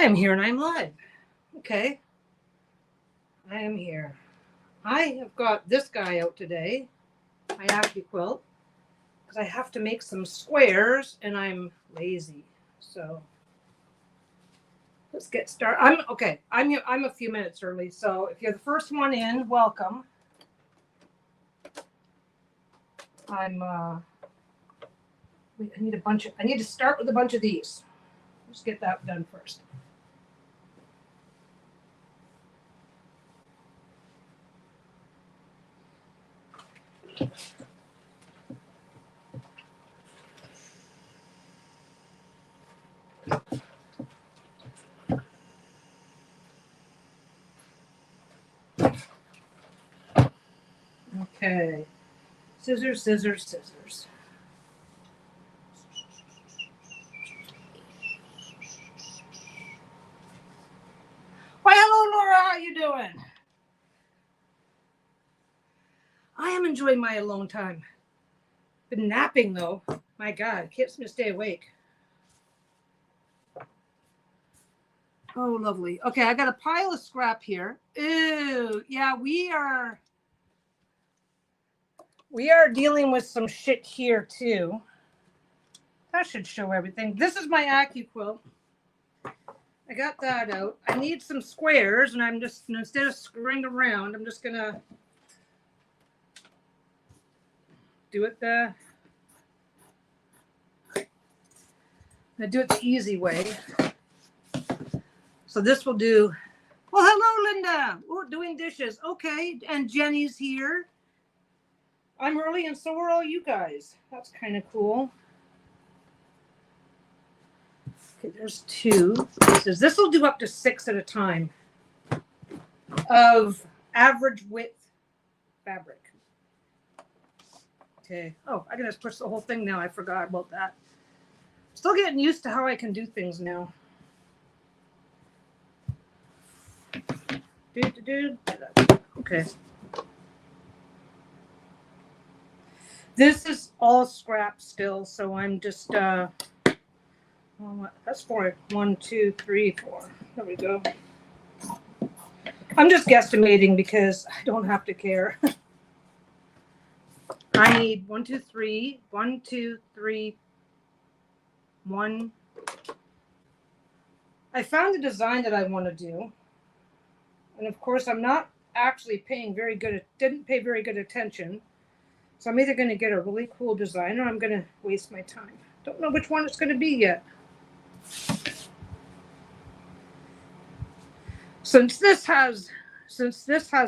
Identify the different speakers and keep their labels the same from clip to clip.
Speaker 1: am here and I'm live. Okay. I am here. I have got this guy out today, my AccuQuilt, because I have to make some squares and I'm lazy. So let's get started. I'm a few minutes early, so if you're the first one in, welcome. I need to start with a bunch of these. Let's get that done first. Okay. Scissors, scissors, scissors. Why, hello, Laura. How you doing? I am enjoying my alone time. Been napping, though. My God, keeps me to stay awake. Oh, lovely. Okay, I got a pile of scrap here. Ew, yeah, we are dealing with some shit here, too. That should show everything. This is my AccuQuilt. I got that out. I need some squares, and I'm just, instead of screwing around, I'm just going to do it the easy way. So this will do. Well, hello, Linda. We're doing dishes. Okay, and Jenny's here. I'm early, and so are all you guys. That's kind of cool. Okay, there's 2 pieces. This will do up to 6 at a time of average width fabric. Okay. Oh, I gotta push the whole thing now. I forgot about that. Still getting used to how I can do things now. Okay. This is all scrap still, so I'm just that's 4. 1, 2, 3, 4. There we go. I'm just guesstimating because I don't have to care. I need 1, 2, 3. 1, 2, 3. 1. I found a design that I want to do. And of course, I'm not actually didn't pay very good attention. So I'm either going to get a really cool design or I'm going to waste my time. Don't know which one it's going to be yet. Since this has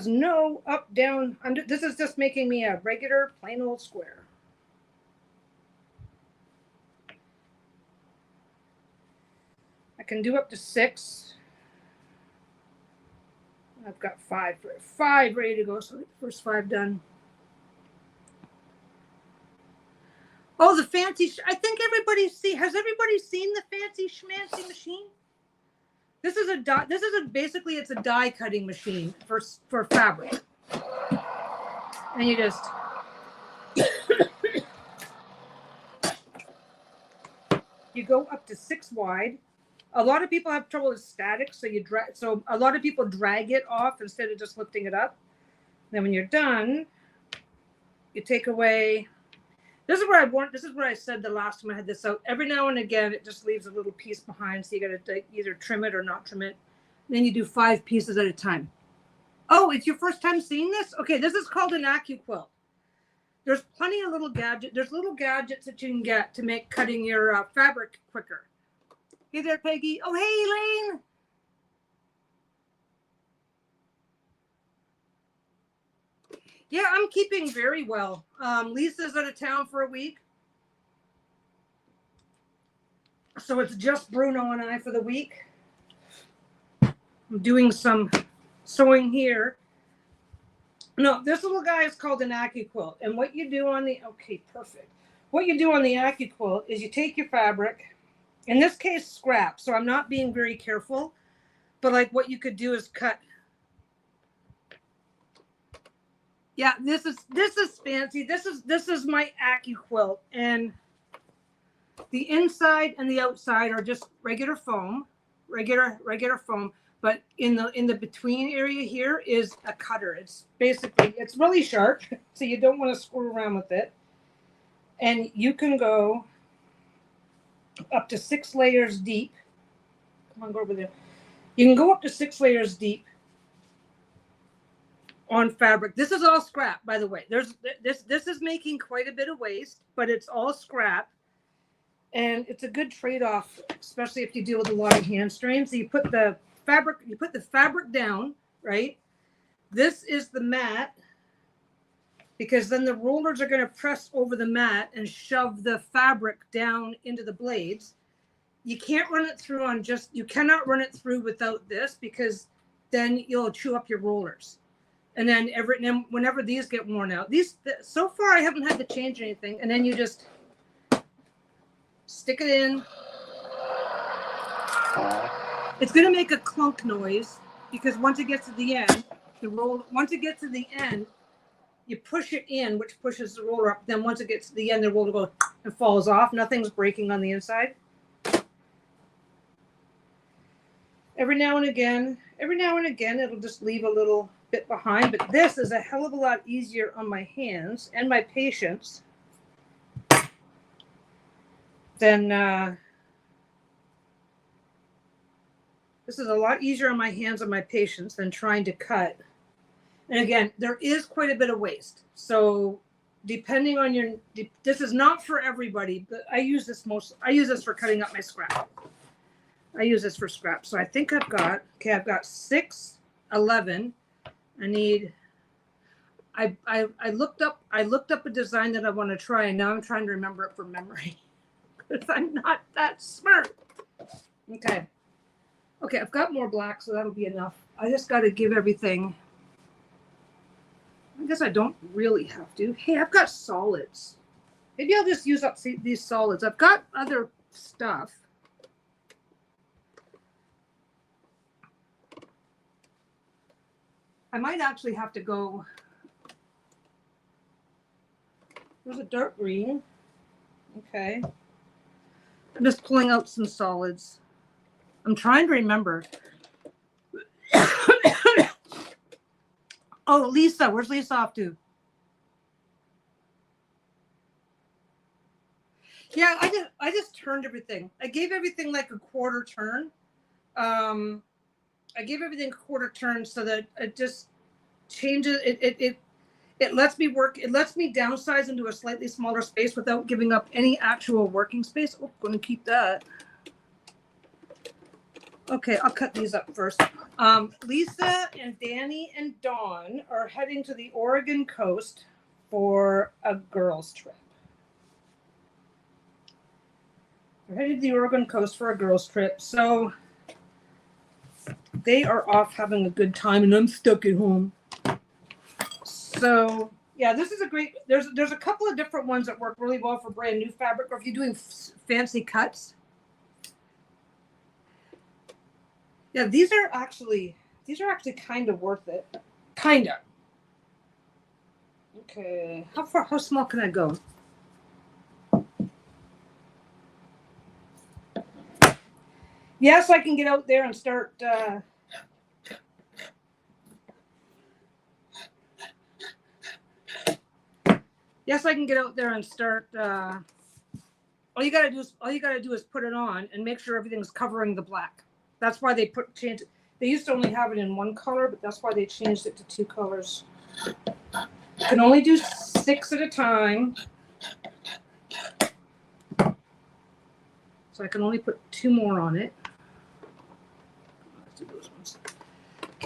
Speaker 1: no up, down, under, this is just making me a regular plain old square. I can do up to 6. I've got 5 ready to go. So the first 5 done. Oh, the fancy! I think has everybody seen the fancy schmancy machine? This is basically it's a die cutting machine for fabric, and you just you go up to 6 wide. A lot of people have trouble with static, so a lot of people drag it off instead of just lifting it up. Then when you're done, you take away. This is what I said the last time I had this out. Every now and again, it just leaves a little piece behind, so you got to either trim it or not trim it. Then you do 5 pieces at a time. Oh, it's your first time seeing this? Okay, this is called an AccuQuilt. There's plenty of little gadgets. There's little gadgets that you can get to make cutting your fabric quicker. Hey there, Peggy. Oh, hey, Elaine. Yeah, I'm keeping very well. Lisa's out of town for a week. So it's just Bruno and I for the week. I'm doing some sewing here. No, this little guy is called an AccuQuilt. And what you do on the, okay, perfect. What you do on the AccuQuilt is you take your fabric, in this case, scrap. So I'm not being very careful, but like what you could do is cut. Yeah, this is fancy. This is my AccuQuilt, and the inside and the outside are just regular foam. regular foam. But in the between area here is a cutter. It's basically, it's really sharp, so you don't want to screw around with it. And you can go up to 6 layers deep. Come on, go over there. You can go up to 6 layers deep on fabric. This is all scrap, by the way. This is making quite a bit of waste, but it's all scrap. And it's a good trade-off, especially if you deal with a lot of hand strain. So you put the fabric down, right? This is the mat, because then the rollers are going to press over the mat and shove the fabric down into the blades. You can't run it through you cannot run it through without this, because then you'll chew up your rollers. And then whenever these get worn out, so far I haven't had to change anything. And then you just stick it in. It's going to make a clunk noise, because once it gets to the end, you push it in, which pushes the roller up. Then once it gets to the end, the roller goes and falls off. Nothing's breaking on the inside. Every now and again, it'll just leave a little bit behind. But this is a hell of a lot easier on my hands and my patience than this is a lot easier on my hands and my patience than trying to cut. And again, there is quite a bit of waste. So depending on this is not for everybody, but I use this for cutting up my scrap. I use this for scrap. So I think I've got 6, 11. I looked up a design that I want to try, and now I'm trying to remember it from memory, because I'm not that smart. Okay, I've got more black, so that'll be enough. I just got to give everything. I guess I don't really have to. Hey, I've got solids. Maybe I'll just use up these solids. I've got other stuff. I might actually have to go. There's a dark green. Okay. I'm just pulling out some solids. I'm trying to remember. Oh, Lisa. Where's Lisa off to? Yeah, I just turned everything. I gave everything like a quarter turn. I gave everything a quarter turn so that it just changes. It lets me work. It lets me downsize into a slightly smaller space without giving up any actual working space. Oh, going to keep that. Okay, I'll cut these up first. Lisa and Danny and Dawn are heading to the Oregon coast for a girls' trip. They're heading to the Oregon coast for a girls' trip. So they are off having a good time, and I'm stuck at home. So yeah, this is a great. There's a couple of different ones that work really well for brand new fabric, or if you're doing fancy cuts. Yeah, these are actually kind of worth it. Kind of. Okay, how small can I go? Yes, I can get out there and start. Yes, I can get out there and start. All you gotta do is put it on and make sure everything's covering the black. That's why they changed it. They used to only have it in one color, but that's why they changed it to 2 colors. You can only do 6 at a time. So I can only put 2 more on it. Let's do those ones.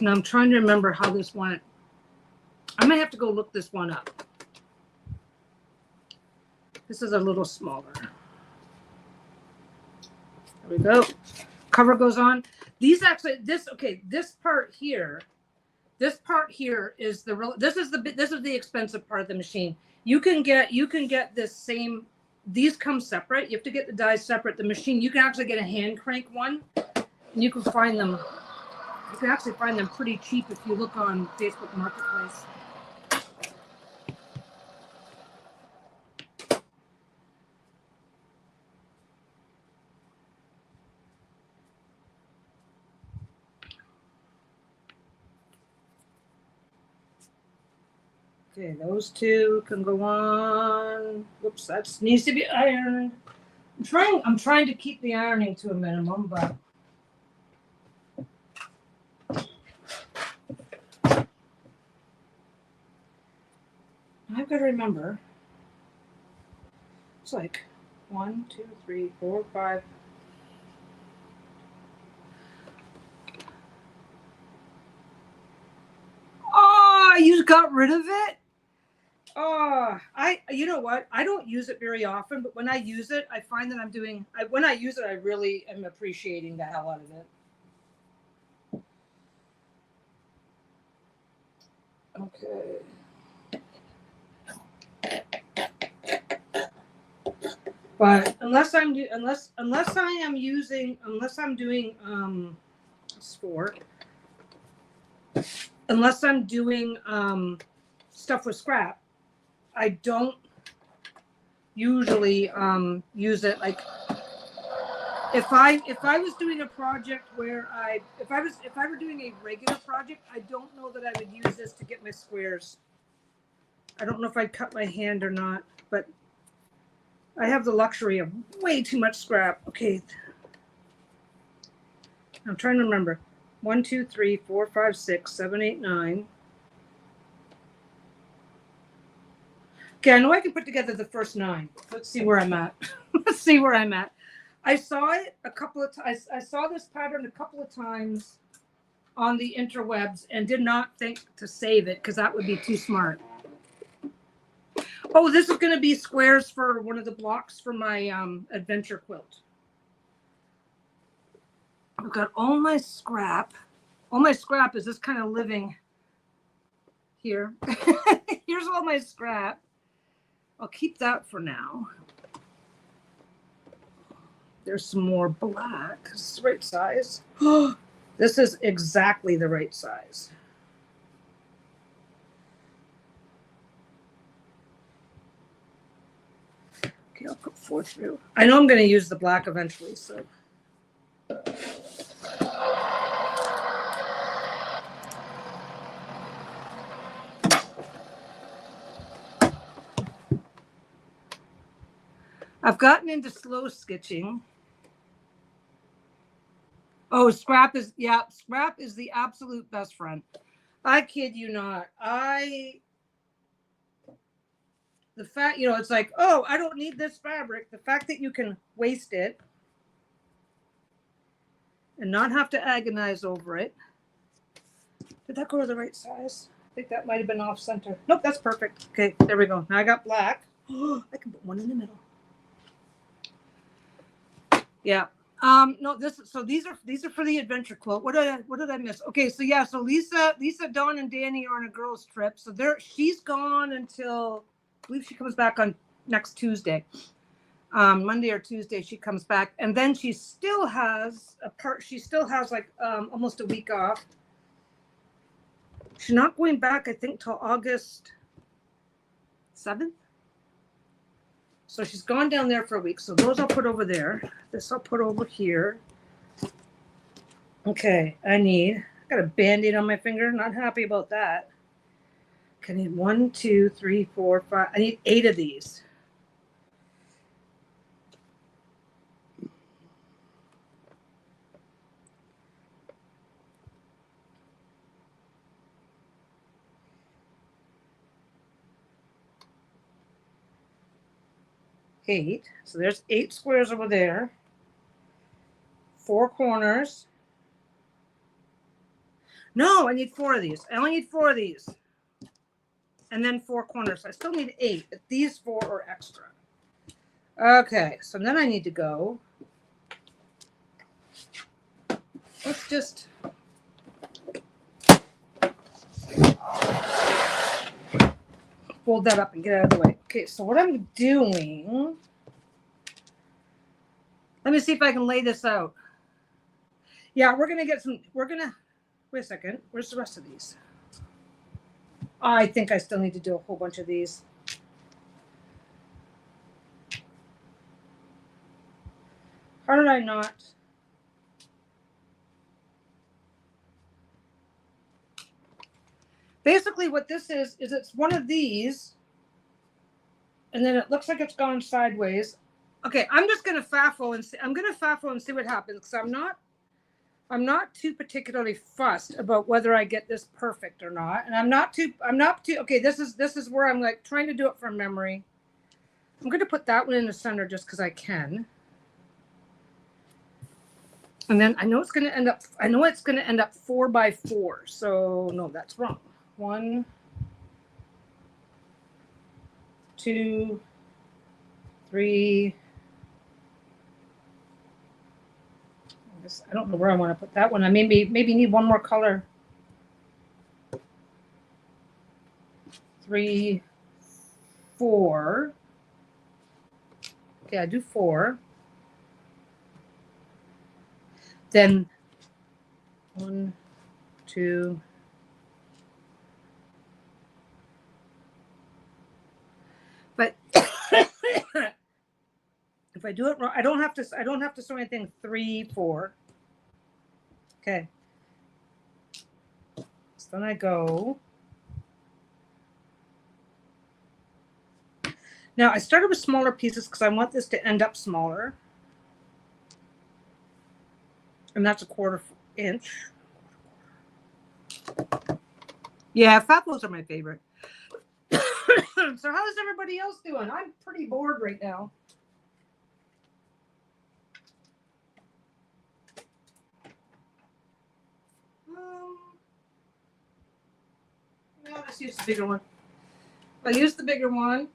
Speaker 1: Now I'm trying to remember how this went. I might have to go look this one up. This is a little smaller. There we go. Cover goes on. This part here is this is the expensive part of the machine. You can get this same. These come separate. You have to get the dies separate. The machine, you can actually get a hand crank one, and you can find them. You can actually find them pretty cheap if you look on Facebook Marketplace. Okay, those two can go on. Whoops, that needs to be ironed. I'm trying to keep the ironing to a minimum, but I've got to remember. It's like 1, 2, 3, 4, 5. Oh, you got rid of it? Oh, you know what? I don't use it very often, but when I use it, I find that when I use it, I really am appreciating the hell out of it. Okay. But unless I'm doing sport, unless I'm doing stuff with scrap, I don't usually use it. Like if I was doing a project where if I were doing a regular project, I don't know that I would use this to get my squares. I don't know if I'd cut my hand or not, but I have the luxury of way too much scrap. Okay. I'm trying to remember. 1, 2, 3, 4, 5, 6, 7, 8, 9. Okay, I know I can put together the first 9. Let's see where I'm at. Let's see where I'm at. I saw it a couple of times. I saw this pattern a couple of times on the interwebs and did not think to save it because that would be too smart. Oh, this is going to be squares for one of the blocks for my adventure quilt. I've got all my scrap. All my scrap is just kind of living here. Here's all my scrap. I'll keep that for now. There's some more black. It's the right size. This is exactly the right size. Okay, I'll put 4 through. I know I'm going to use the black eventually, so. I've gotten into slow stitching. Oh, scrap is the absolute best friend. I kid you not. The fact, it's like, oh, I don't need this fabric. The fact that you can waste it and not have to agonize over it. Did that go to the right size? I think that might have been off center. Nope, that's perfect. Okay, there we go. Now I got black. I can put one in the middle. Yeah. No, these are for the adventure quilt. What did I miss? Okay, so yeah, so Lisa, Dawn, and Danny are on a girls' trip. So she's gone until I believe she comes back on next Tuesday. Monday or Tuesday she comes back, and then she still has like almost a week off. She's not going back, I think, till August 7th. So she's gone down there for a week. So those I'll put over there. This I'll put over here. Okay, I got a Band-Aid on my finger. Not happy about that. Okay, I need 1, 2, 3, 4, 5. I need 8 of these. So there's 8 squares over there. 4 corners. No, I need 4 of these. I only need 4 of these. And then 4 corners. I still need 8, but these 4 are extra. Okay, so then I need to go. Let's just fold that up and get out of the way. Okay, so what I'm doing, let me see if I can lay this out. Yeah, wait a second. Where's the rest of these? I think I still need to do a whole bunch of these. How did I not? Basically what this is it's one of these, and then it looks like it's gone sideways. Okay, I'm just gonna faffle and see. I'm gonna faffle and see what happens because I'm not too particularly fussed about whether I get this perfect or not, and I'm not too. Okay, this is where I'm like trying to do it from memory. I'm gonna put that one in the center just because I can. And then I know it's gonna end up. I know it's gonna end up 4 by 4. So no, that's wrong. 1, 2, 3. I don't know where I want to put that one. I maybe need one more color. 3, 4. Okay, I do 4. Then 1, 2. But if I do it wrong, I don't have to sew anything. 3, 4. Okay. So then I go. Now I started with smaller pieces because I want this to end up smaller. And that's a 1/4 inch. Yeah, faffles are my favorite. So how is everybody else doing? I'm pretty bored right now. No, let's use the bigger one. I'll use the bigger one.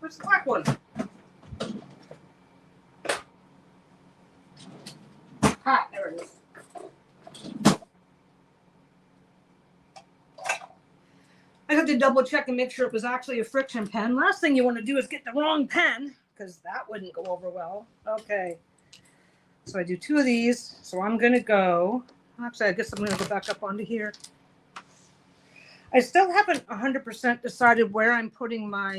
Speaker 1: Where's the black one? Ah, there it is. I have to double check and make sure it was actually a friction pen. Last thing you want to do is get the wrong pen because that wouldn't go over well. Okay. So I do 2 of these. So I'm going to go. Actually, I guess I'm going to go back up onto here. I still haven't 100% decided where I'm putting my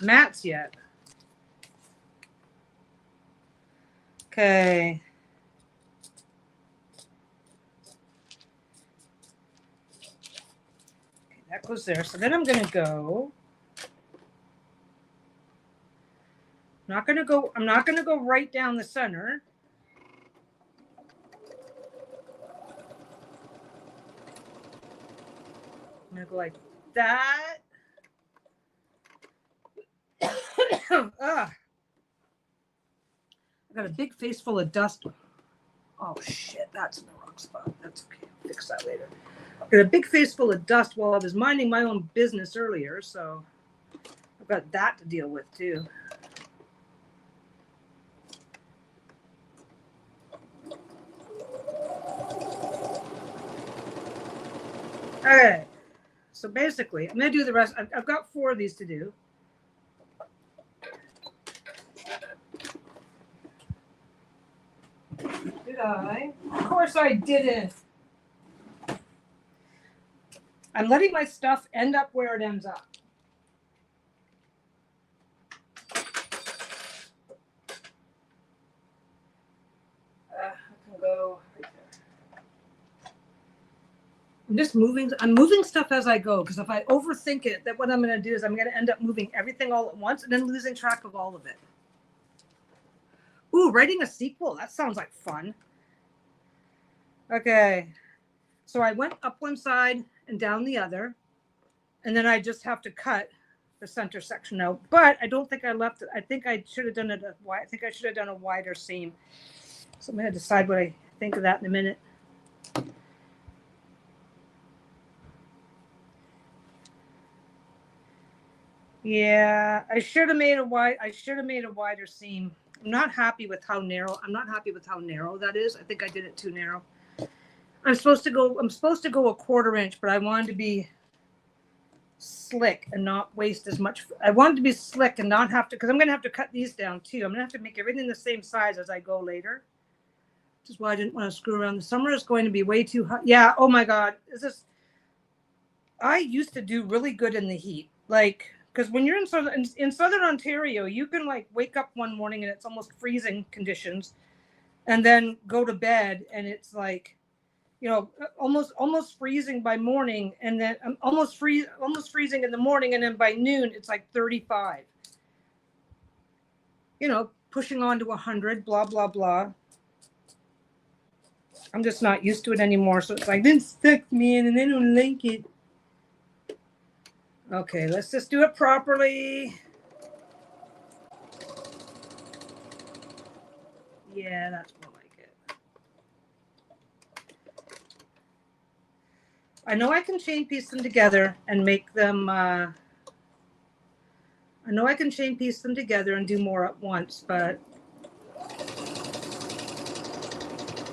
Speaker 1: mats yet. Okay. That goes there. So then I'm going to go. I'm not going to go right down the center. I'm going to go like that. I got a big face full of dust. Oh shit, that's in the wrong spot. That's okay. I'll fix that later. I got a big face full of dust while I was minding my own business earlier, so I've got that to deal with too. Okay, so basically, I'm going to do the rest. I've got 4 of these to do. Did I? Of course I didn't. I'm letting my stuff end up where it ends up. I can go right there. I'm moving stuff as I go because if I overthink it, that what I'm going to do is I'm going to end up moving everything all at once and then losing track of all of it. Ooh, writing a sequel. That sounds like fun. Okay. So I went up one side and down the other. And then I just have to cut the center section out. But I don't think I left it. I think I should have done it. I think I should have done a wider seam. So I'm going to decide what I think of that in a minute. Yeah, I should have made a wider seam. I'm not happy with how narrow that is. I think I did it too narrow. I'm supposed to go a 1/4 inch, but I wanted to be slick and not waste as much. I wanted to be slick and not have to, because I'm going to have to cut these down too. I'm going to have to make everything the same size as I go later, which is why I didn't want to screw around. The summer is going to be way too hot. Yeah. Oh my God. I used to do really good in the heat. Like, because when you're in southern Ontario, you can like wake up one morning and it's almost freezing conditions, and then go to bed and it's like, almost freezing by morning, and then almost freezing in the morning, and then by noon it's like 35. Pushing on to 100, blah blah blah. I'm just not used to it anymore, so it's like, this sucks, man, and I don't like it. Okay, let's just do it properly. Yeah, that's more like it. I know I can chain piece them together and make them, I know I can chain piece them together and do more at once, but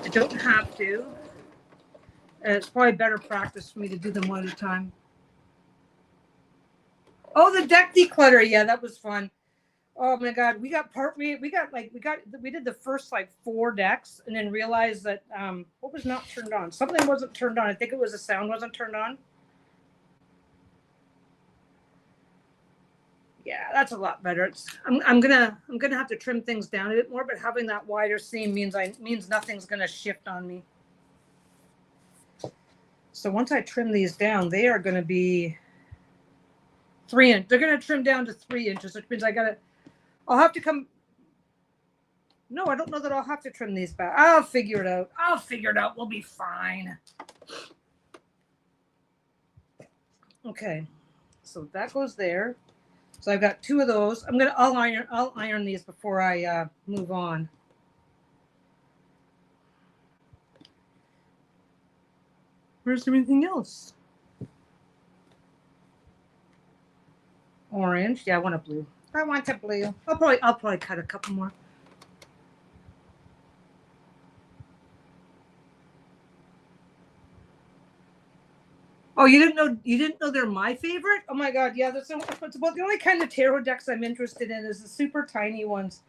Speaker 1: I don't have to. And it's probably better practice for me to do them one at a time. Oh, the deck declutter. Yeah, that was fun. Oh my God. We did the first like 4 decks and then realized that, what was not turned on? Something wasn't turned on. I think it was the sound wasn't turned on. Yeah, that's a lot better. I'm gonna have to trim things down a bit more, but having that wider seam means nothing's gonna shift on me. So once I trim these down, they are gonna be 3 inch. They're gonna trim down to 3 inches, which means I'll have to come. No, I don't know that I'll have to trim these back. I'll figure it out. We'll be fine. Okay, so that goes there. So I've got 2 of those. I'll iron these before I move on. Where's everything else? Orange. Yeah, I want a blue. I want a blue. I'll probably cut a couple more. Oh, you didn't know they're my favorite? Oh my God, yeah, that's about the only kind of tarot decks I'm interested in is the super tiny ones.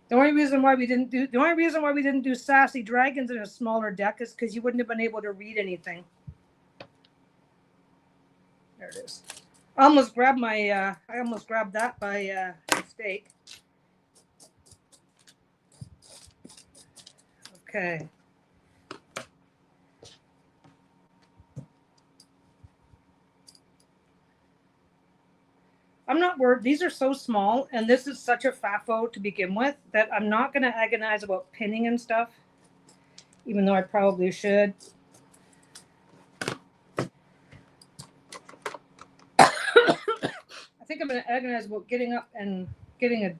Speaker 1: The only reason why we didn't do Sassy Dragons in a smaller deck is because you wouldn't have been able to read anything. There it is. I almost grabbed that by mistake. Okay. I'm not worried. These are so small, and this is such a faffo to begin with that I'm not going to agonize about pinning and stuff, even though I probably should. I think I'm going to agonize about getting up and getting a...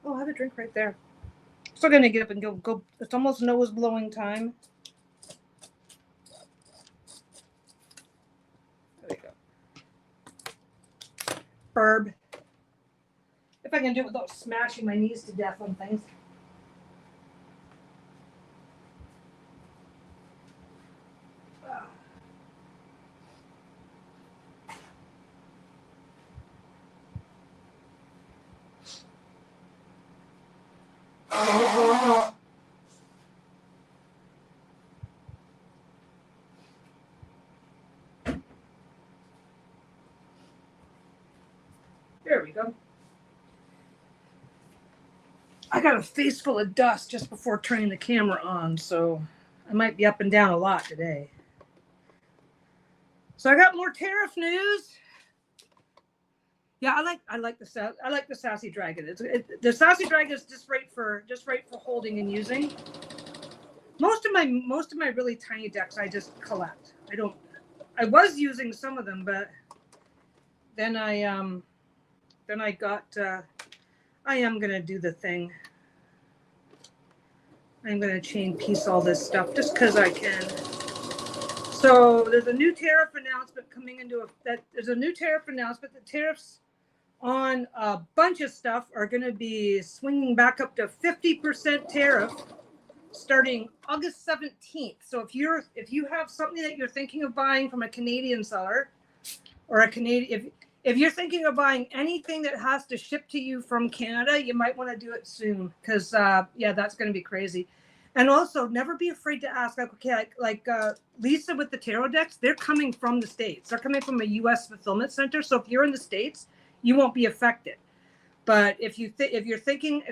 Speaker 1: Oh, I have a drink right there. Still going to get up and go. It's almost nose blowing time. Herb. If I can do it without smashing my knees to death on things. There we go. I got a face full of dust just before turning the camera on, so I might be up and down a lot today. So I got more tariff news. Yeah, I like the Sassy Dragon. The Sassy Dragon is just right for holding and using. Most of my really tiny decks I just collect. I was using some of them, but then I am gonna do the thing. I'm gonna chain piece all this stuff just because I can. So there's a new tariff announcement coming into that. There's a new tariff announcement. The tariffs on a bunch of stuff are going to be swinging back up to 50% tariff starting August 17th. So if you have something that you're thinking of buying from a Canadian seller or a Canadian, if you're thinking of buying anything that has to ship to you from Canada, you might want to do it soon because yeah, that's going to be crazy. And also, never be afraid to ask. Like, okay, Lisa with the tarot decks, they're coming from the States. They're coming from a U.S. fulfillment center. So if you're in the States, you won't be affected. But if you're thinking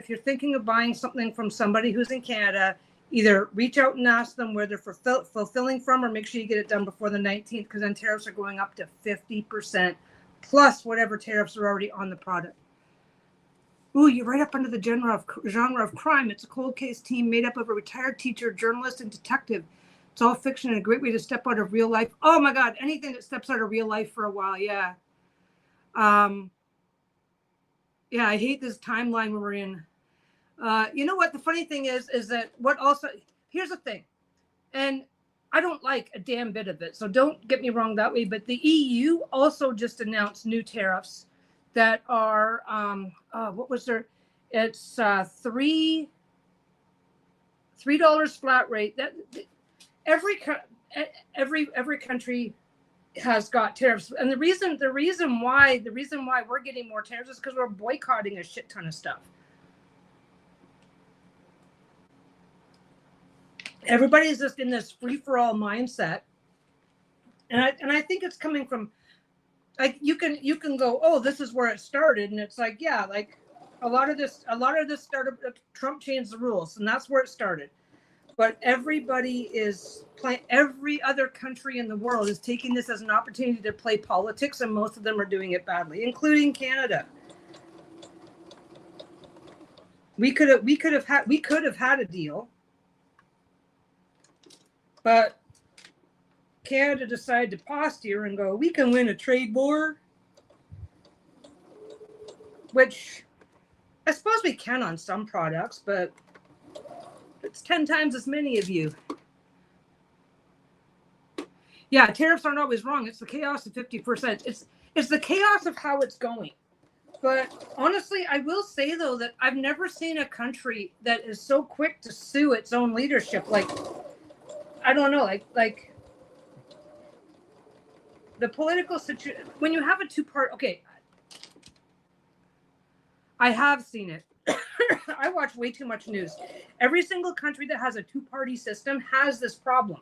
Speaker 1: of buying something from somebody who's in Canada, either reach out and ask them where they're fulfilling from, or make sure you get it done before the 19th, because then tariffs are going up to 50% plus whatever tariffs are already on the product. Ooh, you're right up under the genre of crime. It's a cold case team made up of a retired teacher, journalist, and detective. It's all fiction and a great way to step out of real life. Oh my God, anything that steps out of real life for a while, yeah. Yeah, I hate this timeline we're in. You know what? The funny thing is that here's the thing, and I don't like a damn bit of it, so don't get me wrong that way, but the EU also just announced new tariffs that are, what was their, it's $3 flat rate. That every country has got tariffs, and the reason why we're getting more tariffs is because we're boycotting a shit ton of stuff. Everybody's just in this free-for-all mindset, and I think it's coming from, like, you can go, oh, this is where it started, and it's like, yeah, like a lot of this started. Trump changed the rules, and that's where it started. But everybody is playing. Every other country in the world is taking this as an opportunity to play politics, and most of them are doing it badly, including Canada. We could have had a deal, but Canada decided to posture and go, we can win a trade war, which I suppose we can on some products, but it's 10 times as many of you. Yeah, tariffs aren't always wrong. It's the chaos of 50%. It's the chaos of how it's going. But honestly, I will say, though, that I've never seen a country that is so quick to sue its own leadership. Like, I don't know, like the political situation, when you have a two-part, okay, I have seen it. I watch way too much news. Every single country that has a two-party system has this problem,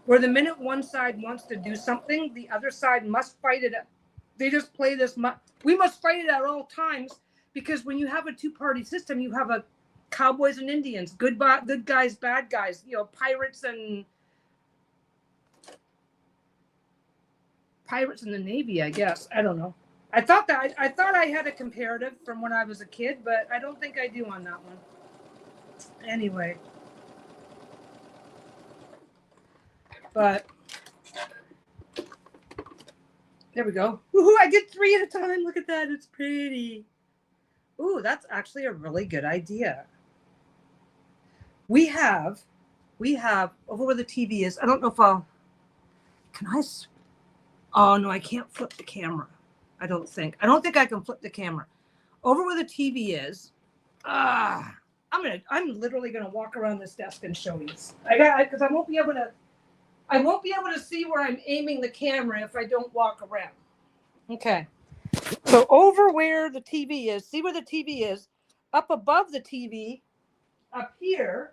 Speaker 1: where the minute one side wants to do something, the other side must fight it. They just play this. We must fight it at all times, because when you have a two-party system, you have a cowboys and Indians, good guys, bad guys. You know, pirates and the Navy. I guess, I don't know. I thought I had a comparative from when I was a kid, but I don't think I do on that one. Anyway, but there we go. Woohoo! I get 3 at a time. Look at that. It's pretty. Ooh, that's actually a really good idea. We have over where the TV is. I don't know if can I? Oh no, I can't flip the camera. I don't think I can flip the camera. Over where the TV is. I'm literally gonna walk around this desk and show you. Because I won't be able to see where I'm aiming the camera if I don't walk around. Okay. So over where the TV is, see where the TV is, up above the TV, up here.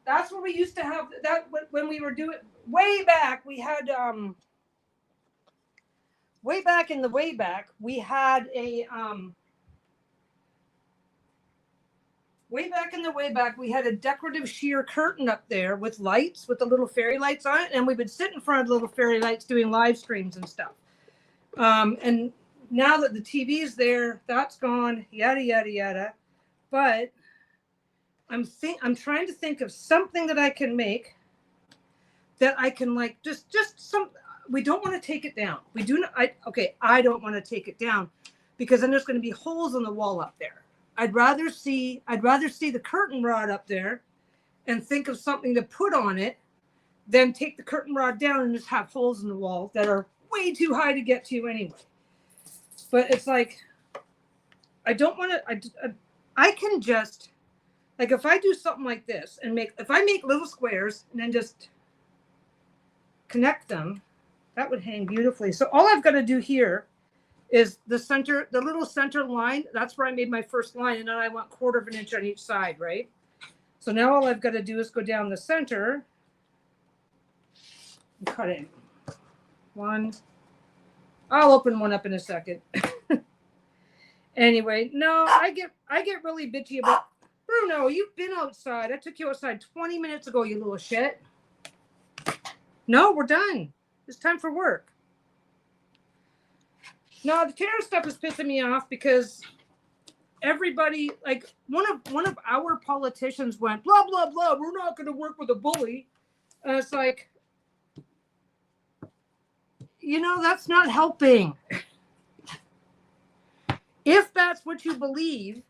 Speaker 1: That's where we used to have that when we were doing way back. We had way back in the way back, we had a decorative sheer curtain up there with lights, with the little fairy lights on it, and we would sit in front of the little fairy lights doing live streams and stuff. And now that the TV's there, that's gone, yada yada yada. But I'm trying to think of something that I can make that I can, like, just some. We don't want to take it down. We do not. I don't want to take it down, because then there's going to be holes in the wall up there. I'd rather see the curtain rod up there and think of something to put on it than take the curtain rod down and just have holes in the wall that are way too high to get to anyway. But it's like, I don't want to. I can just, like, if I do something like this and if I make little squares and then just connect them, that would hang beautifully. So all I've got to do here is the center, the little center line. That's where I made my first line. And then I want 1/4 of an inch on each side, right? So now all I've got to do is go down the center and cut in. One. I'll open one up in a second. Anyway, no, I get really bitchy about, Bruno, you've been outside. I took you outside 20 minutes ago, you little shit. No, we're done. It's time for work. No, the tariff stuff is pissing me off because everybody, like one of our politicians went, blah, blah, blah, we're not going to work with a bully. And it's like, you know, that's not helping. If that's what you believe,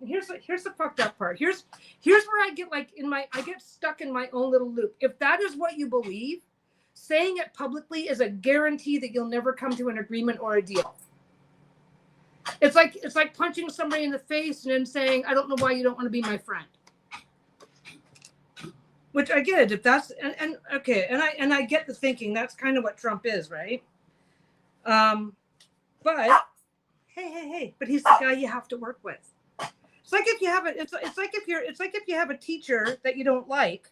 Speaker 1: here's the fucked up part. Here's where I get I get stuck in my own little loop. If that is what you believe, saying it publicly is a guarantee that you'll never come to an agreement or a deal. It's like punching somebody in the face and then saying, I don't know why you don't want to be my friend. Which I get. If that's and okay, and I get the thinking. That's kind of what Trump is, right? But hey, but he's the guy you have to work with. It's like if you have if you have a teacher that you don't like,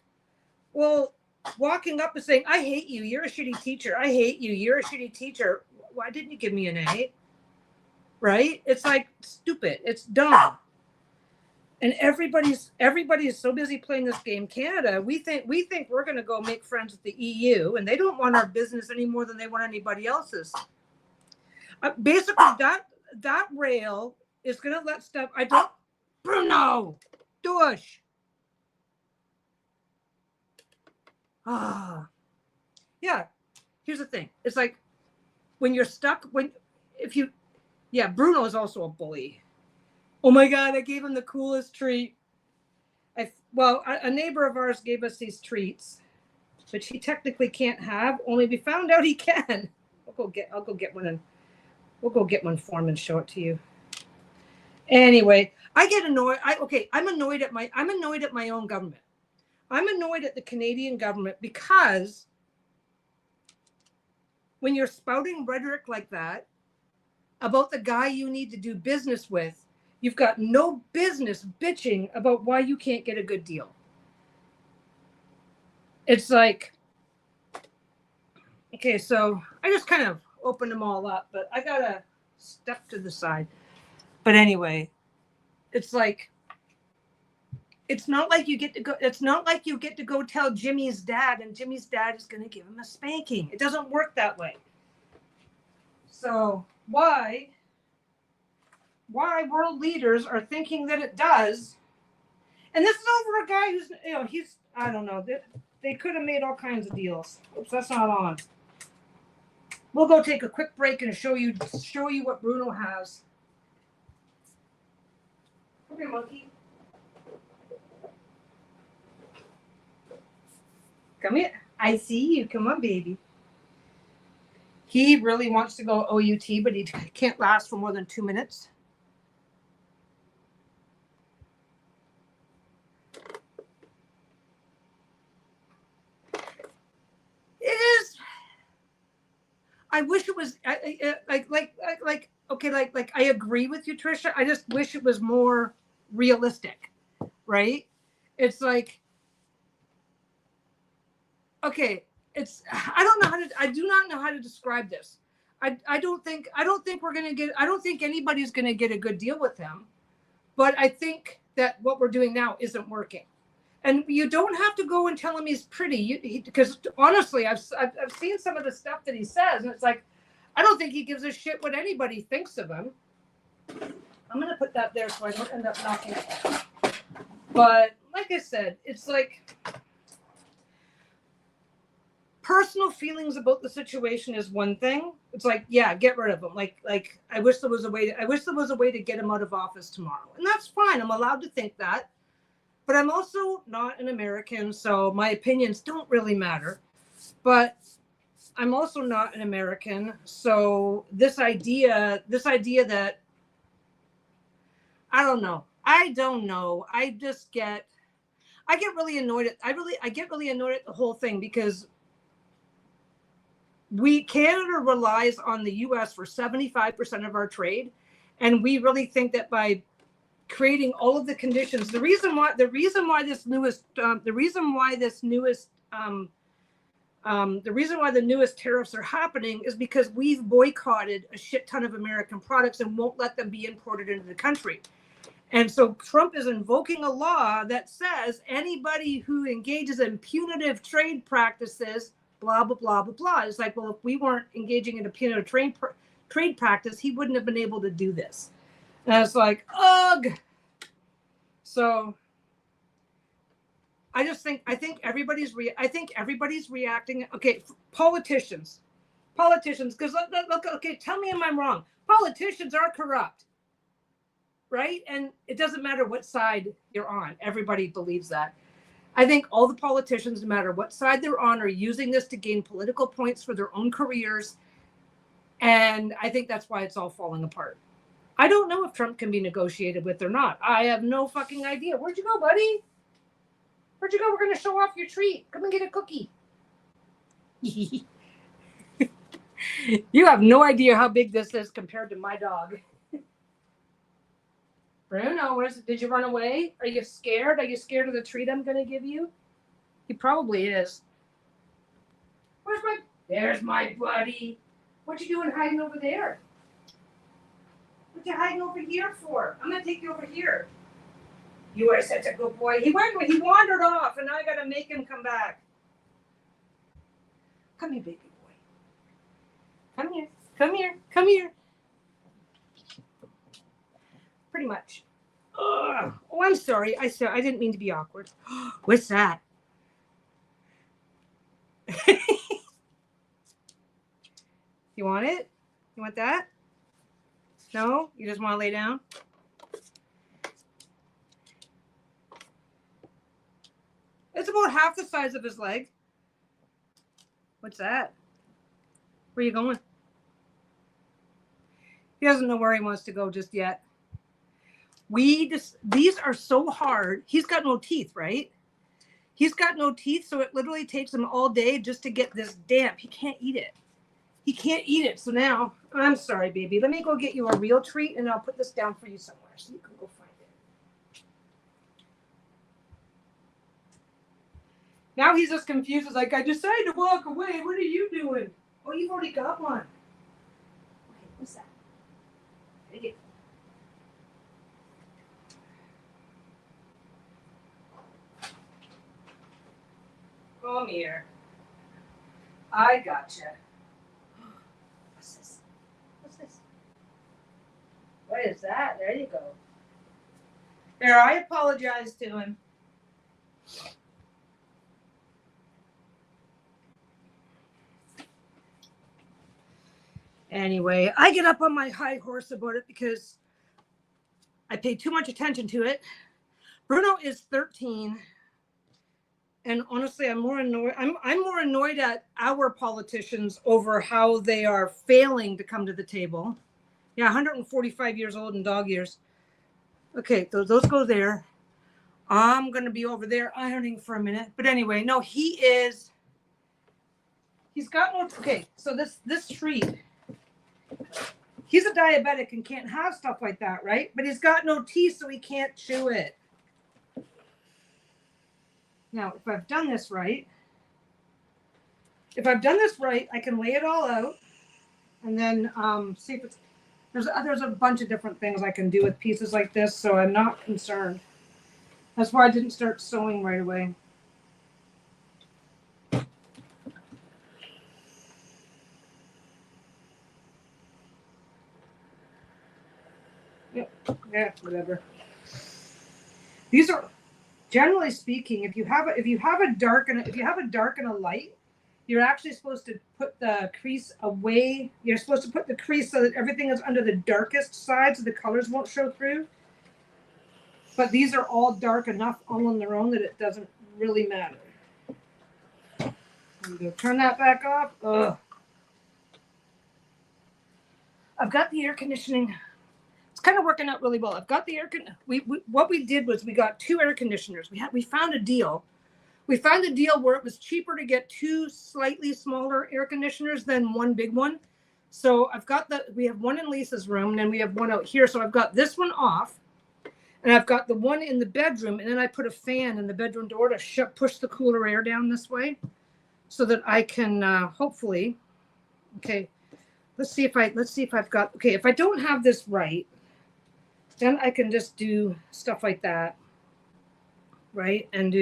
Speaker 1: well, walking up and saying, I hate you, you're a shitty teacher. I hate you, you're a shitty teacher. Why didn't you give me an A? Right? It's like stupid. It's dumb. And everybody's so busy playing this game. Canada, we think we're going to go make friends with the EU, and they don't want our business any more than they want anybody else's. Basically, that rail is going to let stuff. Bruno, douche. Yeah. Here's the thing. It's like when you're stuck. Bruno is also a bully. Oh my God, I gave him the coolest treat. A neighbor of ours gave us these treats, which he technically can't have, only we found out he can. I'll go get one and we'll go get one for him and show it to you. Anyway, I get annoyed. I'm annoyed at my own government. I'm annoyed at the Canadian government because when you're spouting rhetoric like that about the guy you need to do business with, you've got no business bitching about why you can't get a good deal. It's like, okay, so I just kind of opened them all up, but I got to step to the side. But anyway, it's like, it's not like you get to go tell Jimmy's dad and Jimmy's dad is going to give him a spanking. It doesn't work that way. So why world leaders are thinking that it does. And this is over a guy who's, I don't know. They could have made all kinds of deals. Oops, that's not on. We'll go take a quick break and show you what Bruno has. Come here, monkey. Come here. I see you. Come on, baby. He really wants to go OUT, but he can't last for more than 2 minutes. It is. I wish it was like I agree with you, Trisha. I just wish it was more realistic, right? It's like, okay, I do not know how to describe this. I don't think anybody's gonna get a good deal with him, but I think that what we're doing now isn't working. And you don't have to go and tell him he's pretty, because honestly, I've seen some of the stuff that he says, and it's like, I don't think he gives a shit what anybody thinks of him. I'm gonna put that there so I don't end up knocking it down. But like I said, it's like personal feelings about the situation is one thing. It's like, yeah, get rid of him. Like I wish there was a way to get him out of office tomorrow, and that's fine. I'm allowed to think that. But I'm also not an American, so my opinions don't really matter. But I'm also not an American, so this idea that I don't know. I get really annoyed at the whole thing, because Canada relies on the US for 75% of our trade. And we really think that by creating all of the conditions, the reason why the newest tariffs are happening is because we've boycotted a shit ton of American products and won't let them be imported into the country. And so Trump is invoking a law that says anybody who engages in punitive trade practices, blah, blah, blah, blah, blah. It's like, well, if we weren't engaging in a punitive trade practice, he wouldn't have been able to do this. And it's like, ugh. So I think everybody's reacting. Okay, politicians, because look, okay, tell me am I wrong? Politicians are corrupt, right? And it doesn't matter what side you're on. Everybody believes that. I think all the politicians, no matter what side they're on, are using this to gain political points for their own careers. And I think that's why it's all falling apart. I don't know if Trump can be negotiated with or not. I have no fucking idea. Where'd you go, buddy? Where'd you go? We're going to show off your treat. Come and get a cookie. You have no idea how big this is compared to my dog. Bruno, did you run away? Are you scared? Are you scared of the treat I'm going to give you? He probably is. There's my buddy. What you doing hiding over there? What you hiding over here for? I'm going to take you over here. You are such a good boy. He wandered off, and now I got to make him come back. Come here, baby boy. Come here. Come here. Come here. Pretty much. Ugh. Oh, I'm sorry. I didn't mean to be awkward. What's that? You want it? You want that? No? You just want to lay down? It's about half the size of his leg. What's that? Where are you going? He doesn't know where he wants to go just yet. These are so hard. He's got no teeth, right? He's got no teeth, so it literally takes him all day just to get this damp. He can't eat it. He can't eat it. So now, I'm sorry, baby. Let me go get you a real treat, and I'll put this down for you somewhere so you can go find it. Now he's just confused. He's like, I decided to walk away. What are you doing? Oh, you've already got one. Okay, what's that? Take it. Come here. I gotcha. What's this? What's this? What is that? There you go. There, I apologize to him. Anyway, I get up on my high horse about it because I pay too much attention to it. Bruno is 13. And honestly, I'm more annoyed. I'm more annoyed at our politicians over how they are failing to come to the table. Yeah, 145 years old in dog years. Okay, those go there. I'm going to be over there ironing for a minute. But anyway, no, he's got no, okay, so this treat, he's a diabetic and can't have stuff like that, right? But he's got no teeth, so he can't chew it. Now, if I've done this right, I can lay it all out and then see if it's, there's a bunch of different things I can do with pieces like this, so I'm not concerned. That's why I didn't start sewing right away. Yep, yeah, whatever. These are, generally speaking, if you have a dark and a light, you're actually supposed to put the crease away. You're supposed to put the crease so that everything is under the darkest side, so the colors won't show through. But these are all dark enough all on their own that it doesn't really matter. I'm gonna turn that back off. Ugh. I've got the air conditioning. It's kind of working out really well. I've got the what we did was we got 2 air conditioners. We found a deal We found a deal where it was cheaper to get 2 slightly smaller air conditioners than one big one. So I've got we have one in Lisa's room and then we have one out here. So I've got this one off and I've got the one in the bedroom. And then I put a fan in the bedroom door to push the cooler air down this way so that I can hopefully, okay, let's see if I've got, okay, if I don't have this right, then I can just do stuff like that, right? And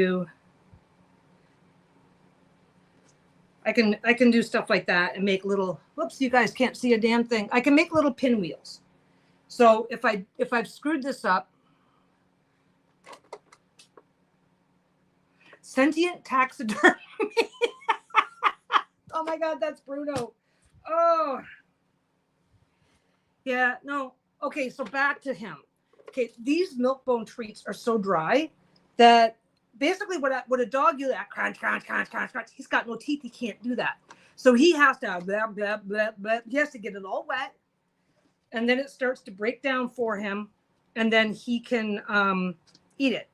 Speaker 1: I can do stuff like that and make little, whoops, you guys can't see a damn thing. I can make little pinwheels. So if I've screwed this up, sentient taxidermy. Oh my God, that's Bruno. Oh, yeah, no. Okay, so back to him. Okay, these milk bone treats are so dry that basically what a dog you that crunch, crunch, crunch, crunch, crunch. He's got no teeth. He can't do that. So he has to blah, blah, blah, blah. He has to get it all wet, and then it starts to break down for him, and then he can eat it.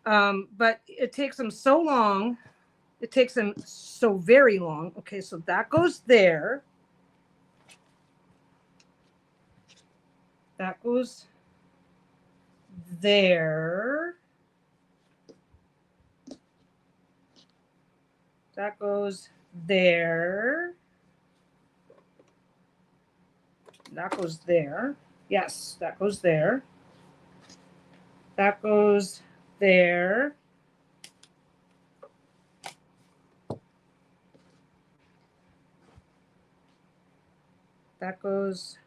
Speaker 1: But it takes him so long. It takes him so very long. Okay, so that goes there. That goes there. That goes there. That goes there. Yes, that goes there. That goes there. That goes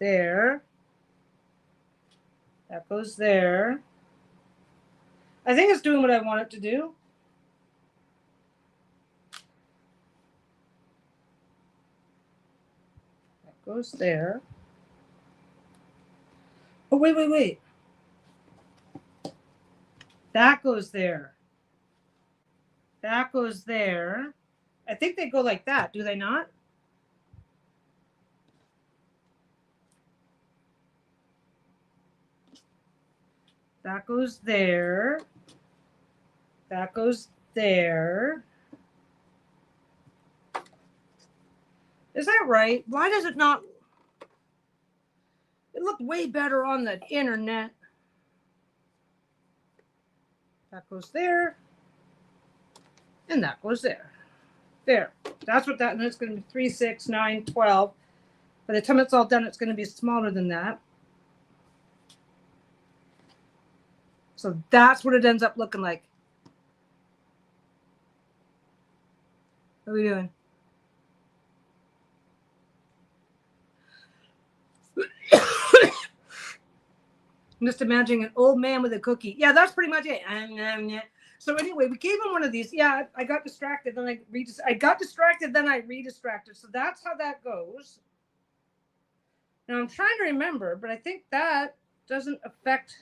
Speaker 1: there. That goes there. I think it's doing what I want it to do. That goes there. Oh, wait. That goes there. That goes there. I think they go like that, do they not? That goes there. That goes there. Is that right? Why does it not? It looked way better on the internet. That goes there. And that goes there. There. That's what that, and it's going to be 3, 6, 9, 12. By the time it's all done, it's going to be smaller than that. So that's what it ends up looking like. What are we doing? I'm just imagining an old man with a cookie. Yeah, that's pretty much it. So anyway, we gave him one of these. Yeah, I got distracted. Then I got distracted. Then I redistracted. So that's how that goes. Now I'm trying to remember, but I think that doesn't affect.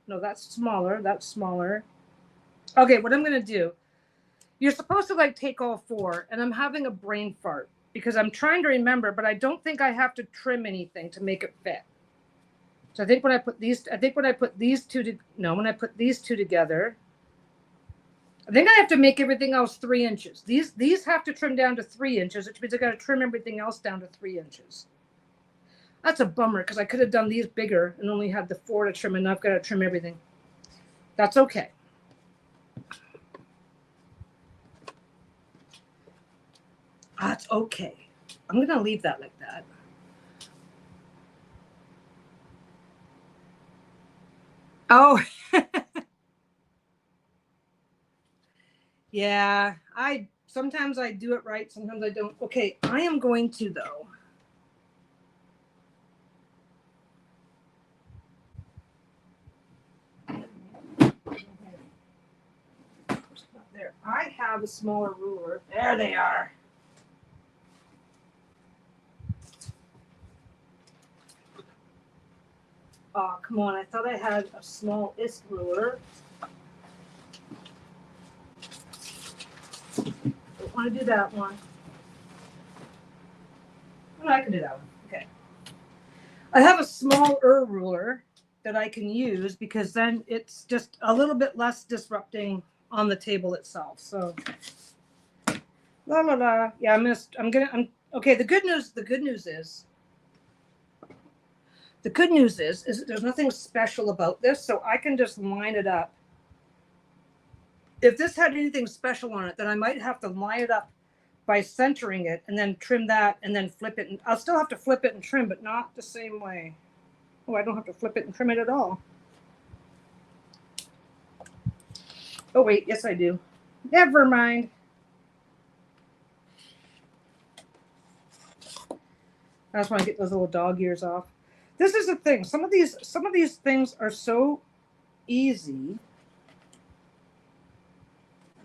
Speaker 1: No, that's smaller. That's smaller. Okay, what I'm going to do. You're supposed to like take all 4, and I'm having a brain fart because I'm trying to remember, but I don't think I have to trim anything to make it fit. So I think when I put these two together, I think I have to make everything else 3 inches. These have to trim down to 3 inches, which means I got to trim everything else down to 3 inches. That's a bummer because I could have done these bigger and only had the 4 to trim, and I've got to trim everything. That's okay. That's okay. I'm going to leave that like that. Oh, yeah. Sometimes I do it right. Sometimes I don't. Okay. I am going to though. There. I have a smaller ruler. There they are. Oh, come on. I thought I had a small-ist ruler. Don't want to do that one. Oh, I can do that one. Okay. I have a smaller ruler. that I can use, because then it's just a little bit less disrupting on the table itself. So la la la. Yeah, I'm okay. The good news is that there's nothing special about this, so I can just line it up. If this had anything special on it, then I might have to line it up by centering it and then trim that and then flip it. And I'll still have to flip it and trim, but not the same way. Oh, I don't have to flip it and trim it at all. Oh, wait. Yes, I do. Never mind. I just want to get those little dog ears off. This is the thing. Some of these things are so easy.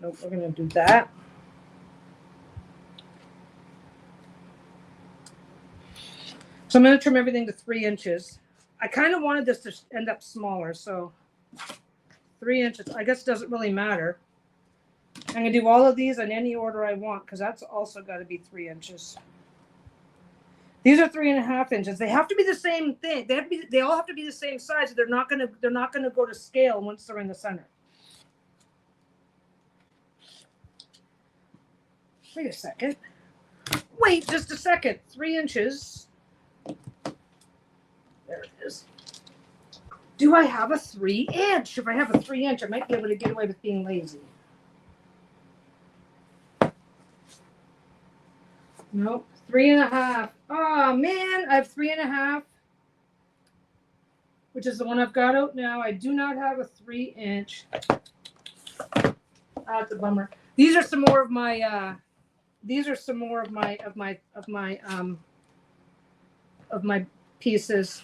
Speaker 1: Nope, we're going to do that. So I'm going to trim everything to 3 inches. I kind of wanted this to end up smaller, so 3 inches. I guess it doesn't really matter. I'm going to do all of these in any order I want, because that's also got to be 3 inches. These are 3.5 inches. They have to be the same thing. They all have to be the same size. They're not going to go to scale once they're in the center. Wait a second. Wait just a second. 3 inches. There it is. Do I have a 3 inch? If I have a 3 inch, I might be able to get away with being lazy. Nope. 3.5. Oh man, I have 3.5, which is the one I've got out now. I do not have a 3 inch. That's a bummer. These are some more of my. These are some more of my pieces.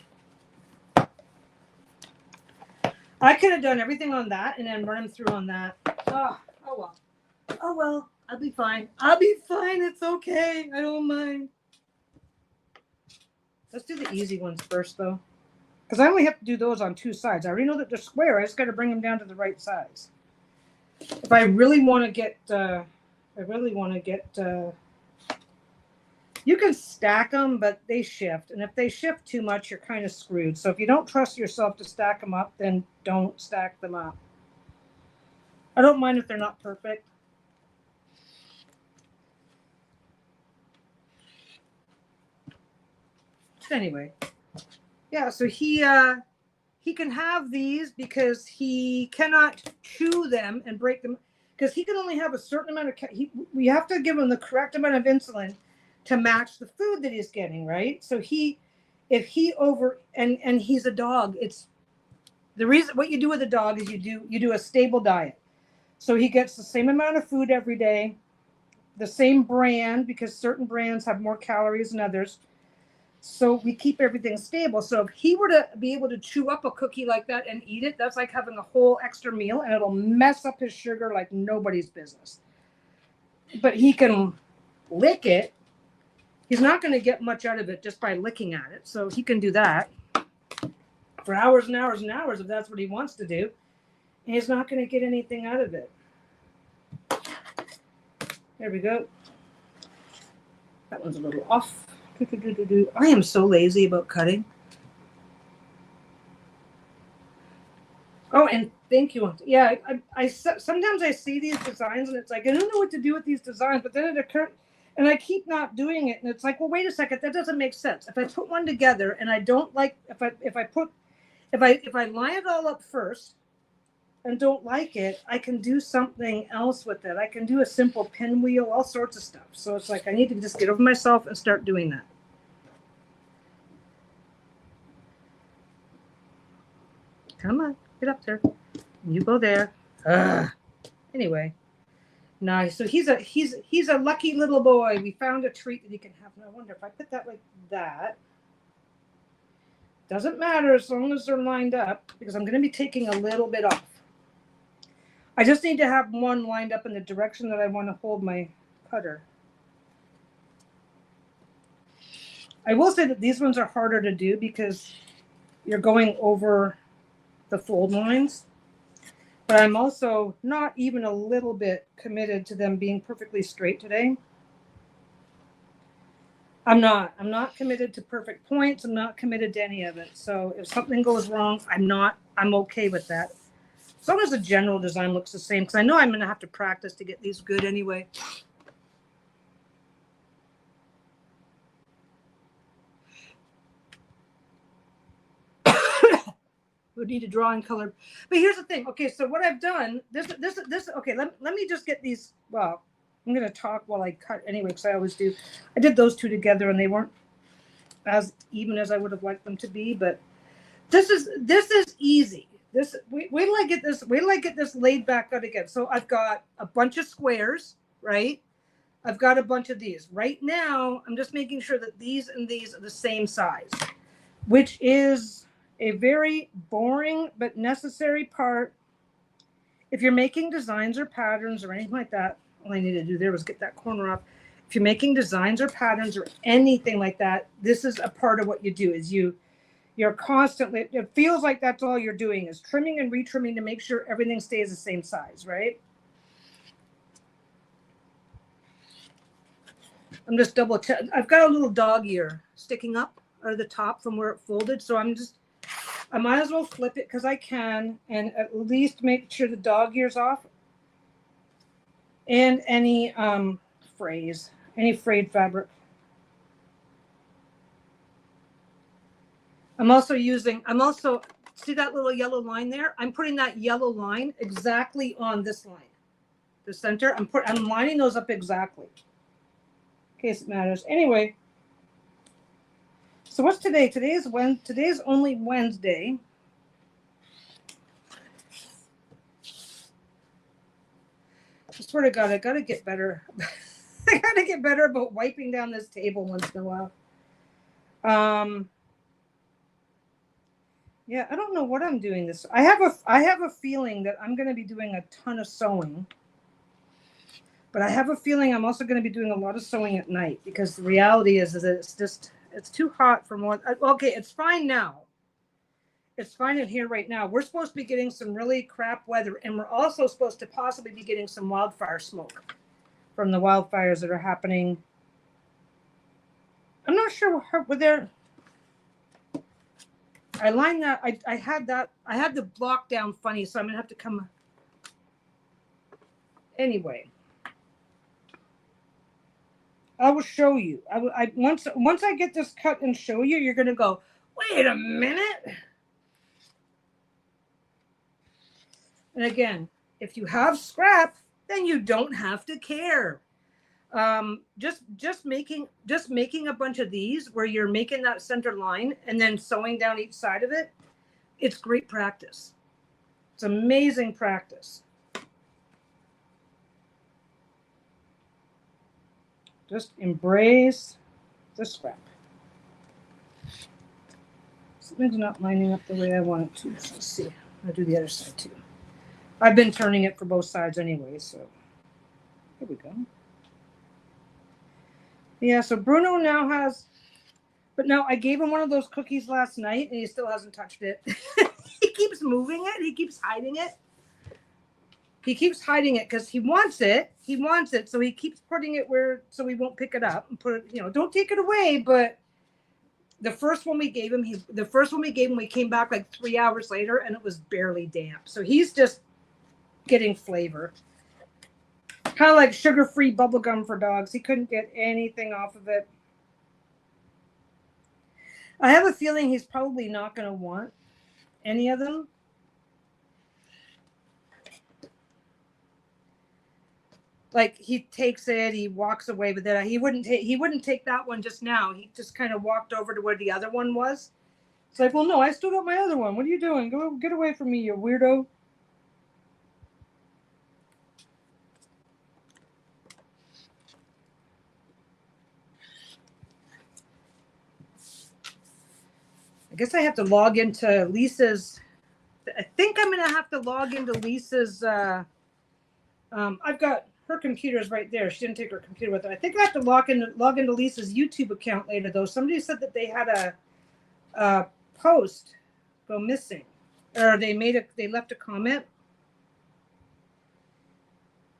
Speaker 1: I could have done everything on that and then run them through on that. Oh well. Oh well. I'll be fine. I'll be fine. It's okay. I don't mind. Let's do the easy ones first, though, because I only have to do those on 2 sides. I already know that they're square. I just got to bring them down to the right size. If I really want to get, you can stack them, but they shift. And if they shift too much, you're kind of screwed. So if you don't trust yourself to stack them up, then don't stack them up. I don't mind if they're not perfect. Anyway, yeah, so he can have these because he cannot chew them and break them, because he can only have a certain amount of we have to give him the correct amount of insulin to match the food that he's getting, right? So if he and he's a dog, it's the reason. What you do with a dog is you do a stable diet. So he gets the same amount of food every day, the same brand, because certain brands have more calories than others. So we keep everything stable. So if he were to be able to chew up a cookie like that and eat it, that's like having a whole extra meal, and it'll mess up his sugar like nobody's business. But he can lick it. He's not going to get much out of it just by licking at it. So he can do that for hours and hours and hours if that's what he wants to do. And he's not going to get anything out of it. There we go. That one's a little off. I am so lazy about cutting. Oh, and thank you. Yeah, I sometimes I see these designs and it's like, I don't know what to do with these designs, but then it occurs, and I keep not doing it, and it's like, well, wait a second, that doesn't make sense. If I put one together and I don't like, if I line it all up first and don't like it, I can do something else with it. I can do a simple pinwheel, all sorts of stuff. So it's like I need to just get over myself and start doing that. Come on, get up there. You go there. Anyway, nice. So he's a lucky little boy. We found a treat that he can have. And I wonder if I put that like that. Doesn't matter as long as they're lined up, because I'm going to be taking a little bit off. I just need to have one lined up in the direction that I want to hold my cutter. I will say that these ones are harder to do because you're going over the fold lines, but I'm also not even a little bit committed to them being perfectly straight today. I'm not committed to perfect points. I'm not committed to any of it. So if something goes wrong, I'm okay with that. As long as the general design looks the same, because I know I'm going to have to practice to get these good anyway. We need to draw in color. But here's the thing. Okay, so what I've done, this, okay, let me just get these, well, I'm going to talk while I cut anyway, because I always do. I did those two together, and they weren't as even as I would have liked them to be, but this is easy. Wait till I get this laid back out again. So I've got a bunch of squares, right? I've got a bunch of these. Right now, I'm just making sure that these and these are the same size, which is a very boring but necessary part. If you're making designs or patterns or anything like that, all I needed to do there was get that corner off. If you're making designs or patterns or anything like that, this is a part of what you do. Is you're constantly, it feels like that's all you're doing is trimming and retrimming to make sure everything stays the same size, right? I'm just double check. I've got a little dog ear sticking up out of the top from where it folded. So I might as well flip it because I can and at least make sure the dog ear's off. And any any frayed fabric. I'm also see that little yellow line there? I'm putting that yellow line exactly on this line. The center, I'm lining those up exactly. In case it matters. Anyway, so what's today? Today's only Wednesday. I swear to God, I gotta get better. I gotta get better about wiping down this table once in a while. Yeah, I don't know what I'm doing this. I have a feeling that I'm going to be doing a ton of sewing. But I have a feeling I'm also going to be doing a lot of sewing at night because the reality is that it's too hot for more. Okay, it's fine now. It's fine in here right now. We're supposed to be getting some really crap weather, and we're also supposed to possibly be getting some wildfire smoke from the wildfires that are happening. I'm not sure where they're. I lined that. I had the block down funny, so I'm gonna have to come. Anyway, I will show you. Once I get this cut and show you, you're gonna go, wait a minute. And again, if you have scrap, then you don't have to care. Just making a bunch of these where you're making that center line and then sewing down each side of it. It's great practice. It's amazing practice. Just embrace the scrap. Something's not lining up the way I want it to. So let's see. I'll do the other side too. I've been turning it for both sides anyway, so here we go. Yeah, so Bruno now has, but no, I gave him one of those cookies last night and he still hasn't touched it. He keeps moving it. He keeps hiding it. He keeps hiding it because he wants it. He wants it. So he keeps putting it so he won't pick it up and put it, don't take it away. But the first one we gave him, we came back like 3 hours later and it was barely damp. So he's just getting flavor. Kind of like sugar-free bubble gum for dogs. He couldn't get anything off of it. I have a feeling he's probably not going to want any of them. Like he takes it, he walks away with it. He wouldn't take that one just now. He just kind of walked over to where the other one was. It's like, well, no, I still got my other one. What are you doing? Go get away from me, you weirdo. I guess I have to log into Lisa's. I think I'm going to have to log into Lisa's. I've got her computer is right there. She didn't take her computer with her. I think I have to log into Lisa's YouTube account later, though. Somebody said that they had a post go missing, or they left a comment.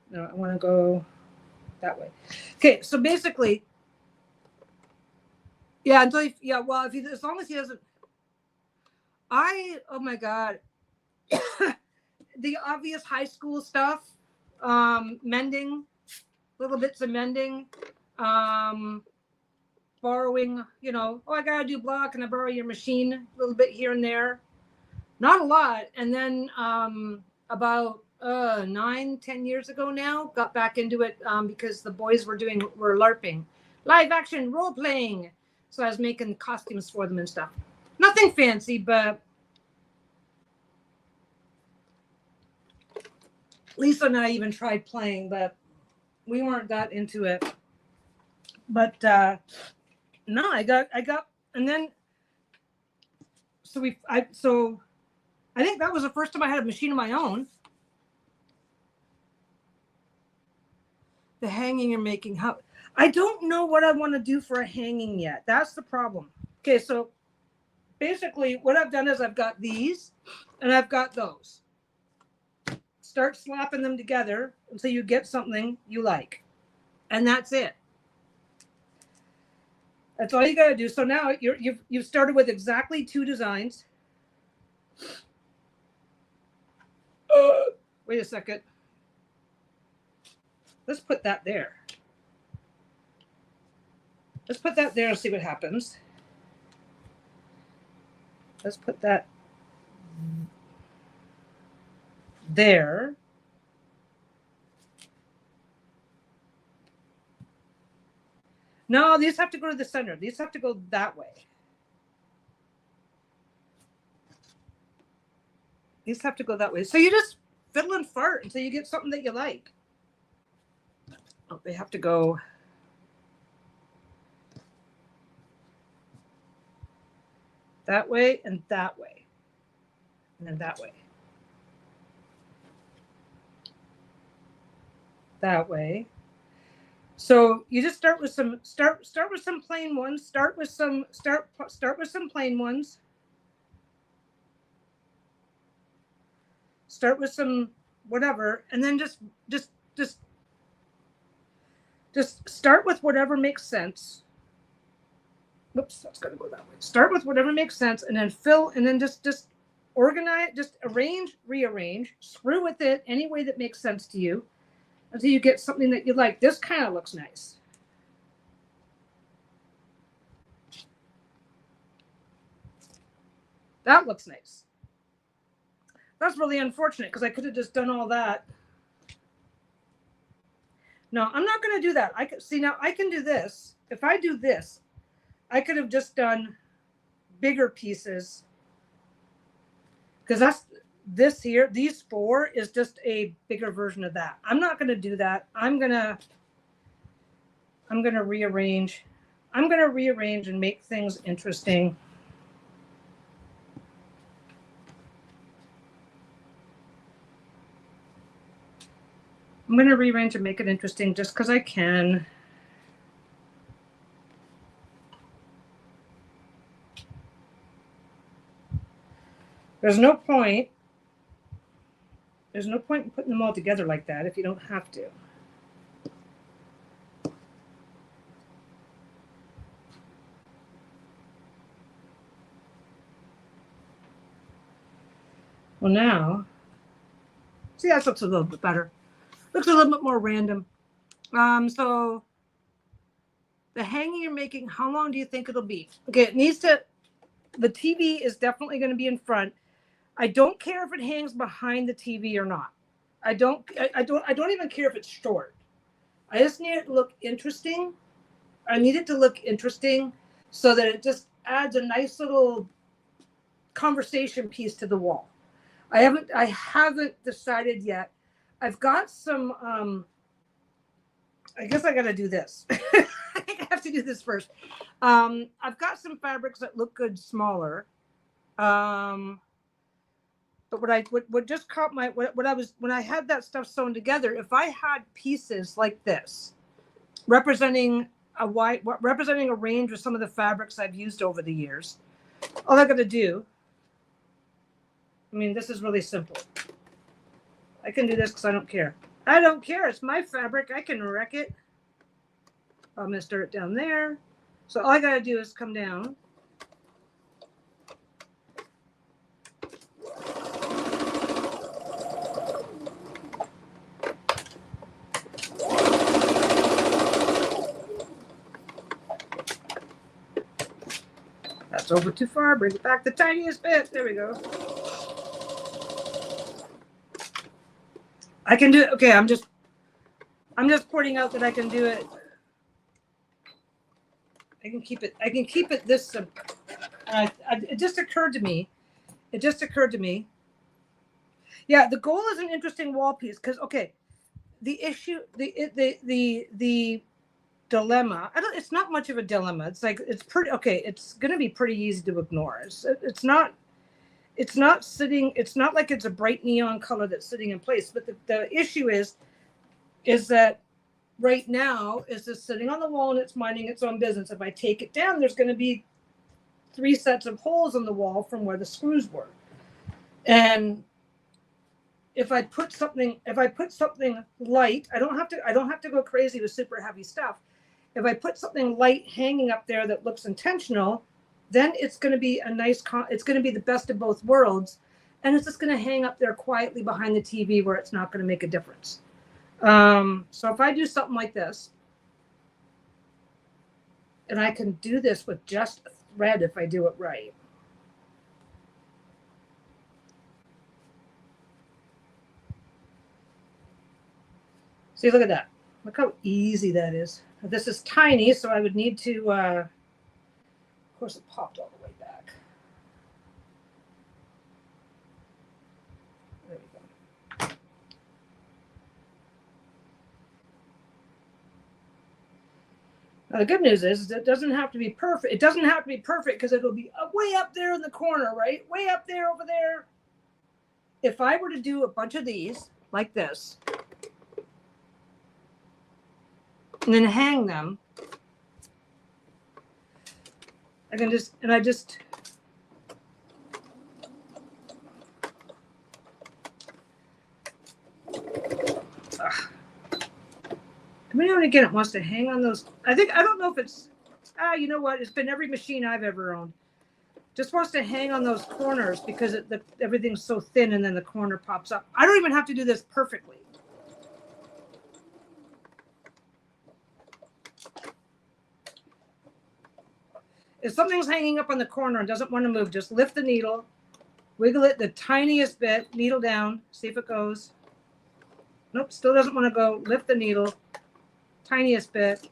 Speaker 1: No, I want to go that way. Okay, so basically, Yeah, until yeah. Well, if he, as long as he doesn't, oh my God, the obvious high school stuff, mending, little bits of mending, um, borrowing. You know, oh, I gotta do blah. Can I borrow your machine? A little bit here and there, not a lot. And then about 9-10 years ago now, got back into it because the boys were LARPing, live action role playing. So I was making costumes for them and stuff. Nothing fancy, but Lisa and I even tried playing, but we weren't that into it. But no, I got, and then so I think that was the first time I had a machine of my own. The hanging you're making, how I don't know what I want to do for a hanging yet. That's the problem. Okay, so basically what I've done is I've got these and I've got those. Start slapping them together until you get something you like. And that's it. That's all you got to do. So now you've started with exactly 2 designs. Wait a second. Let's put that there. Let's put that there and see what happens. Let's put that there. No, these have to go to the center. These have to go that way. These have to go that way. So you just fiddle and fart until you get something that you like. Oh, they have to go that way and that way. And then that way. That way. So you just start with some plain ones. Start with some plain ones. Start with some whatever, and then just start with whatever makes sense. Whoops, that's got to go that way. Start with whatever makes sense, and then fill, and then just organize, just arrange, rearrange, screw with it any way that makes sense to you until you get something that you like. This kind of looks nice. That looks nice. That's really unfortunate because I could have just done all that. No, I'm not going to do that. I can see now I can do this. If I do this, I could have just done bigger pieces because that's this here. These 4 is just a bigger version of that. I'm not going to do that. I'm going to rearrange. I'm going to rearrange and make things interesting. I'm going to rearrange and make it interesting just because I can. There's no point in putting them all together like that if you don't have to. Well, now, see, that looks a little bit better. Looks a little bit more random. So the hanging you're making, how long do you think it'll be? Okay, it needs to, the TV is definitely going to be in front. I don't care if it hangs behind the TV or not. I don't even care if it's short. I just need it to look interesting. I need it to look interesting so that it just adds a nice little conversation piece to the wall. I haven't decided yet. I've got some, I guess I got to do this. I think I have to do this first. I've got some fabrics that look good smaller. But what just caught my, when I had that stuff sewn together, if I had pieces like this, representing a range of some of the fabrics I've used over the years, all I got to do, I mean, this is really simple. I can do this because I don't care. I don't care. It's my fabric. I can wreck it. I'm going to start it down there. So all I got to do is come down. That's over too far. Bring it back the tiniest bit. There we go. I can do it. Okay, I'm just pointing out that I can do it. I can keep it this. It just occurred to me. Yeah, the goal is an interesting wall piece because okay, the issue, the dilemma. It's not much of a dilemma. It's like it's pretty okay. It's going to be pretty easy to ignore. It's not sitting. It's not like it's a bright neon color that's sitting in place. But the issue is that right now is just sitting on the wall and it's minding its own business. If I take it down, there's going to be 3 sets of holes in the wall from where the screws were. And if I put something light, I don't have to go crazy with super heavy stuff. If I put something light hanging up there that looks intentional, then it's going to be it's going to be the best of both worlds. And it's just going to hang up there quietly behind the TV where it's not going to make a difference. So if I do something like this, and I can do this with just a thread if I do it right. See, look at that. Look how easy that is. This is tiny, so I would need to, of course, it popped all the way back. There we go. Now, the good news is it doesn't have to be perfect. It doesn't have to be perfect because it'll be way up there in the corner, right? Way up there over there. If I were to do a bunch of these like this, and then hang them, I can just, I mean, and again, it wants to hang on those. I don't know if it's, you know what? It's been every machine I've ever owned. Just wants to hang on those corners because everything's so thin and then the corner pops up. I don't even have to do this perfectly. If something's hanging up on the corner and doesn't want to move, just lift the needle, wiggle it the tiniest bit, needle down, see if it goes. Nope, still doesn't want to go. Lift the needle, tiniest bit.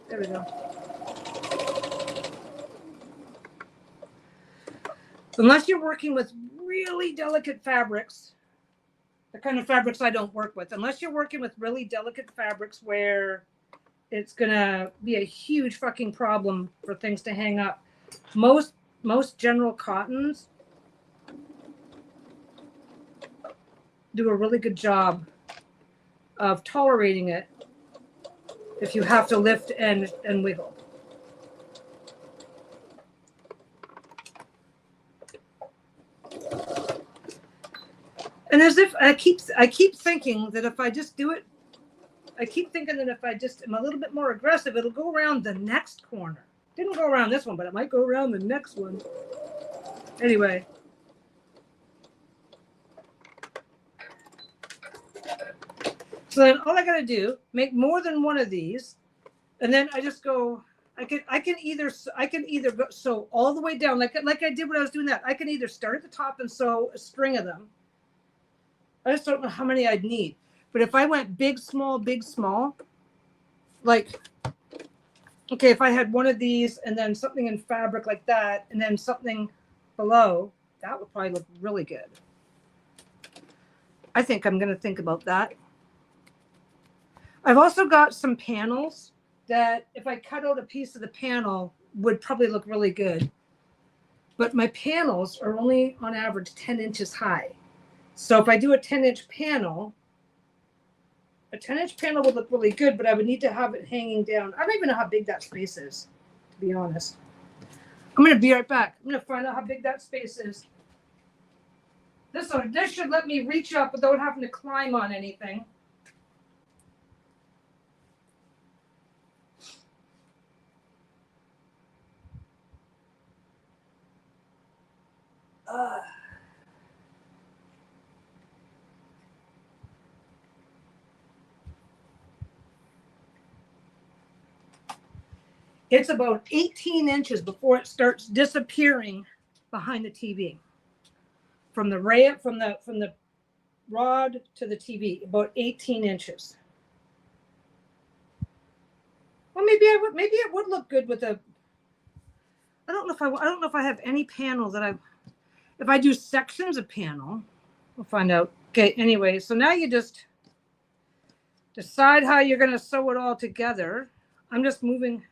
Speaker 1: There we go. Unless you're working with really delicate fabrics, the kind of fabrics I don't work with, unless you're working with really delicate fabrics where it's going to be a huge fucking problem for things to hang up. Most general cottons do a really good job of tolerating it if you have to lift and wiggle. And as if I keep thinking that if I just do it, I keep thinking that if I just am a little bit more aggressive, it'll go around the next corner. Didn't go around this one, but it might go around the next one. Anyway. So then all I got to do, make more than one of these. And then I just go, I can either go sew all the way down like I did when I was doing that. I can either start at the top and sew a string of them. I just don't know how many I'd need. But if I went big, small, like, okay, if I had one of these and then something in fabric like that, and then something below, that would probably look really good. I think I'm going to think about that. I've also got some panels that if I cut out a piece of the panel would probably look really good. But my panels are only on average 10 inches high. So if I do a 10-inch panel, a 10-inch panel would look really good, but I would need to have it hanging down. I don't even know how big that space is, to be honest. I'm going to be right back. I'm going to find out how big that space is. This should let me reach up without having to climb on anything. It's about 18 inches before it starts disappearing behind the TV. From the rod to the TV, about 18 inches. Well, maybe it would look good with a. I don't know if I have any panel that if I do sections of panel, we'll find out. Okay. Anyway, so now you just decide how you're going to sew it all together. I'm just moving.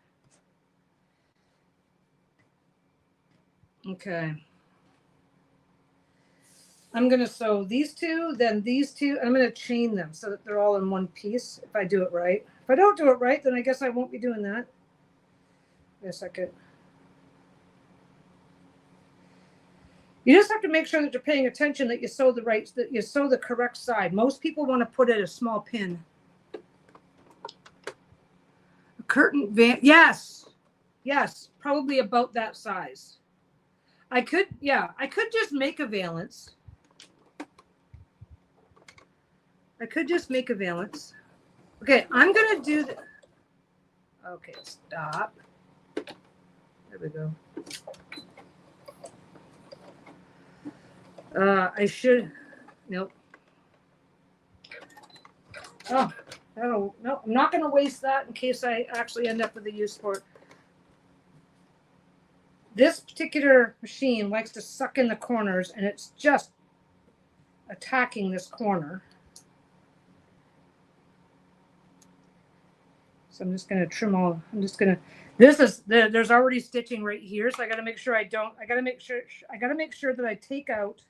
Speaker 1: Okay. I'm going to sew these two, then these two. I'm going to chain them so that they're all in one piece if I do it right. If I don't do it right, then I guess I won't be doing that. Wait a second. You just have to make sure that you're paying attention that you sew the correct side. Most people want to put in a small pin. A curtain van, yes, probably about that size. I could just make a valance. Okay, I'm gonna do the. Okay, stop. There we go. I should. Nope. Oh, no, I'm not going to waste that in case I actually end up with a use for it. This particular machine likes to suck in the corners, and it's just attacking this corner. So I'm just going to trim all. There's already stitching right here, so I got to make sure I got to make sure that I take out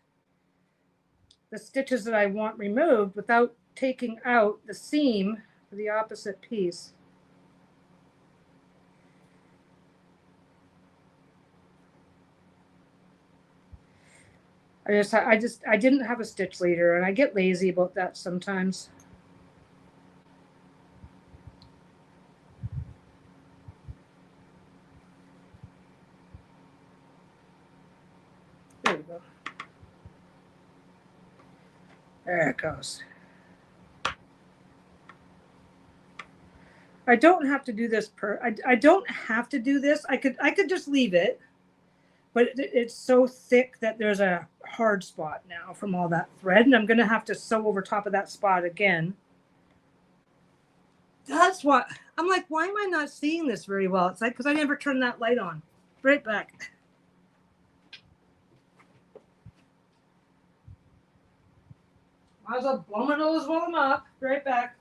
Speaker 1: the stitches that I want removed without taking out the seam for the opposite piece. I didn't have a stitch leader, and I get lazy about that sometimes. There we go. There it goes. I don't have to do this I don't have to do this. I could just leave it, but it's so thick that there's a hard spot now from all that thread, and I'm going to have to sew over top of that spot again. That's what I'm like. Why am I not seeing this very well? It's like because I never turned that light on. Right back. Might as well blow my nose while I'm up. Right back.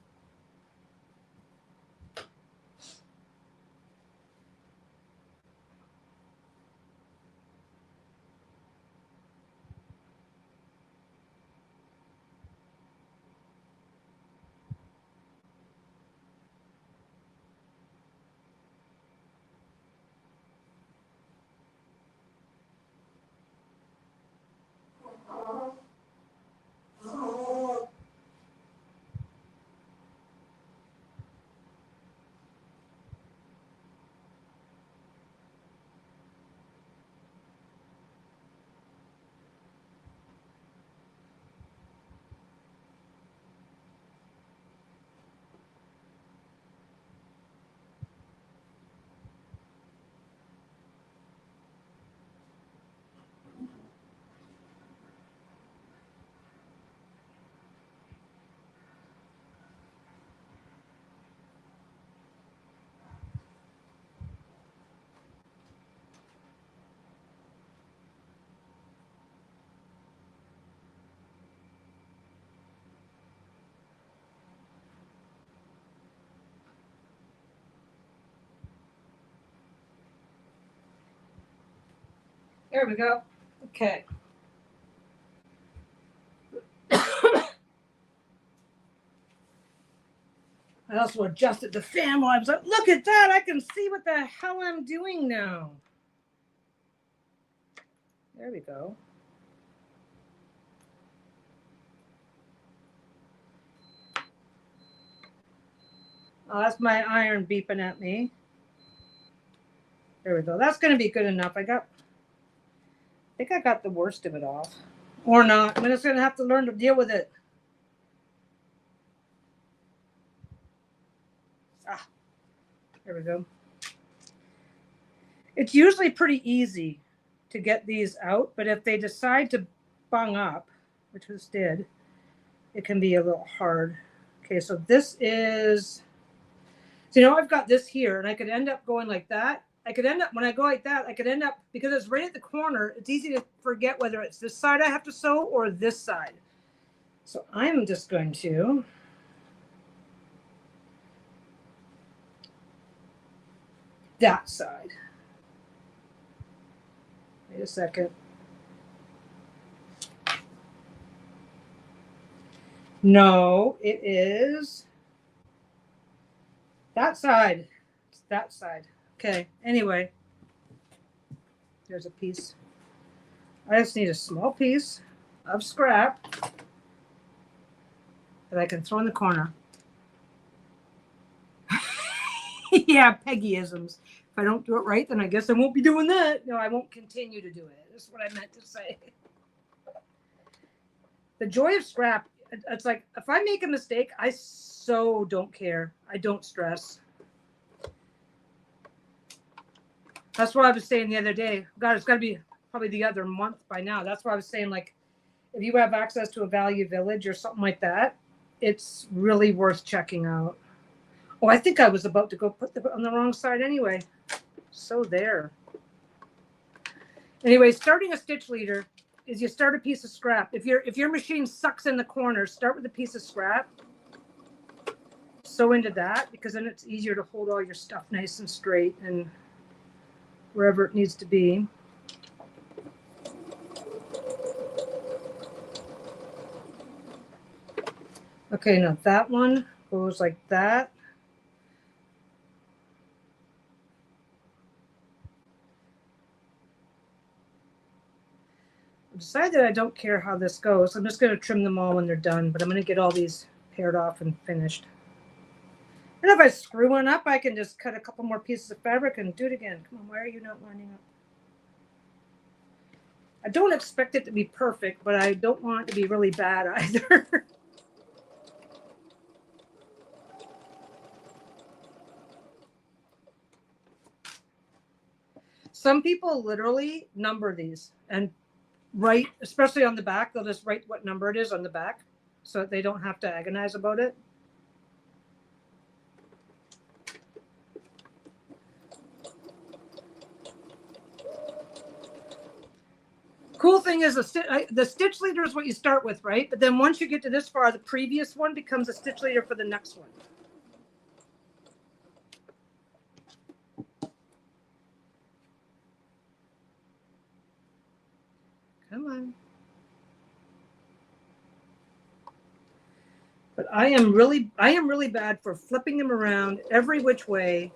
Speaker 1: There we go. Okay. I also adjusted the fan while I was like, look at that. I can see what the hell I'm doing now. There we go. Oh, that's my iron beeping at me. There we go. That's going to be good enough. I got think I got the worst of it off. Or not. I'm just going to have to learn to deal with it. Ah, there we go. It's usually pretty easy to get these out, but if they decide to bung up, which this did, it can be a little hard. Okay, so this is, so you know, I've got this here, and I could end up going like that. I could end up, when I go like that, I could end up, because it's right at the corner, it's easy to forget whether it's this side I have to sew or this side. So I'm just going to that side. Wait a second. No, it is that side. It's that side. Okay, anyway, there's a piece. I just need a small piece of scrap that I can throw in the corner. Yeah, Peggyisms. If I don't do it right, then I guess I won't be doing that. No, I won't continue to do it. That's what I meant to say. The joy of scrap, it's like, if I make a mistake, I so don't care. I don't stress. That's what I was saying the other day. God, it's got to be probably the other month by now. That's what I was saying. Like, if you have access to a value village or something like that, it's really worth checking out. Oh, I think I was about to go put it on the wrong side anyway. So there. Anyway, starting a stitch leader is you start a piece of scrap. If your machine sucks in the corner, start with a piece of scrap. Sew into that, because then it's easier to hold all your stuff nice and straight and wherever it needs to be. Okay, now that one goes like that. I decided that I don't care how this goes. I'm just going to trim them all when they're done, but I'm going to get all these paired off and finished. And if I screw one up, I can just cut a couple more pieces of fabric and do it again. Come on, why are you not lining up? I don't expect it to be perfect, but I don't want it to be really bad either. Some people literally number these and write, especially on the back, they'll just write what number it is on the back so that they don't have to agonize about it. Cool thing is the stitch leader is what you start with, right? But then once you get to this far, the previous one becomes a stitch leader for the next one. Come on. But I am really bad for flipping them around every which way.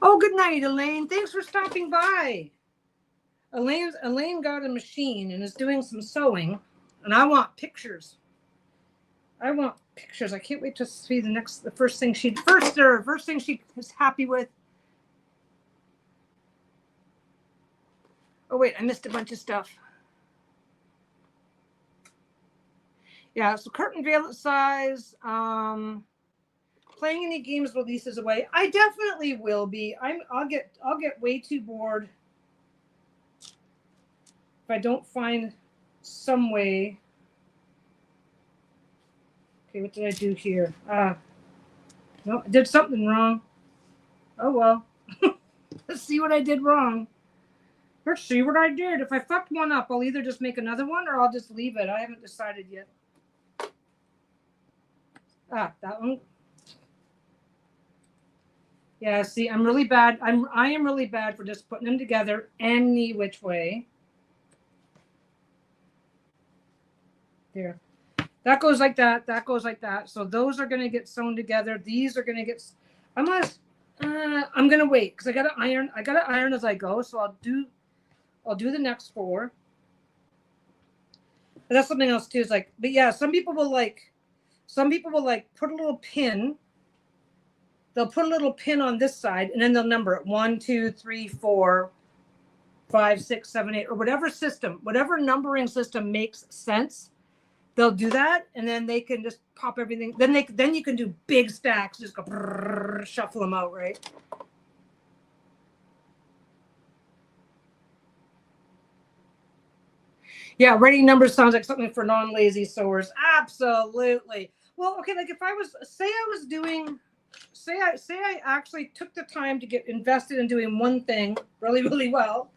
Speaker 1: Oh, good night, Elaine. Thanks for stopping by. Elaine got a machine and is doing some sewing, and I want pictures. I can't wait to see the first thing she is happy with. Oh wait, I missed a bunch of stuff. Yeah, so curtain violet size. Playing any games while Lisa's away. I definitely will be. I'll get way too bored if I don't find some way. Okay, what did I do here? No, I did something wrong. Oh well. Let's see what I did wrong. Let's see what I did. If I fucked one up, I'll either just make another one or I'll just leave it. I haven't decided yet. That one. Yeah, see, I'm really bad. I am really bad for just putting them together any which way. There. That goes like that. That goes like that. So those are going to get sewn together. These are going to get. I'm going to wait because I got to iron. I got to iron as I go. So I'll do the next 4. But that's something else too. Is like, but yeah, some people will like Some people will like put a little pin. They'll put a little pin on this side and then they'll number it 1, 2, 3, 4, 5, 6, 7, 8, or whatever system, whatever numbering system makes sense. They'll do that, and then they can just pop everything. Then you can do big stacks, just go brrr, shuffle them out, right? Yeah, writing numbers sounds like something for non-lazy sewers. Absolutely. Well, okay, like if I was, say I was doing, say I actually took the time to get invested in doing one thing really, really well.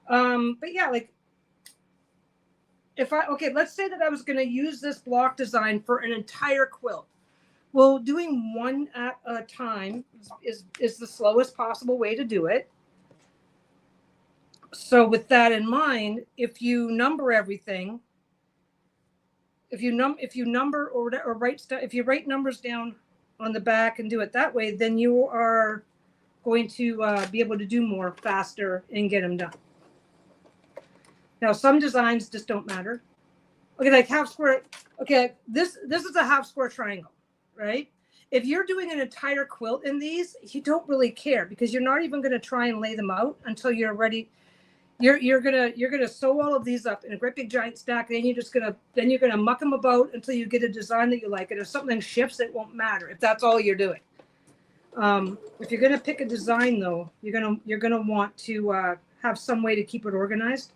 Speaker 1: But yeah, like if I, okay, let's say that I was going to use this block design for an entire quilt. Well, doing one at a time is the slowest possible way to do it. So with that in mind, if you number everything, if you number or write stuff, if you write numbers down on the back and do it that way, then you are going to be able to do more faster and get them done. Now, some designs just don't matter. Okay, like half square. Okay, this is a half square triangle, right? If you're doing an entire quilt in these, you don't really care because you're not even going to try and lay them out until you're ready. You're gonna sew all of these up in a great big giant stack. And then you're gonna muck them about until you get a design that you like. And if something shifts, it won't matter if that's all you're doing. If you're gonna pick a design, though, you're gonna want to have some way to keep it organized.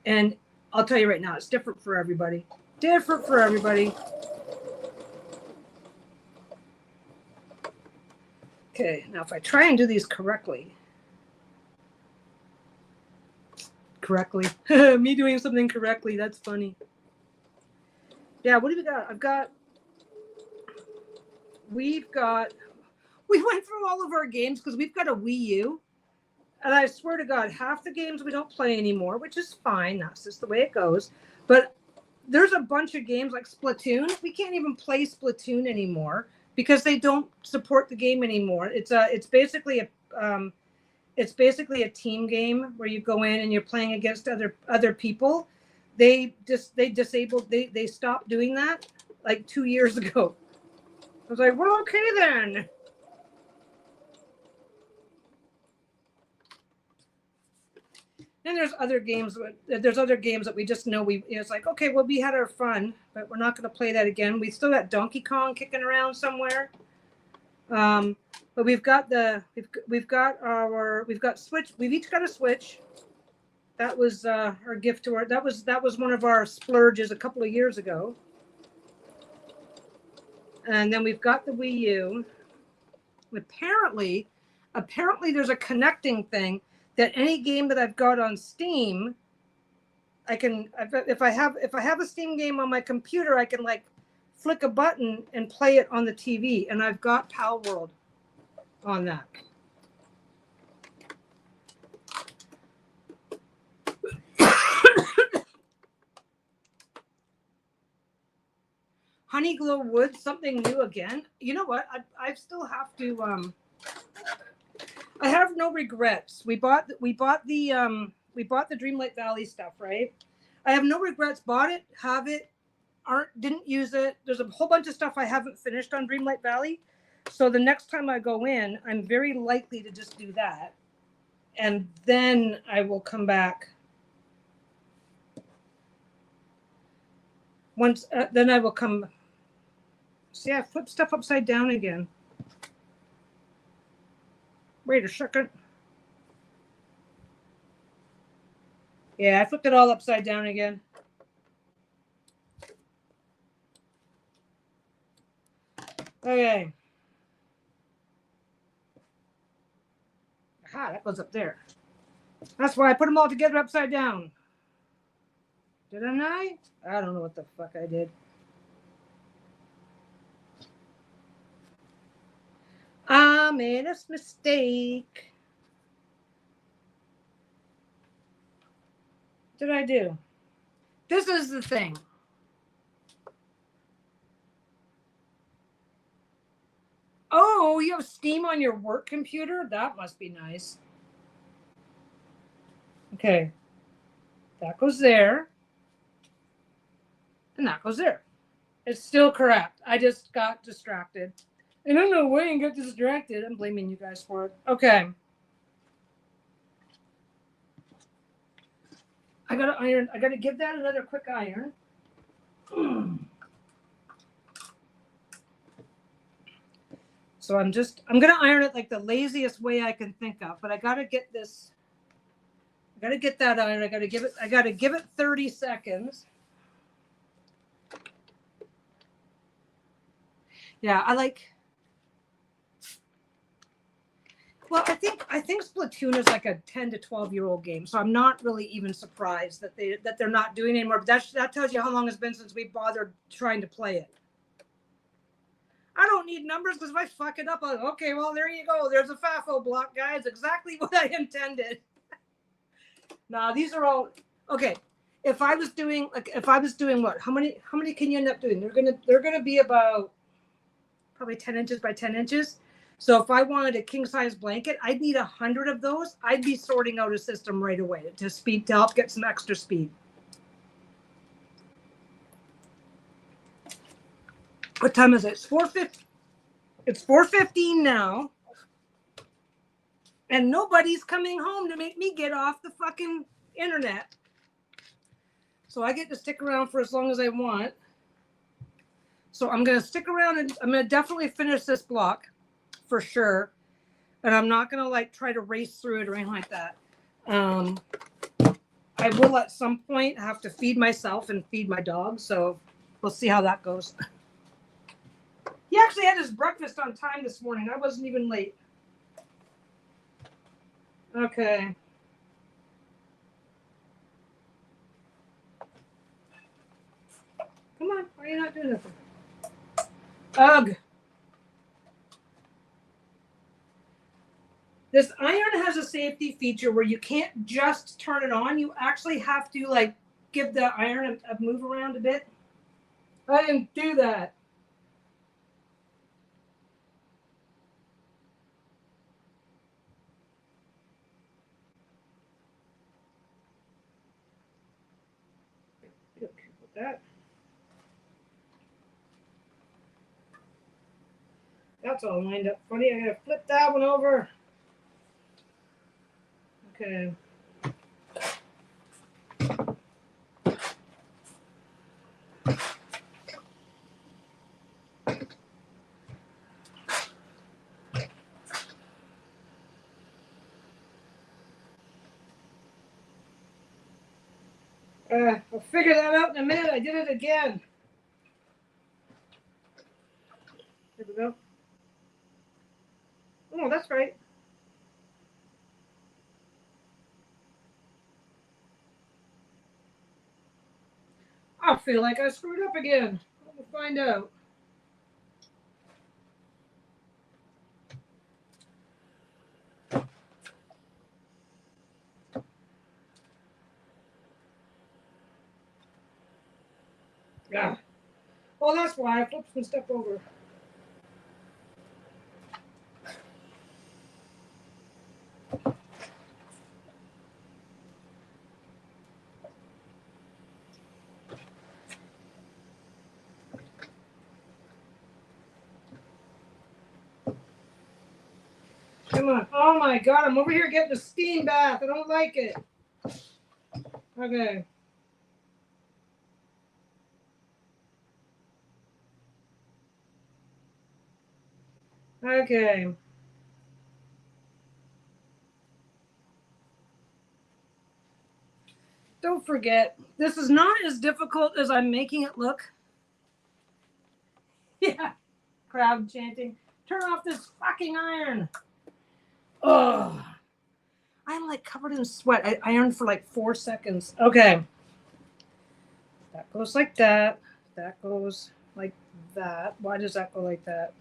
Speaker 1: And I'll tell you right now, it's different for everybody. Different for everybody. Okay, now if I try and do these correctly, me doing something correctly, that's funny. Yeah, what do we got? We went through all of our games because we've got a Wii U. And I swear to God, half the games we don't play anymore, which is fine. That's just the way it goes. But there's a bunch of games like Splatoon. We can't even play Splatoon anymore because they don't support the game anymore. It's basically a team game where you go in and you're playing against other people. They stopped doing that like 2 years ago. I was like, we're okay then. And there's other games that we just know it's like, okay, well, we had our fun, but we're not going to play that again. We still got Donkey Kong kicking around somewhere. But we've got Switch. We've each got a Switch. That was our gift to our. That was one of our splurges a couple of years ago. And then we've got the Wii U. Apparently, there's a connecting thing that any game that I've got on Steam, I can, if I have a Steam game on my computer, I can like flick a button and play it on the TV. And I've got Pal World on that. Honeyglow wood, something new again. You know what? I still have to. I have no regrets. We bought the Dreamlight Valley stuff, right? I have no regrets. Bought it, have it, didn't use it. There's a whole bunch of stuff I haven't finished on Dreamlight Valley. So the next time I go in, I'm very likely to just do that, and then I will come back. Then I will come. See, I flipped stuff upside down again. Wait a second. Yeah, I flipped it all upside down again. Okay. Aha, that goes up there. That's why I put them all together upside down. Didn't I? I don't know what the fuck I did. I made a mistake. What did I do? This is the thing. Oh, you have Steam on your work computer? That must be nice. Okay. That goes there. And that goes there. It's still correct. I just got distracted. I don't know why I got distracted. I'm blaming you guys for it. Okay. I gotta iron. I gotta give that another quick iron. So I'm gonna iron it like the laziest way I can think of, but I gotta get this. I gotta get that iron. I gotta give it 30 seconds. Yeah, well, I think Splatoon is like a 10 to 12-year-old game, so I'm not really even surprised that they're not doing it anymore. But that tells you how long it's been since we bothered trying to play it. I don't need numbers because if I fuck it up, okay, well there you go. There's a FAFO block, guys. Exactly what I intended. Nah, these are all okay. If I was doing what? How many can you end up doing? They're gonna be about probably 10 inches by 10 inches. So if I wanted a king size blanket, I'd need 100 of those. I'd be sorting out a system right away to help get some extra speed. What time is it? It's 4:50. It's 4:15 now. And nobody's coming home to make me get off the fucking internet. So I get to stick around for as long as I want. So I'm going to stick around and I'm going to definitely finish this block for sure. And I'm not going to like try to race through it or anything like that. I will at some point have to feed myself and feed my dog. So we'll see how that goes. He actually had his breakfast on time this morning. I wasn't even late. Okay. Come on. Why are you not doing nothing? Ugh. This iron has a safety feature where you can't just turn it on. You actually have to like give the iron a move around a bit. I didn't do that. Okay with that. That's all lined up funny. I gotta flip that one over. Okay. I'll figure that out in a minute. I did it again. There we go. Oh, that's right. I feel like I screwed up again. We'll find out. Yeah. Well, that's why I flipped some stuff over. Come on. Oh my God, I'm over here getting a steam bath. I don't like it. Okay. Okay. Don't forget, this is not as difficult as I'm making it look. Yeah. Crowd chanting, turn off this fucking iron. Ugh. I'm like covered in sweat. I ironed for like 4 seconds. Okay. That goes like that. That goes like that. Why does that go like that?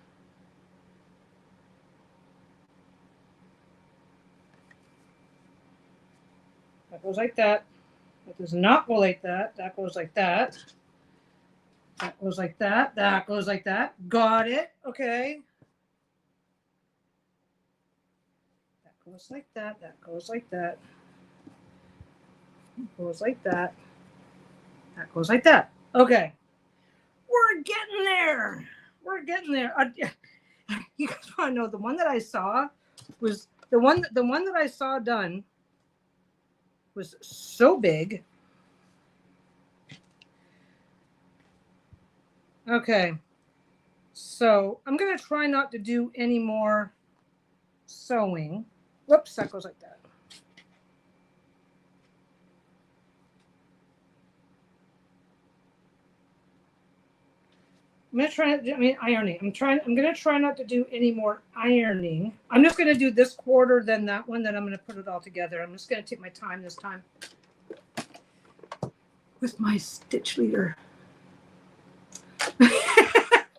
Speaker 1: That goes like that. That does not go like that. That goes like that. That goes like that. That goes like that. Got it. Okay. That goes like that. That goes like that. Goes like that. That goes like that. Okay. We're getting there. We're getting there. You guys want to know the one that I saw was the one that I saw done was so big. Okay. So I'm going to try not to do any more sewing. Whoops, that goes like that. I'm going to try, ironing. I'm going to try not to do any more ironing. I'm just going to do this quarter, then that one, then I'm going to put it all together. I'm just going to take my time this time with my stitch leader.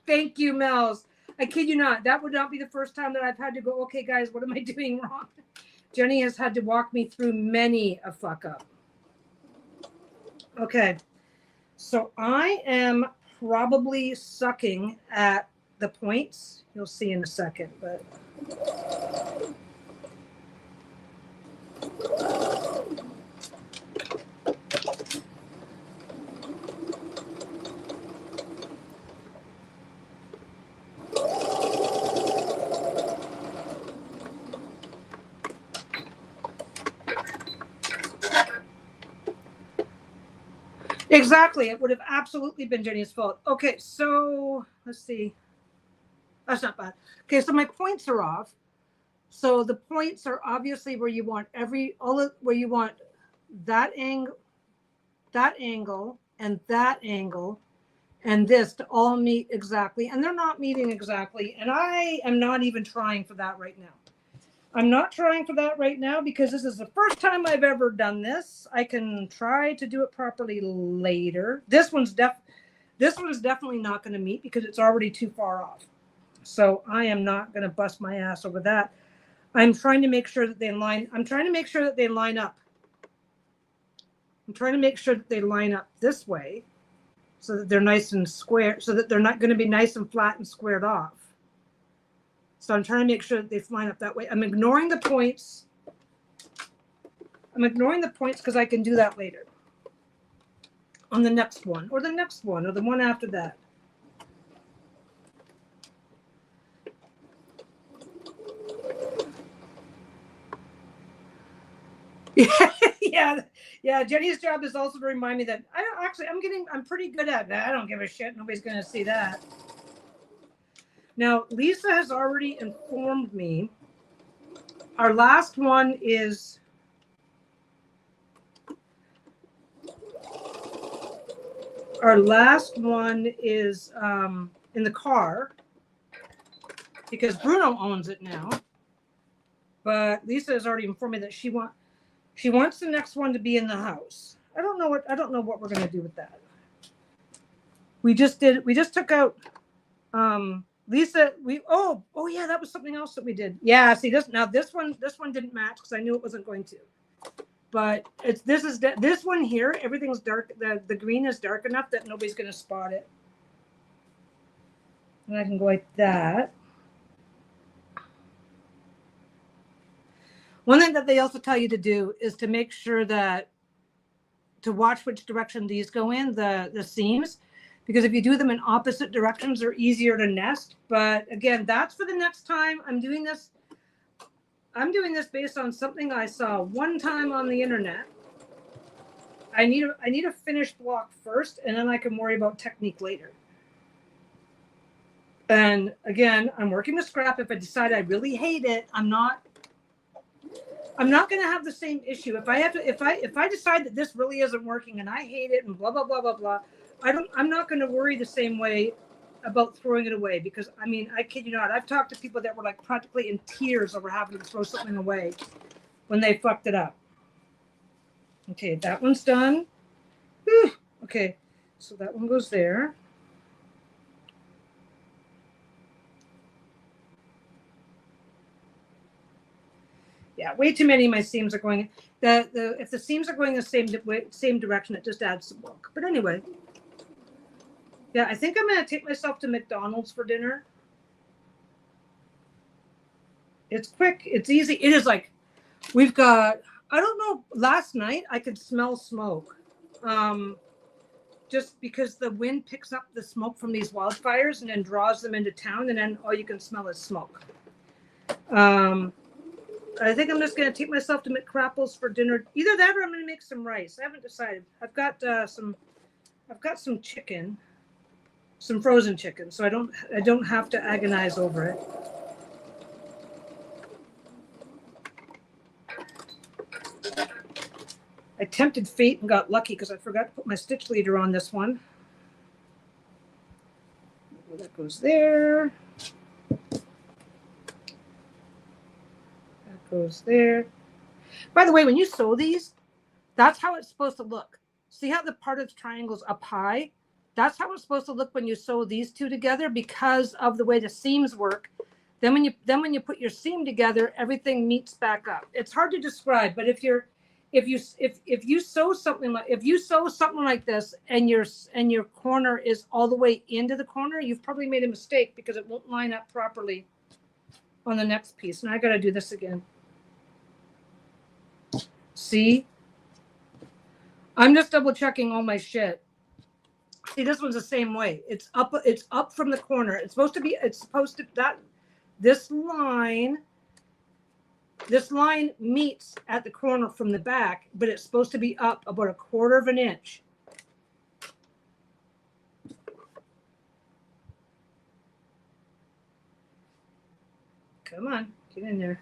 Speaker 1: Thank you, Mel's. I kid you not. That would not be the first time that I've had to go, okay, guys, what am I doing wrong? Jenny has had to walk me through many a fuck up. Okay. So I am probably sucking at the points. You'll see in a second, but exactly. It would have absolutely been Jenny's fault. Okay, so let's see. That's not bad. Okay, so my points are off. So the points are obviously where you want where you want that angle, and that angle, and this to all meet exactly. And they're not meeting exactly. And I am not even trying for that right now. I'm not trying for that right now because this is the first time I've ever done this. I can try to do it properly later. This one's definitely not going to meet because it's already too far off. So I am not going to bust my ass over that. I'm trying to make sure that they line. I'm trying to make sure that they line up. I'm trying to make sure that they line up this way so that they're nice and square, so that they're not going to be nice and flat and squared off. So I'm trying to make sure that they line up that way. I'm ignoring the points. I'm ignoring the points because I can do that later on the next one or the next one or the one after that. Yeah. Jenny's job is also to remind me that I'm pretty good at that. I don't give a shit. Nobody's going to see that. Now, Lisa has already informed me. Our last one is in the car because Bruno owns it now. But Lisa has already informed me that she wants the next one to be in the house. I don't know what we're going to do with that. We just took out Lisa, yeah, that was something else that we did. Yeah, see this one didn't match because I knew it wasn't going to. But this one here, everything's dark. The green is dark enough that nobody's going to spot it. And I can go like that. One thing that they also tell you to do is to make sure to watch which direction these go in, the seams. Because if you do them in opposite directions, they're easier to nest. But again, that's for the next time. I'm doing this based on something I saw one time on the internet. I need a finished block first, and then I can worry about technique later. And again, I'm working with scrap. If I decide I really hate it, I'm not going to have the same issue. If I decide that this really isn't working and I hate it and blah blah blah blah blah, I'm not going to worry the same way about throwing it away because I kid you not, I've talked to people that were like practically in tears over having to throw something away when they fucked it up. Okay, that one's done. Whew. Okay, so that one goes there. Yeah, way too many of my seams are going. If the seams are going the same direction, it just adds some bulk. But anyway, yeah, I think I'm going to take myself to McDonald's for dinner. It's quick. It's easy. It is like we've got. I don't know. Last night I could smell smoke. just because the wind picks up the smoke from these wildfires and then draws them into town, and then all you can smell is smoke. I think I'm just going to take myself to McCrapples for dinner. Either that or I'm going to make some rice. I haven't decided. I've got some chicken, some frozen chicken, so I don't have to agonize over it. I tempted fate and got lucky because I forgot to put my stitch leader on this one. Well, that goes there. That goes there. By the way, when you sew these, that's how it's supposed to look. See how the part of the triangle's up high? That's how it's supposed to look when you sew these two together because of the way the seams work. Then when you put your seam together, everything meets back up. It's hard to describe, but if you sew something like this and your corner is all the way into the corner, you've probably made a mistake because it won't line up properly on the next piece. And I got to do this again. See? I'm just double checking all my shit. See, this one's the same way. It's up from the corner. It's supposed to that this line meets at the corner from the back, but it's supposed to be up about 1/4 of an inch. Come on, get in there.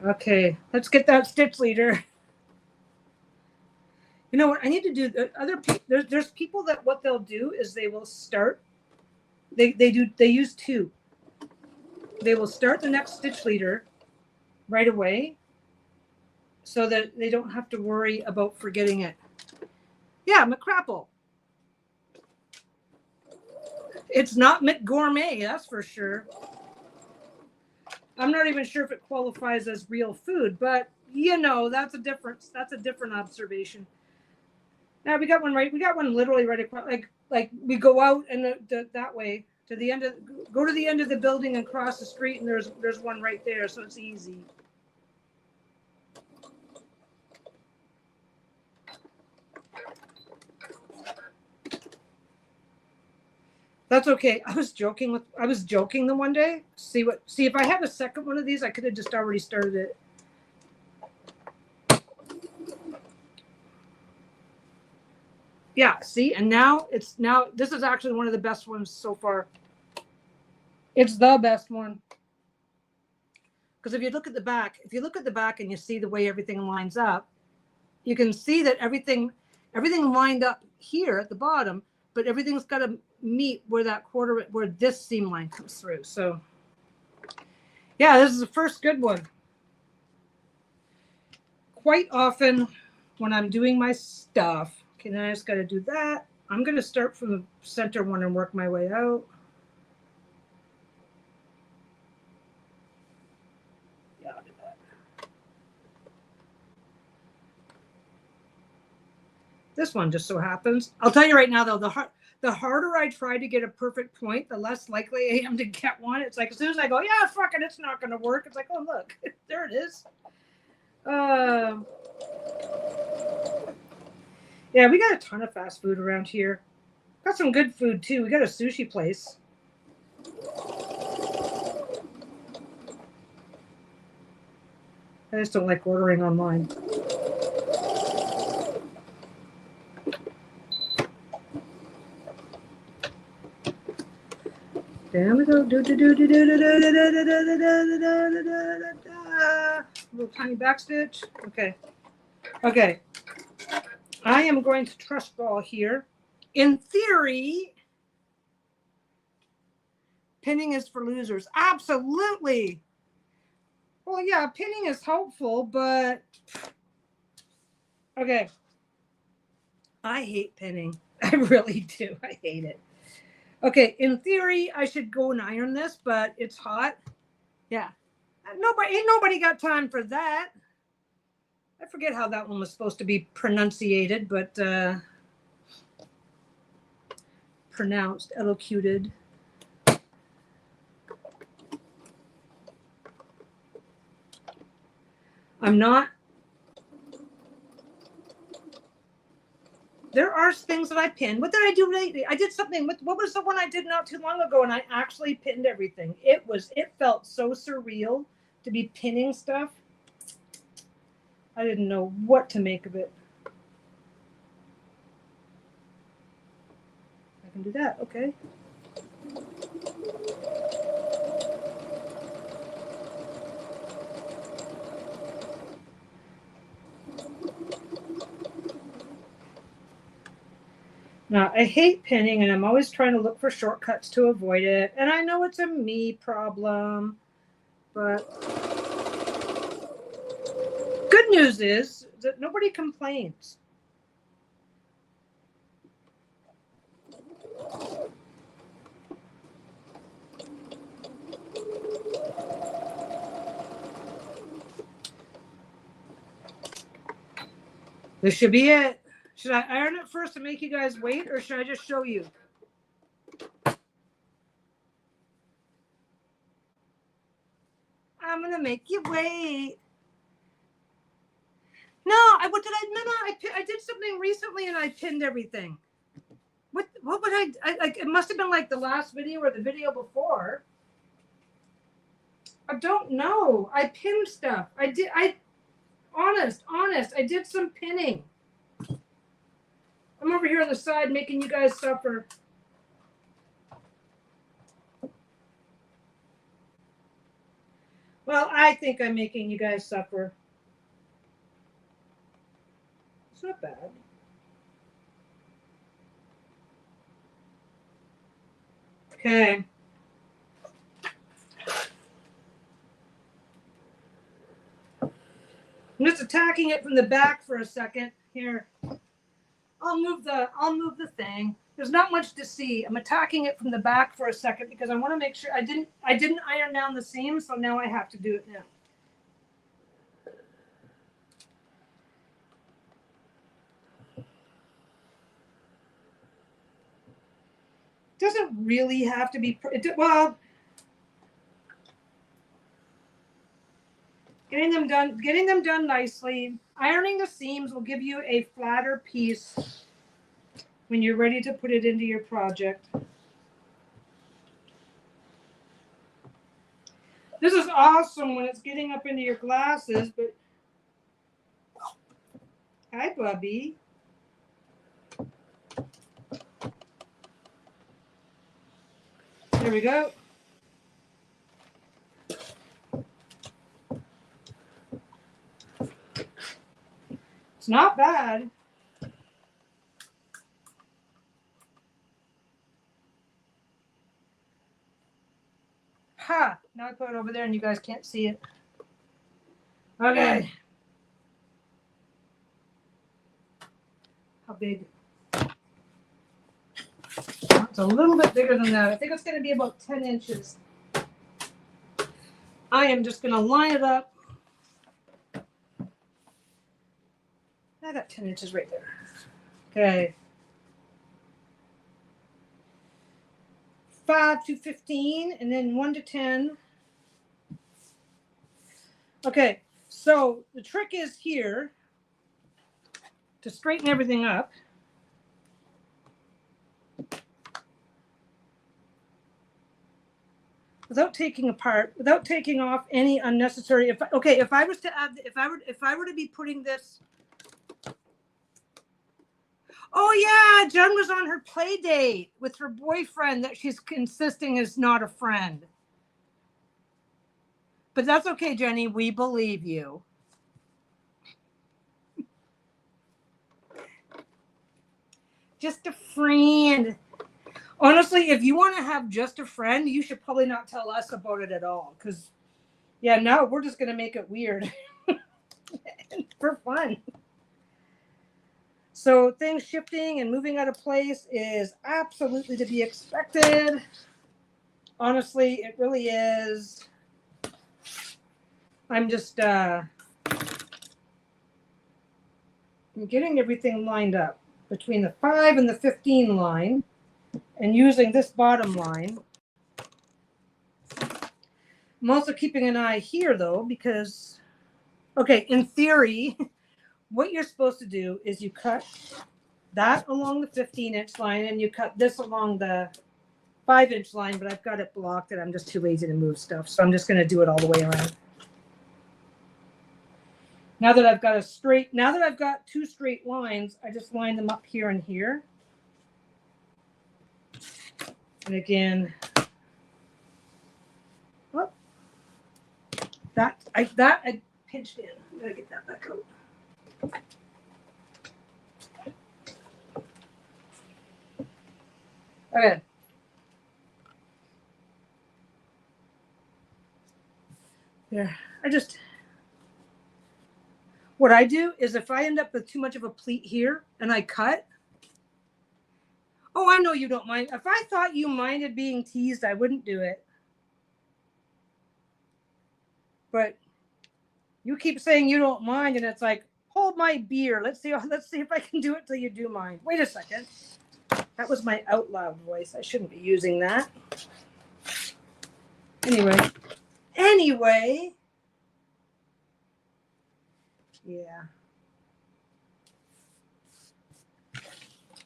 Speaker 1: Okay, let's get that stitch leader. You know what I need to do? There's people that what they'll do is they will start. They use two. They will start the next stitch leader right away, so that they don't have to worry about forgetting it. Yeah, McCrapple. It's not McGourmet, that's for sure. I'm not even sure if it qualifies as real food, but you know that's a difference. That's a different observation. Now we got one right. We got one literally right across. Like we go out and that way to the end of go to the end of the building and cross the street, and there's one right there, so it's easy. That's okay. I was joking the one day. See if I had a second one of these, I could have just already started it. Yeah, see, and now this is actually one of the best ones so far. It's the best one. Because if you look at the back and you see the way everything lines up, you can see that everything lined up here at the bottom, but everything's got to meet where this seam line comes through. So yeah, this is the first good one. Quite often when I'm doing my stuff, okay, then I just got to do that. I'm going to start from the center one and work my way out. Yeah, I'll do that. This one just so happens. I'll tell you right now, though, the harder I try to get a perfect point, the less likely I am to get one. It's like as soon as I go, yeah, fuck it, it's not going to work. It's like, oh, look, there it is. Yeah, we got a ton of fast food around here. Got some good food, too. We got a sushi place. I just don't like ordering online. There we go. Little tiny backstitch. Okay. I am going to truss ball here. In theory, pinning is for losers. Absolutely. Well, yeah, pinning is helpful, but okay. I hate pinning. I really do. I hate it. Okay, in theory, I should go and iron this, but it's hot. Yeah. Ain't nobody got time for that. I forget how that one was supposed to be pronunciated, but pronounced, elocuted. I'm not. there are things that I pinned. What did I do lately? I did something with, what was the one I did not too long ago, and I actually pinned everything. It felt so surreal to be pinning stuff. I didn't know what to make of it. I can do that, okay. Now, I hate pinning, and I'm always trying to look for shortcuts to avoid it. And I know it's a me problem, but good news is that nobody complains. This should be it. Should I iron it first to make you guys wait, or should I just show you? I'm gonna make you wait. No, I did something recently and I pinned everything. What would I like? It must have been like the last video or the video before. I don't know. I pinned stuff. Honest, I did some pinning. I'm over here on the side making you guys suffer. Well, I think I'm making you guys suffer. It's not bad. Okay. I'm just attacking it from the back for a second. Here. I'll move the thing. There's not much to see. I'm attacking it from the back for a second because I want to make sure I didn't iron down the seams, so now I have to do it now. Doesn't really have to be well. Getting them done nicely. Ironing the seams will give you a flatter piece when you're ready to put it into your project. This is awesome when it's getting up into your glasses, but hi, Bubby. There we go. It's not bad. Ha! Now I put it over there and you guys can't see it. Okay. How big? It's a little bit bigger than that. I think it's going to be about 10 inches. I am just going to line it up. I got 10 inches right there. Okay. 5 to 15 and then 1 to 10. Okay, so the trick is here to straighten everything up. Without taking off any unnecessary. If I was to add, if I were to be putting this. Oh yeah, Jen was on her play date with her boyfriend that she's insisting is not a friend. But that's okay, Jenny. We believe you. Just a friend. Honestly, if you want to have just a friend, you should probably not tell us about it at all. Because, yeah, now we're just going to make it weird for fun. So things shifting and moving out of place is absolutely to be expected. Honestly, it really is. I'm just I'm getting everything lined up between the 5 and the 15 line and using this bottom line. I'm also keeping an eye here though, because, okay, in theory, what you're supposed to do is you cut that along the 15-inch line, and you cut this along the 5-inch line, but I've got it blocked and I'm just too lazy to move stuff. So I'm just going to do it all the way around. Now that I've got two straight lines, I just line them up here and here. And again, oh, that I pinched in. I'm going to get that back out. Okay. There. What I do is if I end up with too much of a pleat here and I cut, oh, I know you don't mind. If I thought you minded being teased, I wouldn't do it. But you keep saying you don't mind, and it's like, hold my beer. Let's see if I can do it till you do mind. Wait a second. That was my out loud voice. I shouldn't be using that. Anyway. Yeah.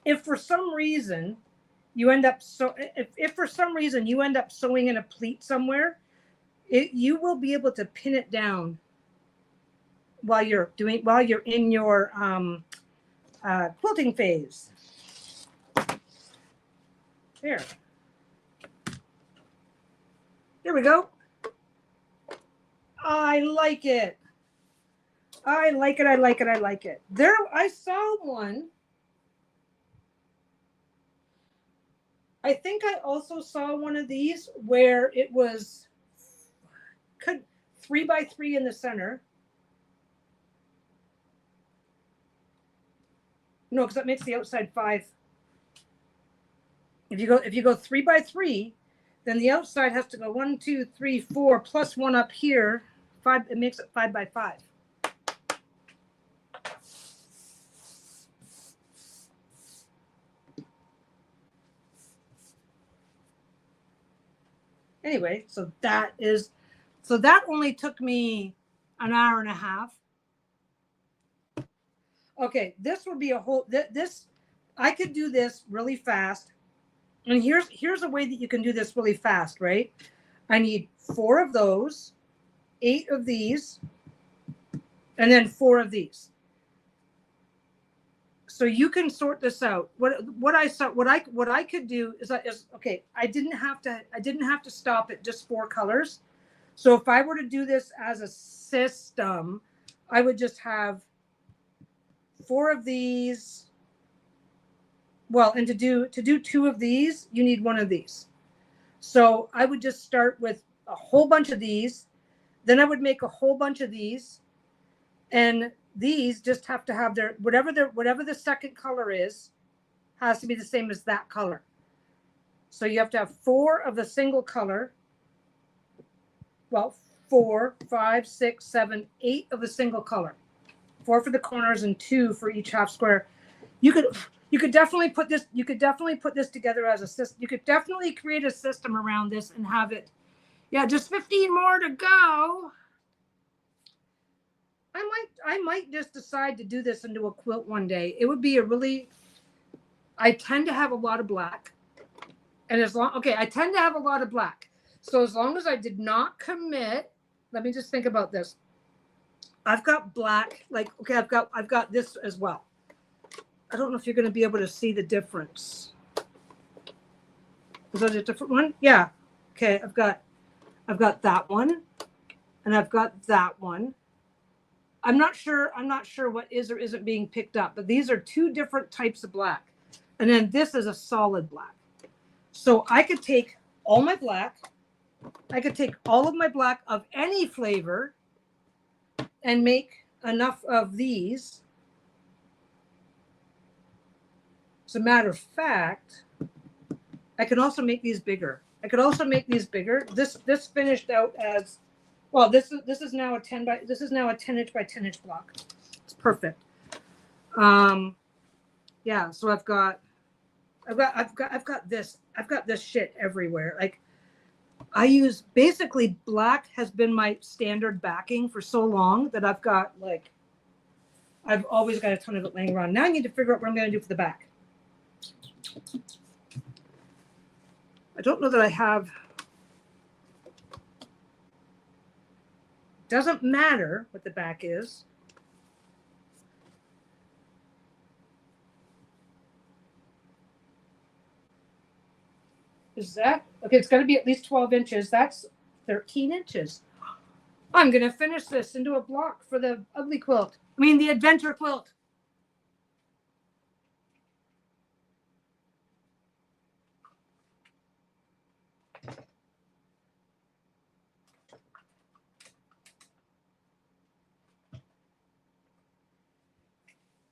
Speaker 1: If for some reason you end up if for some reason you end up sewing in a pleat somewhere, you will be able to pin it down while you're in your quilting phase. There we go. I like it. I like it. There, I saw one. I think I also saw one of these where it was 3 by 3 in the center. No, because that makes the outside 5. If you go 3 by 3, then the outside has to go 1, 2, 3, 4 plus 1 up here. 5. It makes it 5 by 5. Anyway, so that only took me an hour and a half. Okay, this would be a whole this I could do this really fast. And here's a way that you can do this really fast, right? I need 4 of those, 8 of these, and then 4 of these. So you can sort this out. What I could do is okay. I didn't have to stop at just 4 colors. So if I were to do this as a system, I would just have 4 of these. Well, and to do 2 of these, you need 1 of these. So I would just start with a whole bunch of these. Then I would make a whole bunch of these, and these just have to have their whatever the second color is has to be the same as that color. So you have to have 4 of the single color. Well, 4, 5, 6, 7, 8 of the single color. 4 for the corners and 2 for each half square. You could definitely put this together as a system. You could definitely create a system around this and have it. Yeah, just 15 more to go. I might just decide to do this into a quilt one day. It would be I tend to have a lot of black. And I tend to have a lot of black. So as long as I did not commit, let me just think about this. I've got black, I've got this as well. I don't know if you're going to be able to see the difference. Is that a different one? Yeah. Okay, I've got that one, and I've got that one. I'm not sure what is or isn't being picked up, but these are 2 different types of black. And then this is a solid black. So I could take all my black, I could take all of my black of any flavor and make enough of these. As a matter of fact, I can also make these bigger. This finished out as well. This is now a 10-inch by 10-inch block. It's perfect. Yeah. So I've got this shit everywhere. Like I use basically black has been my standard backing for so long that I've got like I've always got a ton of it laying around. Now I need to figure out what I'm going to do for the back. I don't know that I have. Doesn't matter what the back is. Is that okay? It's got to be at least 12 inches. That's 13 inches. I'm going to finish this into a block for the ugly quilt. I mean, the adventure quilt.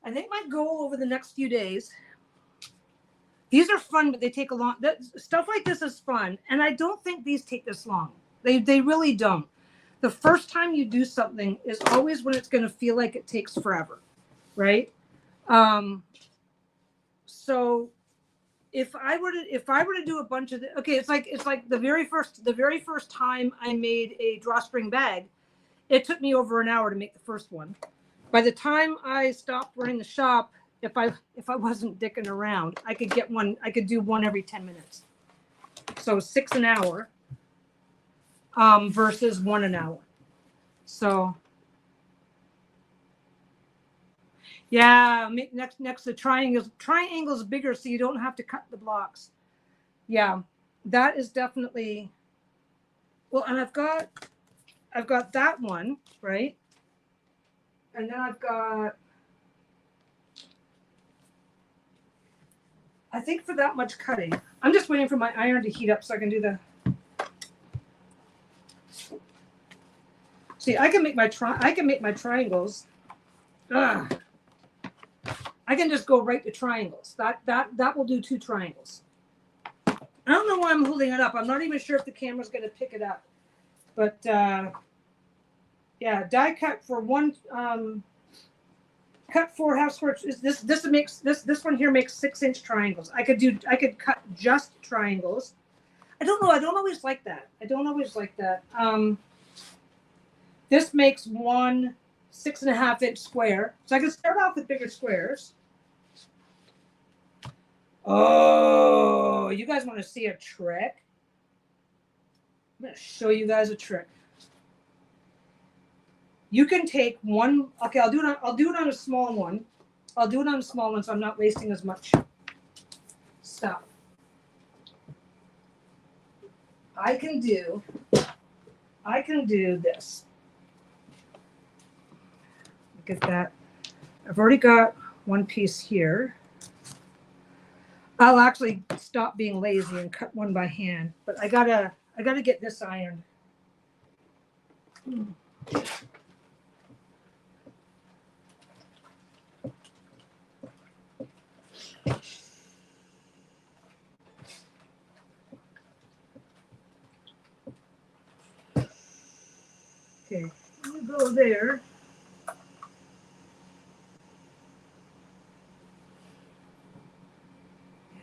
Speaker 1: I think my goal over the next few days. These are fun, but they take a long. Stuff like this is fun, and I don't think these take this long. They really don't. The first time you do something is always when it's going to feel like it takes forever, right? So if I were to do a bunch of it's like the very first time I made a drawstring bag, it took me over an hour to make the first one. By the time I stopped running the shop, if I wasn't dicking around, I could do one every 10 minutes. So 6 an hour versus 1 an hour. So yeah, next the triangles bigger so you don't have to cut the blocks. Yeah, that is definitely well, and I've got that one, right? And then I've got, I think for that much cutting, I'm just waiting for my iron to heat up so I can do the. See, I can make my triangles. Ugh. I can just go right to triangles. That will do 2 triangles. I don't know why I'm holding it up. I'm not even sure if the camera's going to pick it up. But yeah, die cut for one. Cut 4 half squares. This one here makes 6-inch triangles. I could cut just triangles. I don't know. I don't always like that. This makes one 6.5-inch square. So I can start off with bigger squares. Oh, you guys want to see a trick? I'm going to show you guys a trick. You can take one. Okay, I'll do it on a small one. So I'm not wasting as much stuff. I can do this. Look at that. I've already got one piece here. I'll actually stop being lazy and cut one by hand, but I gotta get this ironed. Okay, you go there. I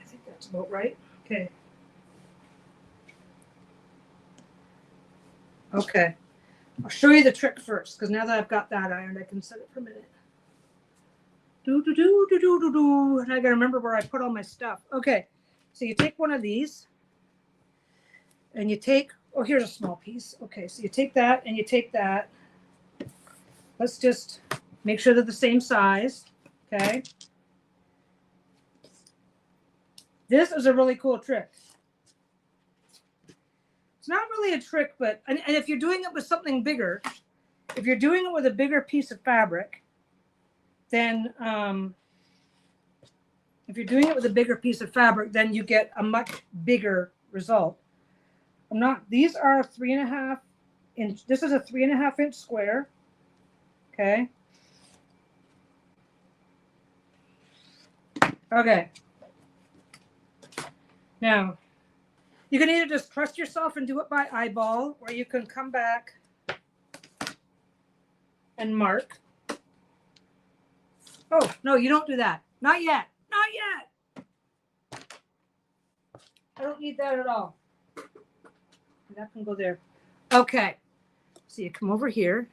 Speaker 1: think that's about right. Okay. Okay. I'll show you the trick first, because now that I've got that ironed, I can set it for a minute. And I gotta remember where I put all my stuff. Okay. So you take one of these, and you take, oh, here's a small piece. Okay, so you take that and you take that. Let's just make sure they're the same size. Okay. This is a really cool trick. It's not really a trick, but, and if you're doing it with something bigger, if you're doing it with a bigger piece of fabric, then if you're doing it with a bigger piece of fabric, then you get a much bigger result. These are 3.5 inch. This is a 3.5-inch square. Okay. Okay. Now, you can either just trust yourself and do it by eyeball, or you can come back and mark. Oh, no, you don't do that. Not yet. Not yet. I don't need that at all. That can go there. Okay. So you come over here.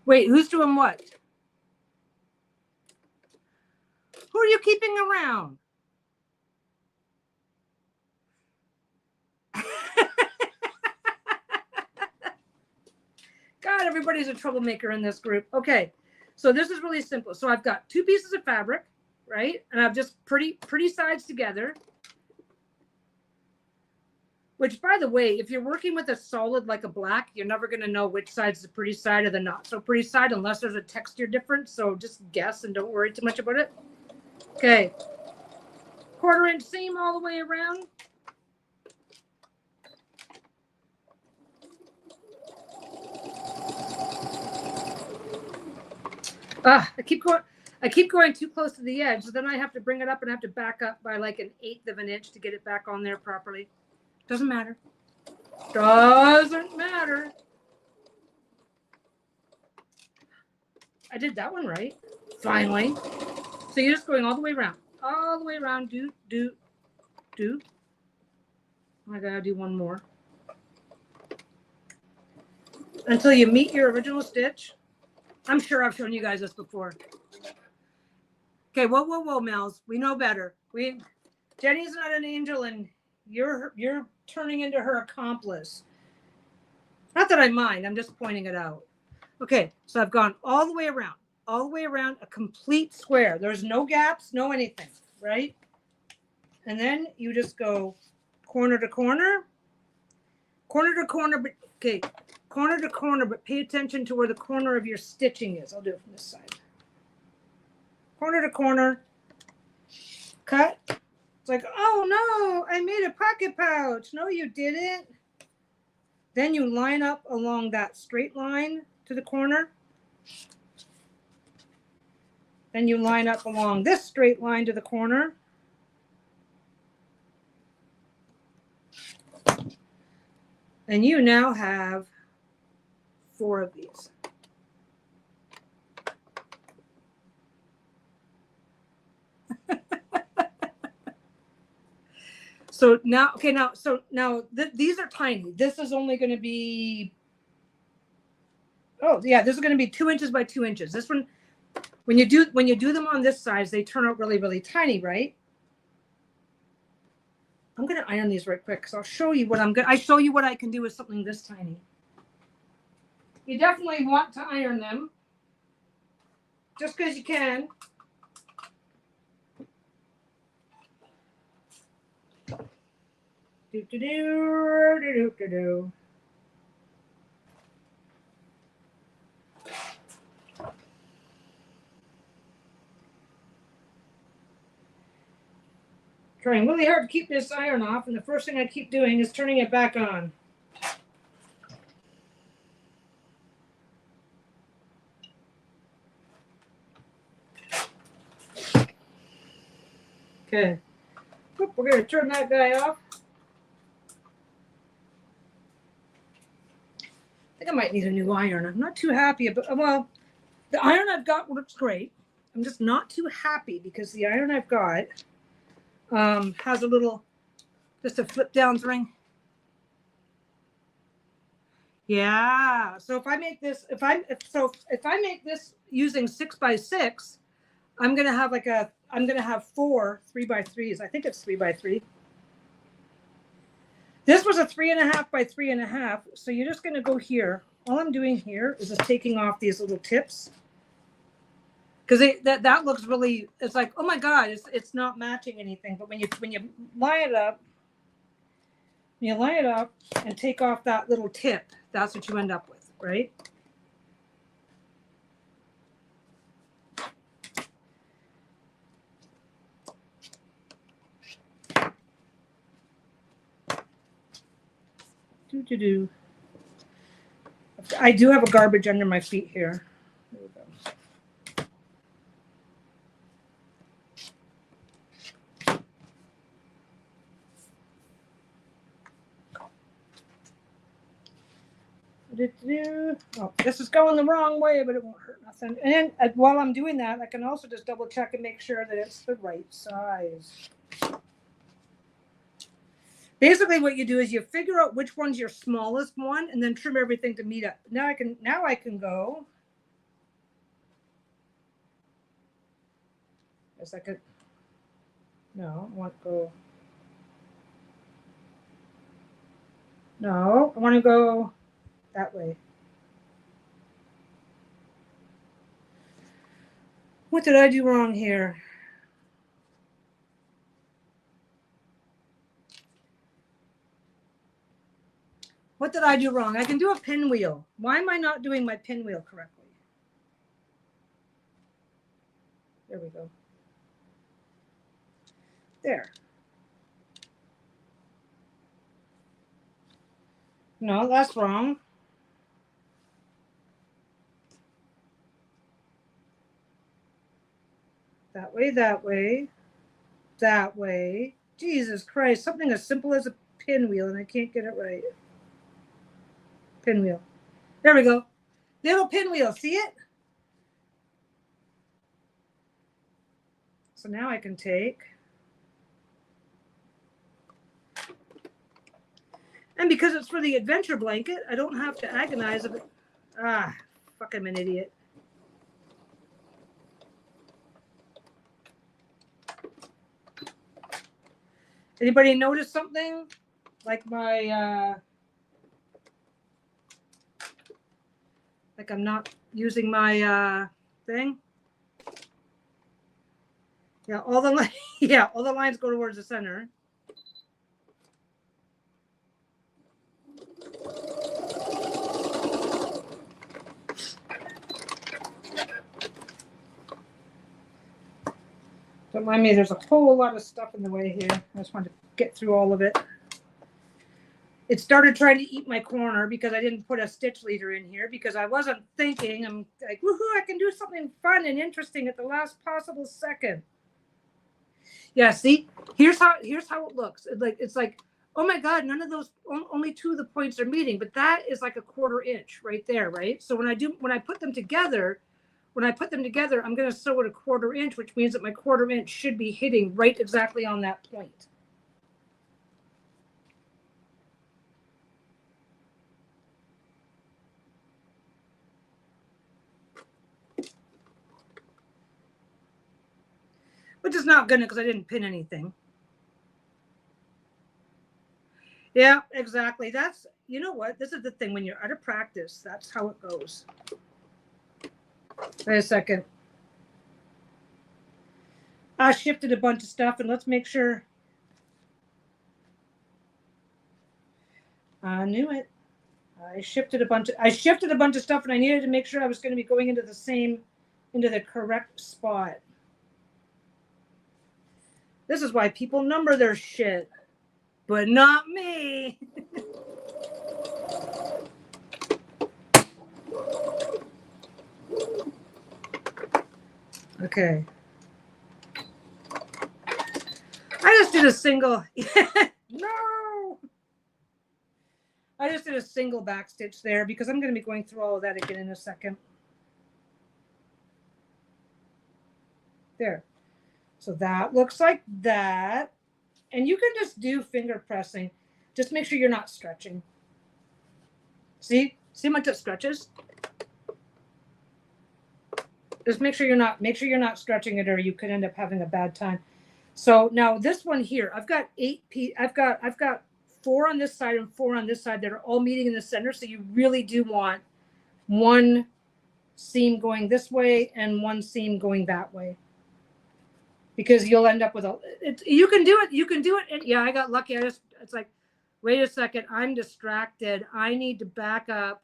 Speaker 1: Wait, who's doing what? Who are you keeping around? God, everybody's a troublemaker in this group. Okay, so this is really simple. So I've got 2 pieces of fabric, right? And I've just pretty sides together. Which, by the way, if you're working with a solid like a black, you're never going to know which side's the pretty side or the not so pretty side unless there's a texture difference. So just guess and don't worry too much about it. Okay. 1/4 inch seam all the way around. I keep going too close to the edge, so then I have to bring it up and have to back up by like 1/8 of an inch to get it back on there properly. Doesn't matter. Doesn't matter. I did that one right. Finally. So you're just going all the way around. All the way around. Do. I gotta do one more. Until you meet your original stitch. I'm sure I've shown you guys this before. Okay, whoa, Mel's. We know better. Jenny's not an angel, and you're turning into her accomplice. Not that I mind. I'm just pointing it out. Okay, so I've gone all the way around a complete square. There's no gaps, no anything, right? And then you just go corner to corner, but okay, corner to corner, but pay attention to where the corner of your stitching is. I'll do it from this side. Corner to corner, cut. It's like, oh no, I made a pocket pouch. No, you didn't. Then you line up along that straight line to the corner. Then you line up along this straight line to the corner. And you now have 4 of these. So now, okay, these are tiny. This is only going to be, oh yeah, this is going to be 2 inches by 2 inches. This one, when you do them on this size, they turn out really, really tiny, right? I'm going to iron these right quick because I'll show you what I show you what I can do with something this tiny. You definitely want to iron them just because you can. Do. Trying really hard to keep this iron off, and the first thing I keep doing is turning it back on. Okay. We're going to turn that guy off. I think I might need a new iron. I'm not too happy, but well, the iron I've got works great. I'm just not too happy because the iron I've got has a little, just a flip down ring. Yeah. So if I make this, if I make this using 6x6, I'm gonna have 4 3x3s. I think it's 3x3. This was a 3.5 by 3.5. So you're just gonna go here. All I'm doing here is just taking off these little tips. Because that looks really, it's like, oh my God, it's not matching anything. But when you line it up, and take off that little tip, that's what you end up with, right? Do. I do have a garbage under my feet here. There we go. Oh, this is going the wrong way, but it won't hurt nothing. And while I'm doing that, I can also just double check and make sure that it's the right size. Basically, what you do is you figure out which one's your smallest one, and then trim everything to meet up. Now I can go. A second. No, I want to go. No, I want to go that way. What did I do wrong here? What did I do wrong? I can do a pinwheel. Why am I not doing my pinwheel correctly? There we go. There. No, that's wrong. That way, that way, that way. Jesus Christ, something as simple as a pinwheel and I can't get it right. Pinwheel. There we go. Little pinwheel, see it? So now I can take, and because it's for the adventure blanket, I don't have to agonize of it. Ah, fuck, I'm an idiot. Anybody notice something? Like my, like I'm not using my thing? Yeah, all the yeah, all the lines go towards the center. Don't mind me, there's a whole lot of stuff in the way here. I just wanted to get through all of it. It started trying to eat my corner because I didn't put a stitch leader in here because I wasn't thinking. I'm like, woohoo, I can do something fun and interesting at the last possible second. Yeah, see, here's how it looks. It's like, oh my God, none of those, only 2 of the points are meeting, but that is like a 1/4 inch right there, right? So when I put them together, I'm going to sew it a 1/4 inch, which means that my 1/4 inch should be hitting right exactly on that point. Which is not good because I didn't pin anything. Yeah, exactly. That's, you know what? This is the thing. When you're out of practice, that's how it goes. Wait a second. I shifted a bunch of stuff, and let's make sure. I knew it. I shifted a bunch of stuff, and I needed to make sure I was going to be going into the correct spot. This is why people number their shit, but not me. Okay. I just did a single. No. I just did a single back stitch there because I'm going to be going through all of that again in a second. There. So that looks like that. And you can just do finger pressing. Just make sure you're not stretching. See how much it stretches? Just make sure you're not stretching it, or you could end up having a bad time. So now this one here, I've got 8 I've got 4 on this side and 4 on this side that are all meeting in the center. So you really do want one seam going this way and one seam going that way, because you'll end up with you can do it. And yeah, I got lucky. It's like, wait a second, I'm distracted. I need to back up.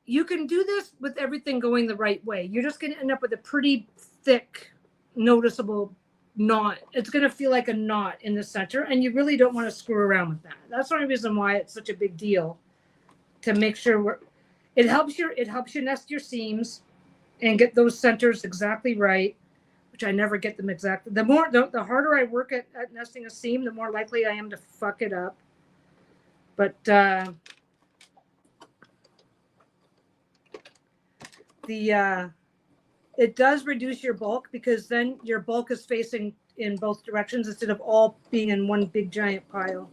Speaker 1: You can do this with everything going the right way. You're just going to end up with a pretty thick, noticeable knot. It's going to feel like a knot in the center, and you really don't want to screw around with that. That's the only reason why it's such a big deal, to make sure it helps you nest your seams and get those centers exactly right, which I never get them exactly. The harder I work at nesting a seam, the more likely I am to fuck it up. But it does reduce your bulk, because then your bulk is facing in both directions instead of all being in one big giant pile.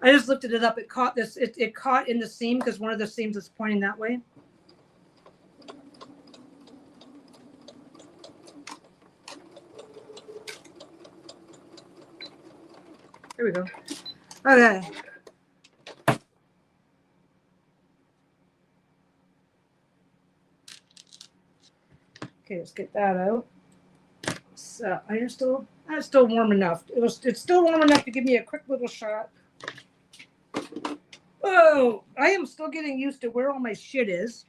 Speaker 1: I just lifted it up. It caught this. It caught in the seam because one of the seams is pointing that way. There we go. Okay. Okay, let's get that out. So iron's still, that's still warm enough. It's still warm enough to give me a quick little shot. Oh, I am still getting used to where all my shit is.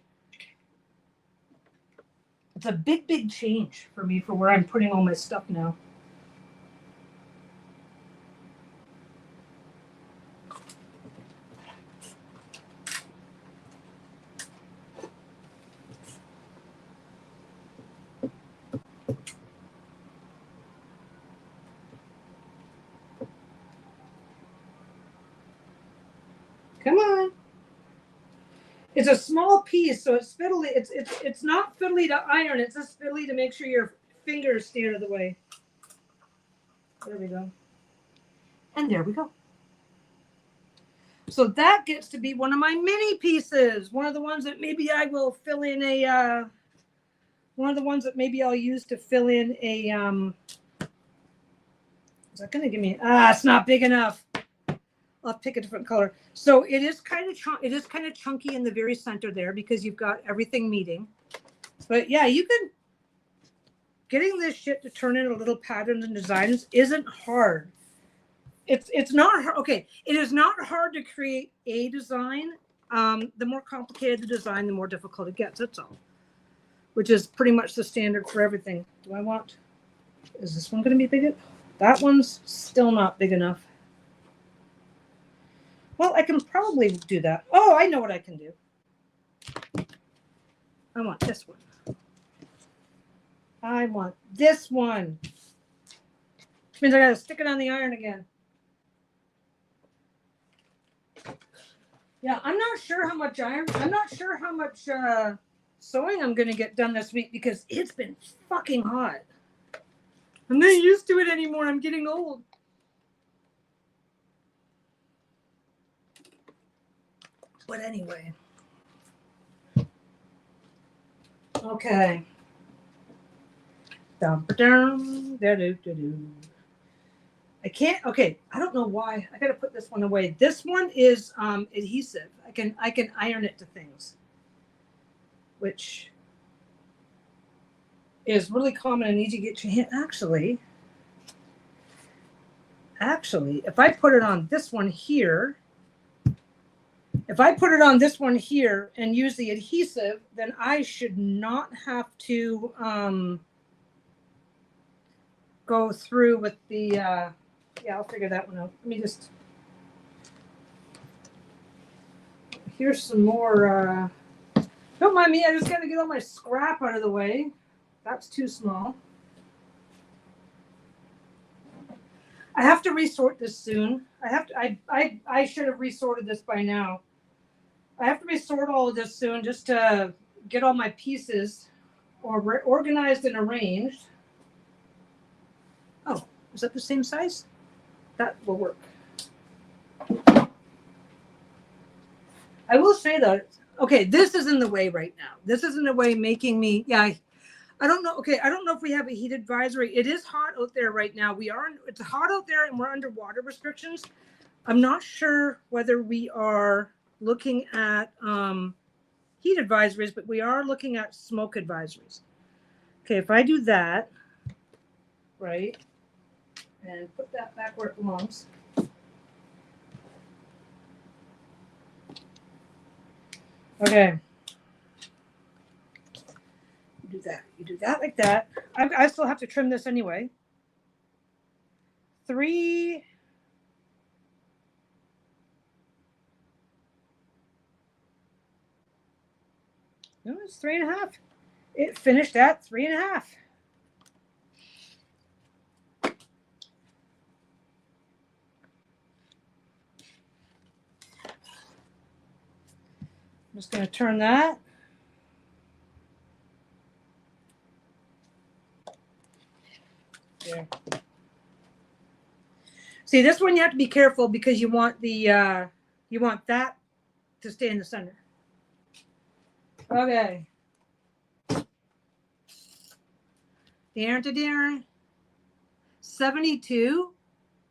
Speaker 1: It's a big, big change for me for where I'm putting all my stuff now. Come on. It's a small piece, so it's fiddly. It's not fiddly to iron. It's just fiddly to make sure your fingers stay out of the way. There we go. And there we go. So that gets to be one of my mini pieces. One of the ones that maybe I will fill in a. One of the ones that maybe I'll use to fill in a. Is that going to give me? It's not big enough. I'll pick a different color. So it is kind of chunky in the very center there because you've got everything meeting. But yeah, you can. Getting this shit to turn into little patterns and designs isn't hard. It's not hard. Okay, it is not hard to create a design. The more complicated the design, the more difficult it gets. That's all. Which is pretty much the standard for everything. Is this one going to be big enough? That one's still not big enough. Well, I can probably do that. Oh, I know what I can do. I want this one. I want this one. Which means I got to stick it on the iron again. Yeah, I'm not sure how much iron. I'm not sure how much sewing I'm going to get done this week because it's been fucking hot. I'm not used to it anymore. I'm getting old. But anyway. Okay. I can't. Okay, I don't know why. I got to put this one away. This one is adhesive. I can iron it to things, which is really common and easy to get your hand. Actually, if I put it on this one here, and use the adhesive, then I should not have to go through with the. Yeah, I'll figure that one out. Let me just. Here's some more. Don't mind me. I just got to get all my scrap out of the way. That's too small. I have to resort this soon. I should have resorted this by now. I have to resort all of this soon just to get all my pieces organized and arranged. Oh, is that the same size? That will work. I will say though, okay, this is in the way right now. This is in the way making me, yeah, I don't know. Okay, I don't know if we have a heat advisory. It is hot out there right now. It's hot out there and we're under water restrictions. I'm not sure whether we are looking at heat advisories, but we are looking at smoke advisories. Okay, if I do that, right, and put that back where it belongs. Okay. You do that like that. I still have to trim this anyway. 3. No, it's 3.5. It finished at 3.5. I'm just going to turn that. There. See, this one you have to be careful because you want the you want that to stay in the center. Okay. Darn to darn. 72.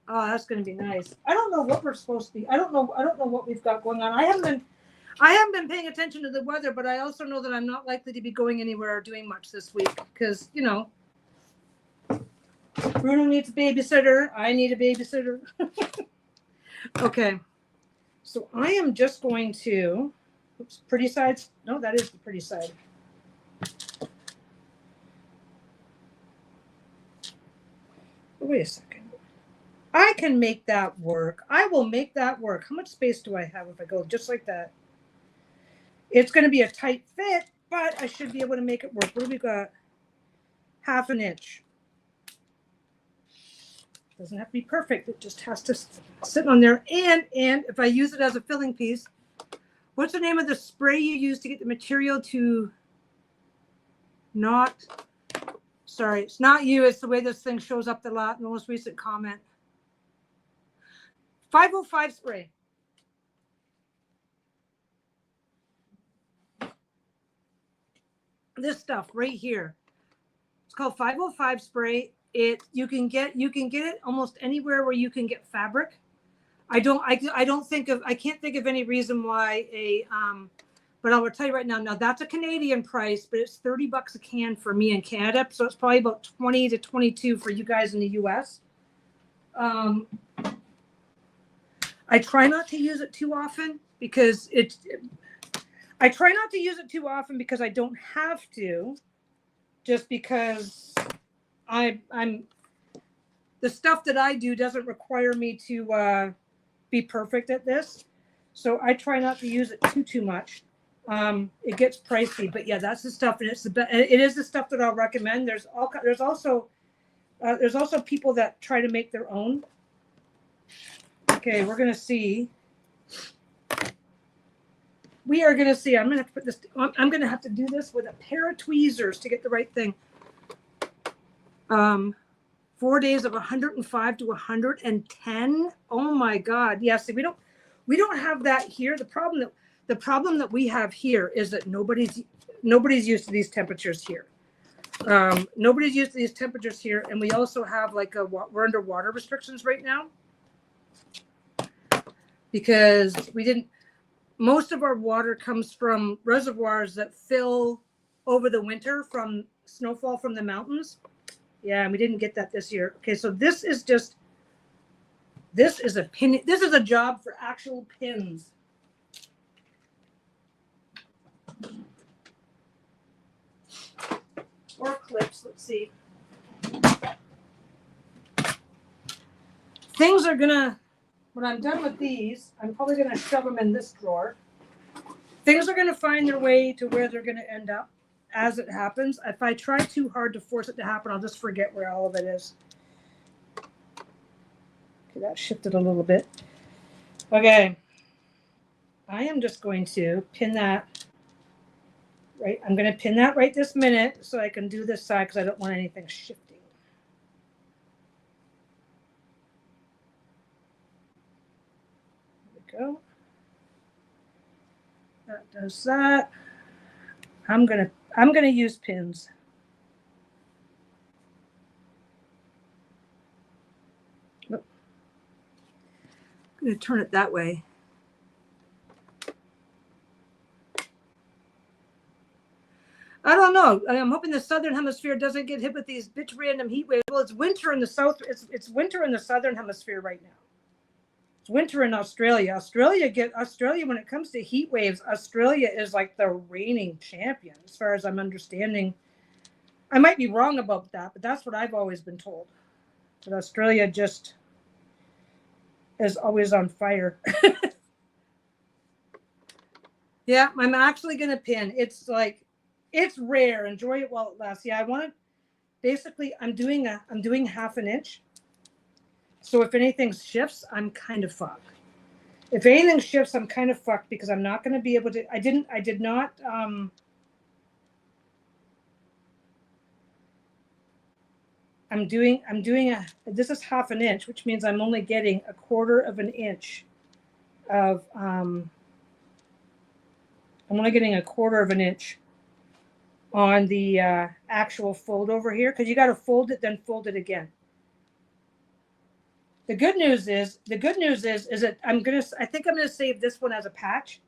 Speaker 1: Oh, that's going to be nice. I don't know what we're supposed to be. I don't know what we've got going on. I haven't been paying attention to the weather, but I also know that I'm not likely to be going anywhere or doing much this week because, you know, Bruno needs a babysitter. I need a babysitter. Okay. So I am just going to, oops, pretty sides. No, that is the pretty side. Wait a second. I can make that work. I will make that work. How much space do I have if I go just like that? It's going to be a tight fit, but I should be able to make it work. What do we got? 1/2 inch. Doesn't have to be perfect. It just has to sit on there. And if I use it as a filling piece, what's the name of the spray you use to get the material to not, sorry, it's not you. It's the way this thing shows up the most recent comment. 505 spray. This stuff right here. It's called 505 spray. You can get it almost anywhere where you can get fabric. I can't think of any reason why but I will tell you right now. Now that's a Canadian price, but it's $30 a can for me in Canada, so it's probably about 20 to 22 for you guys in the US. I try not to use it too often because I don't have to, just because I'm the stuff that I do doesn't require me to be perfect at this. So I try not to use it too much. It gets pricey, but yeah, that's the stuff, and it is the stuff that I'll recommend. There's also people that try to make their own. Okay, we're gonna see. We are gonna see. I'm gonna have to put this. I'm gonna have to do this with a pair of tweezers to get the right thing. 4 days of 105 to 110. Oh my God! Yeah, see, we don't have that here. The problem that we have here is that nobody's used to these temperatures here. Nobody's used to these temperatures here, and we also have we're under water restrictions right now because most of our water comes from reservoirs that fill over the winter from snowfall from the mountains. Yeah, and we didn't get that this year. Okay, so this is a pin. This is a job for actual pins. Or clips, let's see. Things are gonna, when I'm done with these, I'm probably gonna shove them in this drawer. Things are gonna find their way to where they're gonna end up as it happens. If I try too hard to force it to happen, I'll just forget where all of it is. Okay, that shifted a little bit. Okay. I am just going to pin that right. I'm going to pin that right this minute so I can do this side because I don't want anything shifting. There we go. That does that. I'm gonna use pins. Oh. I'm going to turn it that way. I don't know. I'm hoping the southern hemisphere doesn't get hit with these bitch random heat waves. Well, it's winter in the south. It's winter in the southern hemisphere right now. It's winter in Australia. Australia, when it comes to heat waves, Australia is like the reigning champion, as far as I'm understanding. I might be wrong about that, but that's what I've always been told. That Australia just is always on fire. Yeah, I'm actually gonna pin. It's rare. Enjoy it while it lasts. Yeah, basically I'm doing 1/2 inch. So if anything shifts, I'm kind of fucked. If anything shifts, I'm kind of fucked because I'm not going to be able to. I did not. This is 1/2 inch, which means I'm only getting 1/4 inch of. I'm only getting 1/4 inch on the actual fold over here because you got to fold it, then fold it again. The good news is that I think I'm gonna save this one as a patch.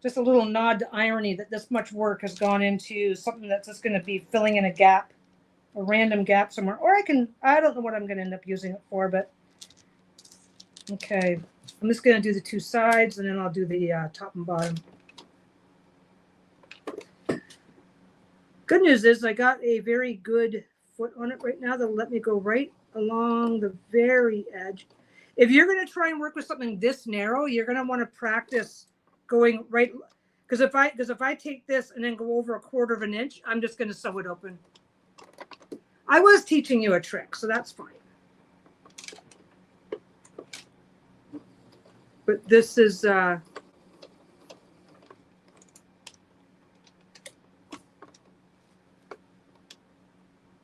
Speaker 1: Just a little nod to irony that this much work has gone into something that's just gonna be filling in a gap, a random gap somewhere. Or I don't know what I'm gonna end up using it for, but okay. I'm just gonna do the two sides and then I'll do the top and bottom. Good news is I got a very good foot on it right now that'll let me go right along the very edge. If you're going to try and work with something this narrow, you're going to want to practice going right, because if I take this and then go over 1/4 of an inch, I'm just going to sew it open. I was teaching you a trick, so that's fine. But this is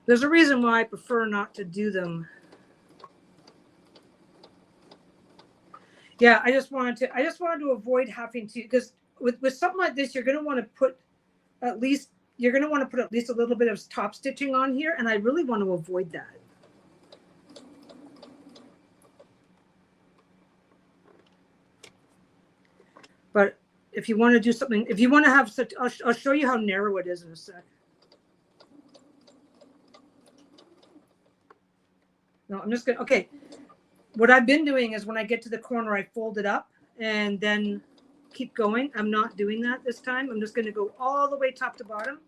Speaker 1: there's a reason why I prefer not to do them. Yeah, I just wanted to avoid having to, because with something like this, you're going to want to put at least a little bit of top stitching on here, and I really want to avoid that. But if you want to do something, if you want to have such, I'll show you how narrow it is in a sec. No, I'm just going to, okay. What I've been doing is when I get to the corner, I fold it up and then keep going. I'm not doing that this time. I'm just going to go all the way top to bottom.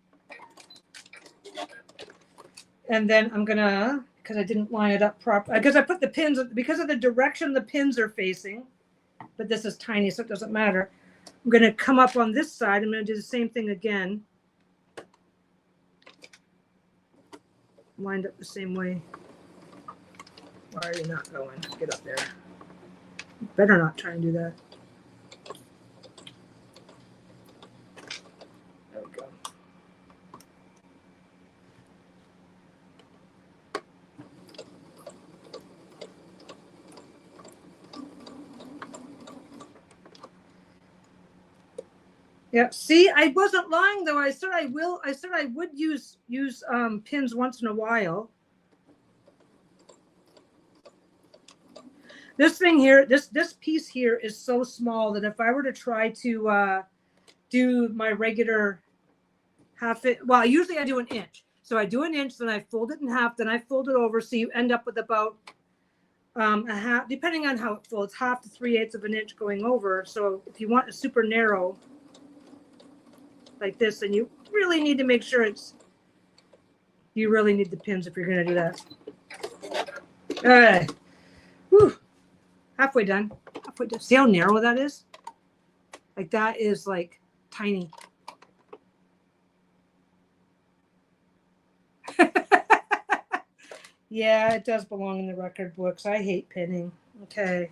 Speaker 1: And then I'm going to, because I didn't line it up properly, because I put the pins, because of the direction the pins are facing, but this is tiny, so it doesn't matter. I'm going to come up on this side. I'm going to do the same thing again. Lined up the same way. Why are you not going? Get up there. You better not try and do that. There we go. Yeah. See, I wasn't lying though. I said I will. I said I would use pins once in a while. This thing here, this piece here is so small that if I were to try to do my regular half it, well, usually I do an inch. So I do an inch, then I fold it in half, then I fold it over. So you end up with about a half, depending on how it folds, 1/2 to 3/8 of an inch going over. So if you want a super narrow like this, then you really need to make sure you really need the pins if you're going to do that. All right. Whew. Halfway done. Halfway done. See how narrow that is? Like that is like tiny. Yeah, it does belong in the record books. I hate pinning. Okay.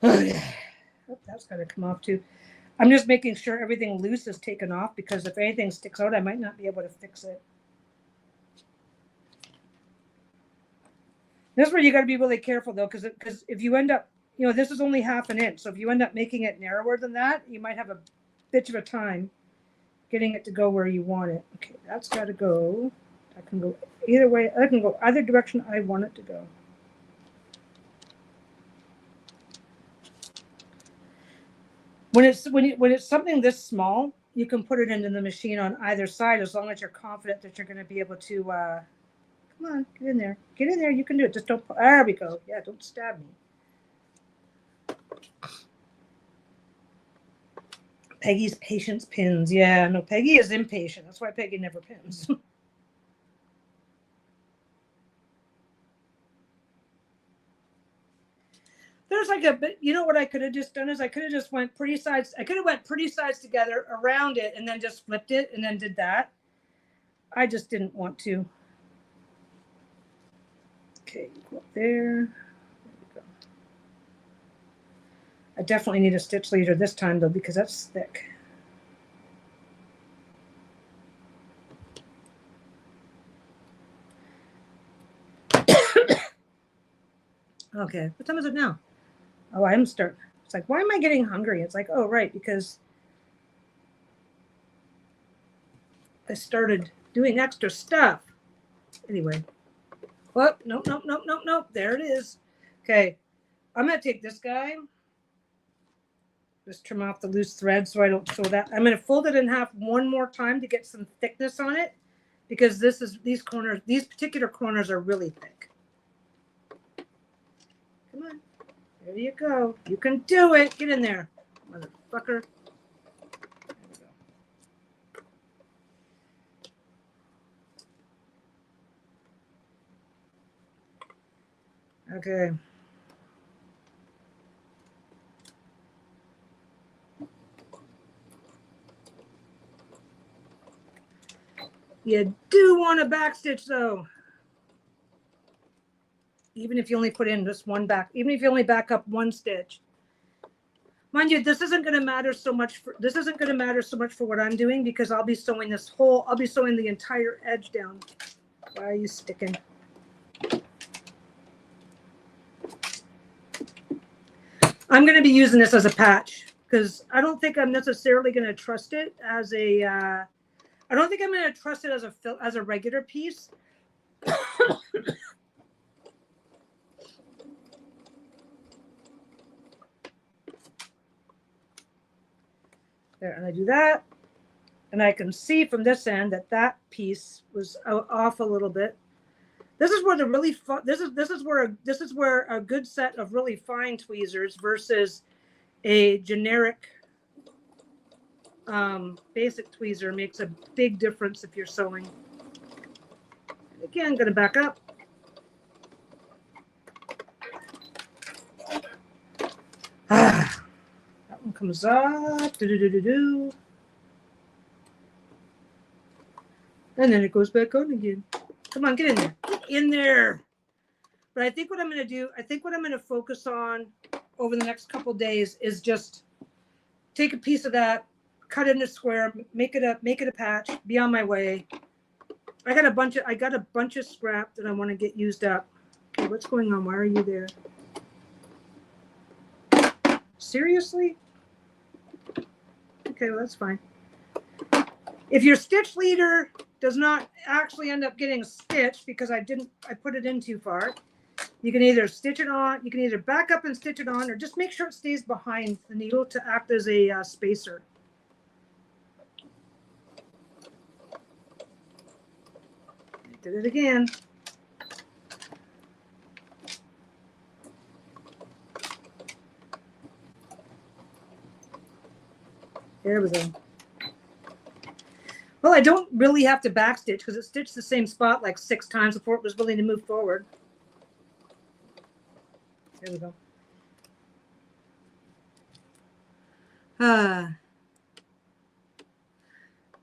Speaker 1: Oh, yeah. Oh, that's got to come off too. I'm just making sure everything loose is taken off, because if anything sticks out, I might not be able to fix it. This is where you got to be really careful though, because if you end up, this is only 1/2 an inch. So if you end up making it narrower than that, you might have a bit of a time getting it to go where you want it. Okay, that's got to go. I can go either way. I can go either direction I want it to go. When it's something this small, you can put it into the machine on either side as long as you're confident that you're going to be able to. Come on, get in there. Get in there. You can do it. Just don't. There we go. Yeah, don't stab me. Peggy's patience pins. Yeah, no, Peggy is impatient. That's why Peggy never pins. There's like a bit, what I could have just done is I could have just went pretty sides. I could have went pretty sides together around it and then just flipped it and then did that. I just didn't want to. Okay, go up there. Go. I definitely need a stitch leader this time though, because that's thick. Okay, what time is it now? Oh, I'm starting. It's like, why am I getting hungry? It's like, oh, right, because I started doing extra stuff. Anyway. Well, nope. There it is. Okay, I'm going to take this guy. Just trim off the loose thread so I don't show that. I'm going to fold it in half one more time to get some thickness on it, because these particular corners are really thick. Come on. There you go. You can do it. Get in there, motherfucker. Okay. You do want to backstitch though. Even if you only put in just one back, even if you only back up one stitch. Mind you, this isn't going to matter so much for what I'm doing, because I'll be sewing the entire edge down. Why are you sticking? I'm going to be using this as a patch, because I don't think I'm necessarily going to trust it as a, I don't think I'm going to trust it as a regular piece. There, and I do that, and I can see from this end that piece was off a little bit. This is where this is where a good set of really fine tweezers versus a generic basic tweezer makes a big difference if you're sewing. Again, I'm going to back up. That one comes up. And then it goes back on again. Come on, get in there. Get in there. But I think what I'm going to focus on over the next couple of days is just take a piece of that, cut it in a square, make it a patch, be on my way. I got a bunch of scrap that I want to get used up. Okay, what's going on? Why are you there? Seriously? Okay, well, that's fine. If your stitch leader does not actually end up getting stitched because I put it in too far, you can either stitch it on, you can either back up and stitch it on, or just make sure it stays behind the needle to act as a spacer. Did it again. There we go. Well, I don't really have to backstitch because it stitched the same spot like 6 times before it was willing to move forward. There we go.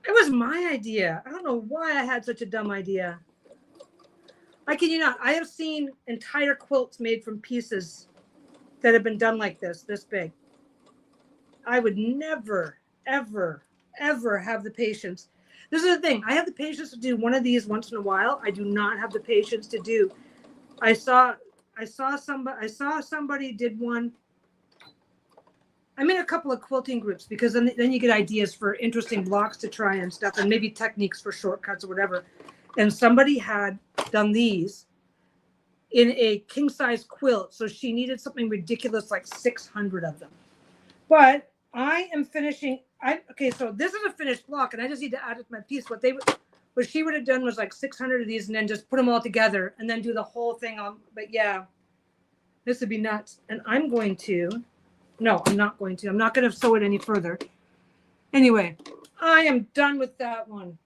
Speaker 1: It was my idea. I don't know why I had such a dumb idea. I kid you not. I have seen entire quilts made from pieces that have been done like this big. I would never, ever, ever have the patience. This is the thing. I have the patience to do one of these once in a while. I do not have the patience to do. I saw somebody did one. I'm in a couple of quilting groups because then you get ideas for interesting blocks to try and stuff, and maybe techniques for shortcuts or whatever. And somebody had done these in a king size quilt, so she needed something ridiculous like 600 of them. But I am finishing. Okay, so this is a finished block, and I just need to add it to my piece. What she would have done was like 600 of these, and then just put them all together, and then do the whole thing on. But yeah, this would be nuts. And I'm going to. No, I'm not going to. I'm not going to sew it any further. Anyway, I am done with that one.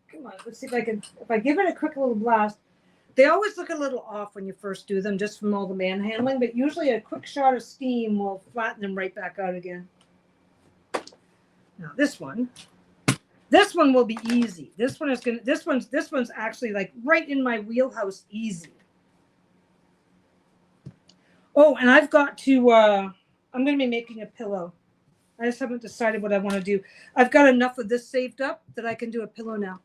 Speaker 1: Come on, let's see if I can. If I give it a quick little blast. They always look a little off when you first do them, just from all the manhandling, but usually a quick shot of steam will flatten them right back out again. Now this one will be easy. This one's actually like right in my wheelhouse, easy. Oh, and I've got to. I'm going to be making a pillow. I just haven't decided what I want to do. I've got enough of this saved up that I can do a pillow now.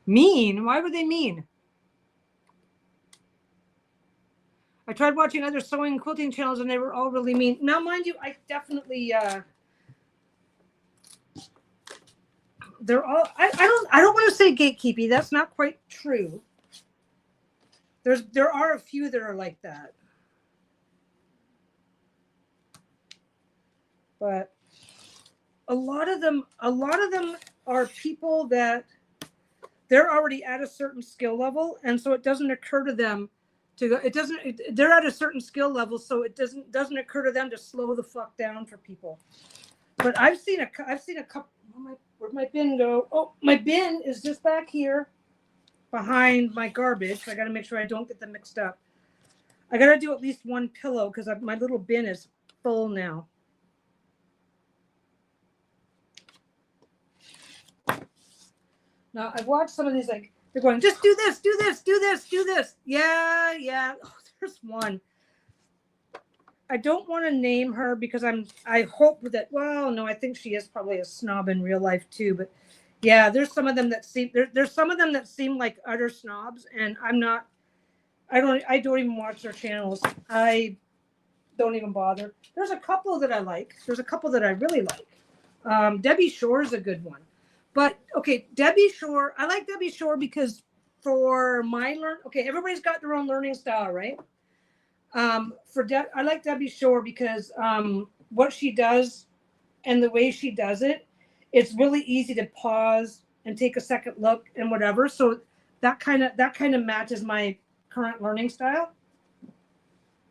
Speaker 1: Mean? Why were they mean? I tried watching other sewing and quilting channels and they were all really mean. Now, mind you, I definitely, they're all, I don't want to say gatekeepy. That's not quite true. There are a few that are like that. But a lot of them are people that they're already at a certain skill level. And so it doesn't occur to them to go, they're at a certain skill level. So it doesn't occur to them to slow the fuck down for people. But I've seen a couple, where'd my bin go? Oh, my bin is just back here behind my garbage. I got to make sure I don't get them mixed up. I got to do at least one pillow because my little bin is full now. Now, I've watched some of these, like, they're going, just do this, do this, do this, do this. Yeah. Oh, there's one. I don't want to name her because I hope that, well, no, I think she is probably a snob in real life too. But yeah, there's some of them that seem, there's some of them that seem like utter snobs. And I don't even watch their channels. I don't even bother. There's a couple that I like. There's a couple that I really like. Debbie Shore is a good one. But okay, Debbie Shore, I like Debbie Shore because for my everybody's got their own learning style, right? I like Debbie Shore because what she does and the way she does it, it's really easy to pause and take a second look and whatever. So that kind of matches my current learning style.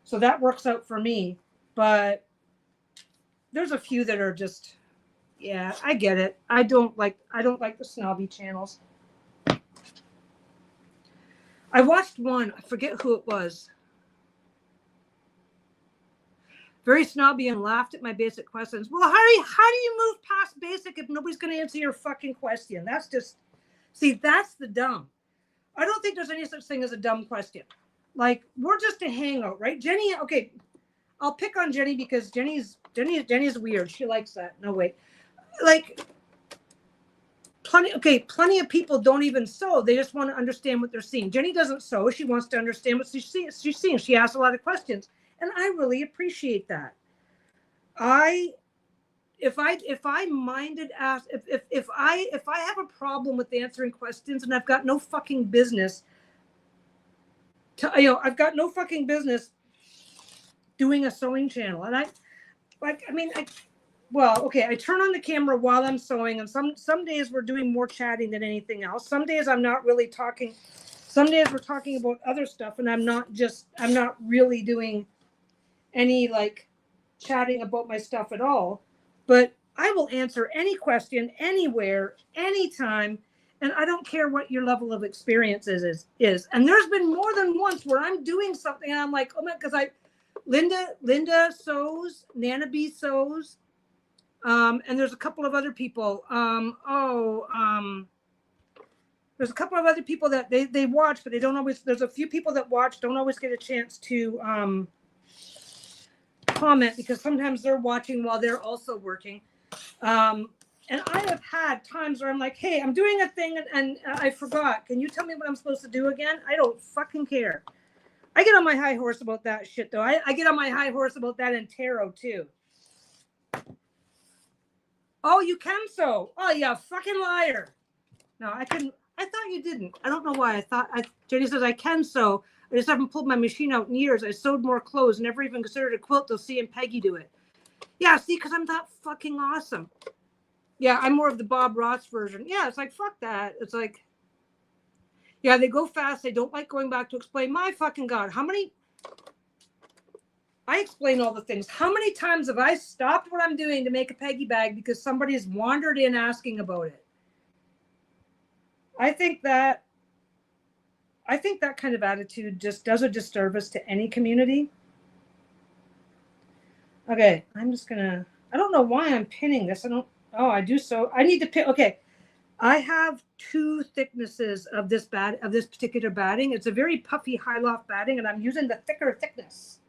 Speaker 1: So that works out for me. But there's a few that are just, yeah, I get it. I don't like the snobby channels. I watched one, I forget who it was. Very snobby and laughed at my basic questions. Well, how do you move past basic if nobody's going to answer your fucking question? That's just, see, that's the dumb. I don't think there's any such thing as a dumb question. Like, we're just a hangout, right? Jenny, okay, I'll pick on Jenny because Jenny's weird. She likes that. No, wait. Like, plenty of people don't even sew. They just want to understand what they're seeing. Jenny doesn't sew. She wants to understand what she's seeing. She asks a lot of questions. And I really appreciate that. If I have a problem with answering questions and I've got no fucking business doing a sewing channel. And I turn on the camera while I'm sewing, and some days we're doing more chatting than anything else. Some days I'm not really talking. Some days we're talking about other stuff, and I'm not really doing any like chatting about my stuff at all. But I will answer any question anywhere, anytime, and I don't care what your level of experience is. And there's been more than once where I'm doing something and I'm like, oh man, because Linda sews, Nana B sews, and there's a couple of other people. There's a couple of other people that they watch, but they don't always. There's a few people that watch, don't always get a chance to comment because sometimes they're watching while they're also working. And I have had times where I'm like, hey, I'm doing a thing and I forgot. Can you tell me what I'm supposed to do again? I don't fucking care. I get on my high horse about that shit, though. I get on my high horse about that in tarot, too. Oh, you can sew. Oh, yeah, fucking liar. No, I couldn't. I thought you didn't. I don't know why. Jenny says I can sew. I just haven't pulled my machine out in years. I sewed more clothes, never even considered a quilt till C and Peggy do it. Yeah, see, because I'm that fucking awesome. Yeah, I'm more of the Bob Ross version. Yeah, it's like, fuck that. It's like, yeah, they go fast. They don't like going back to explain. My fucking God, I explain all the things. How many times have I stopped what I'm doing to make a Peggy bag because somebody has wandered in asking about it? I think that kind of attitude just does a disservice to any community. Okay, I'm just gonna, I don't know why I'm pinning this. I do so. I need to pin, okay. I have two thicknesses of this particular batting. It's a very puffy high loft batting, and I'm using the thicker thickness.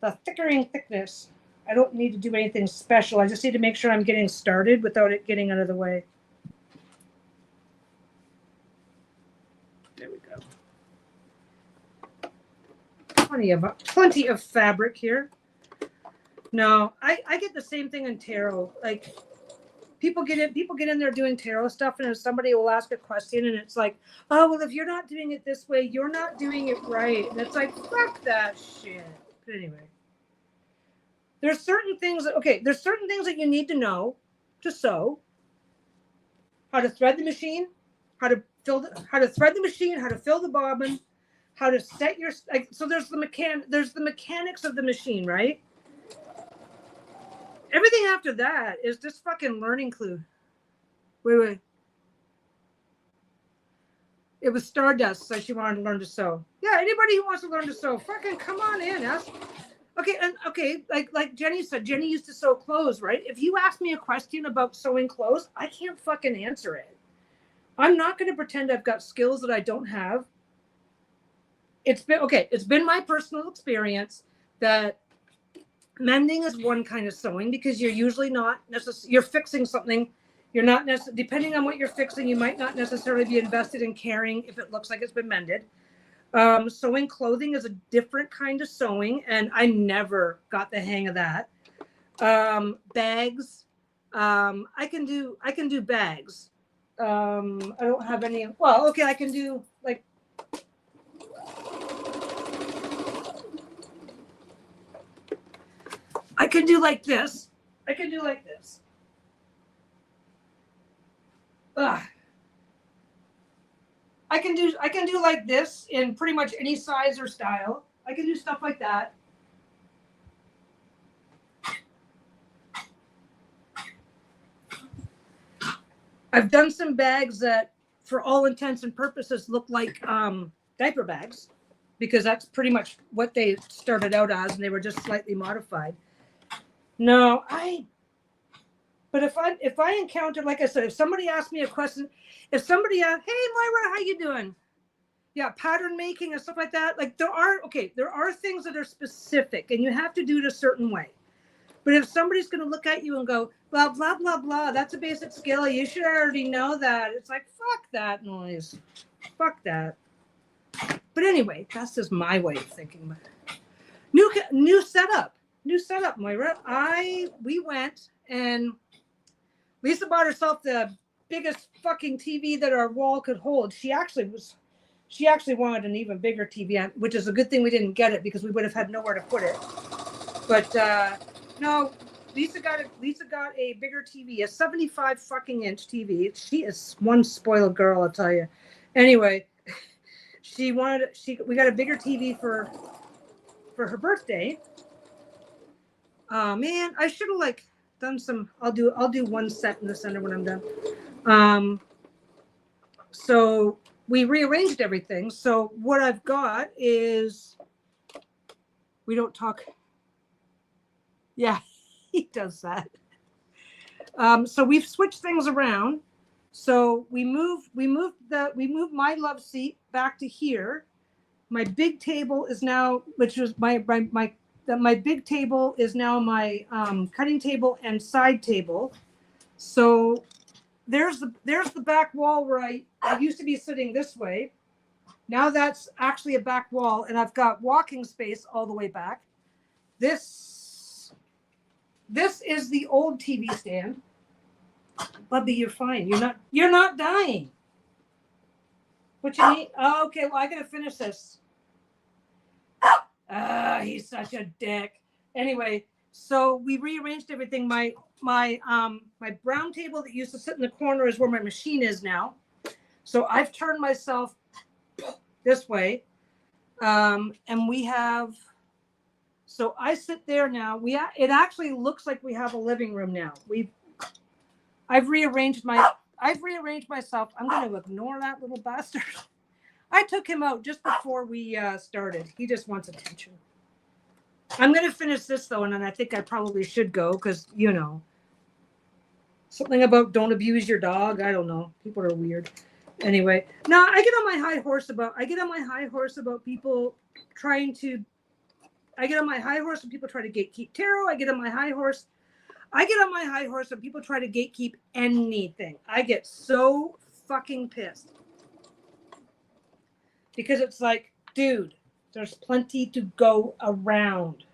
Speaker 1: The thickering thickness. I don't need to do anything special. I just need to make sure I'm getting started without it getting out of the way. plenty of fabric here. No, I get the same thing in tarot. Like people get in there doing tarot stuff, and if somebody will ask a question, and it's like, oh well, if you're not doing it this way, you're not doing it right, and it's like, fuck that shit. But anyway, there's certain things that you need to know to sew. How to thread the machine, how to thread the machine, how to fill the bobbin, how to set your so there's the mechanics of the machine, right? Everything after that is just fucking learning clue. Wait. It was Stardust, so she wanted to learn to sew. Yeah, anybody who wants to learn to sew, fucking come on in. Okay, like Jenny said, Jenny used to sew clothes, right? If you ask me a question about sewing clothes, I can't fucking answer it. I'm not going to pretend I've got skills that I don't have. It's been my personal experience that mending is one kind of sewing because you're usually not necessarily, you're fixing something. You're not necessarily, depending on what you're fixing, you might not necessarily be invested in caring if it looks like it's been mended. Sewing clothing is a different kind of sewing, and I never got the hang of that. Bags, I can do bags. I don't have any. Well, okay, I can do like. I can do like this. Ugh. I can do like this in pretty much any size or style. I can do stuff like that. I've done some bags that, for all intents and purposes, look like diaper bags, because that's pretty much what they started out as, and they were just slightly modified. No, but if I encounter, like I said, if somebody asks me a question, if somebody asks, hey Moira, how you doing? Yeah, pattern making and stuff like that. Like there are things that are specific and you have to do it a certain way. But if somebody's going to look at you and go, blah, blah, blah, blah, that's a basic skill, you should already know that. It's like, fuck that noise. Fuck that. But anyway, that's just my way of thinking about it. New setup, Moira. We went and Lisa bought herself the biggest fucking TV that our wall could hold. She actually wanted an even bigger TV, which is a good thing we didn't get it because we would have had nowhere to put it. But no, Lisa got a bigger TV, a 75 fucking inch TV. She is one spoiled girl, I'll tell you. Anyway, we got a bigger TV for her birthday. Man, I should have done some. I'll do one set in the center when I'm done. So we rearranged everything. So what I've got is, we don't talk. Yeah, he does that. So we've switched things around. So we moved my love seat back to here. My big table is now, which was my big table is now my cutting table and side table. So there's the back wall where I used to be sitting this way. Now that's actually a back wall, and I've got walking space all the way back. This is the old TV stand. Bubby, you're fine. You're not dying. What you need? Oh, okay, well, I gotta finish this. He's such a dick. Anyway, so we rearranged everything. My brown table that used to sit in the corner is where my machine is now. So I've turned myself this way. And we have, so I sit there now. It actually looks like we have a living room now. I've rearranged myself. I'm going to ignore that little bastard. I took him out just before we started. He just wants attention. I'm going to finish this though, and then I think I probably should go because, something about don't abuse your dog. I don't know. People are weird. Anyway, no, I get on my high horse about people trying to. I get on my high horse when people try to gatekeep tarot. I get on my high horse when people try to gatekeep anything. I get so fucking pissed. Because it's like, dude, There's plenty to go around.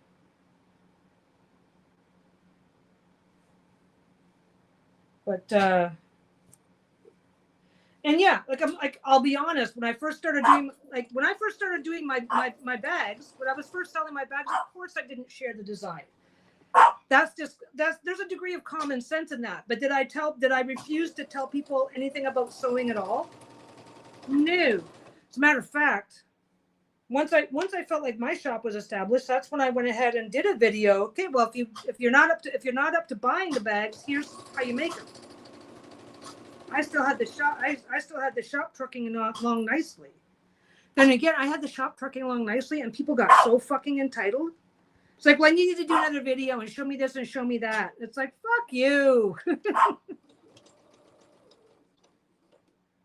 Speaker 1: But and yeah, I'll be honest, when I first started doing my bags, when I was first selling my bags, of course I didn't share the design. That's there's a degree of common sense in that. But did I refuse to tell people anything about sewing at all? No. As a matter of fact, once I felt like my shop was established, that's when I went ahead and did a video. Okay, well, if you're not up to buying the bags, here's how you make them. I still had the shop trucking along nicely. Then again, I had the shop trucking along nicely, and people got so fucking entitled. It's like, well, I need you to do another video and show me this and show me that. It's like, fuck you.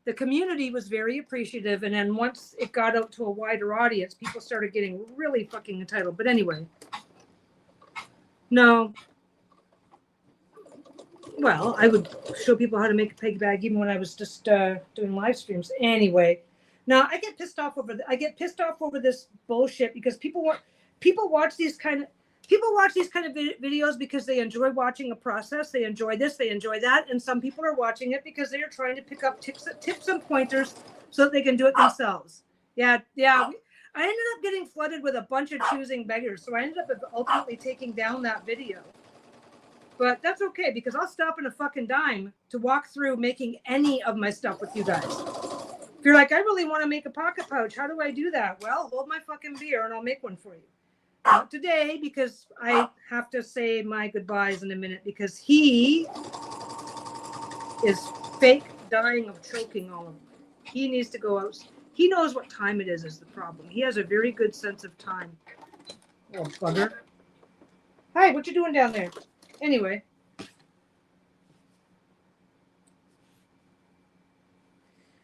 Speaker 1: The community was very appreciative, and then once it got out to a wider audience, people started getting really fucking entitled. But anyway, no. Well, I would show people how to make a peg bag even when I was just doing live streams. Anyway, now I get pissed off over this bullshit because people watch these kind of videos because they enjoy watching a process. They enjoy this, they enjoy that, and some people are watching it because they are trying to pick up tips and pointers so that they can do it themselves. Yeah. I ended up getting flooded with a bunch of choosing beggars, so I ended up ultimately taking down that video. But that's okay, because I'll stop in a fucking dime to walk through making any of my stuff with you guys. If you're like, I really want to make a pocket pouch, how do I do that? Well, hold my fucking beer and I'll make one for you. Not today, because I have to say my goodbyes in a minute, because he is fake dying of choking all of them. He needs to go out. He knows what time it is the problem. He has a very good sense of time. Oh, bugger. Hi, what you doing down there? Anyway.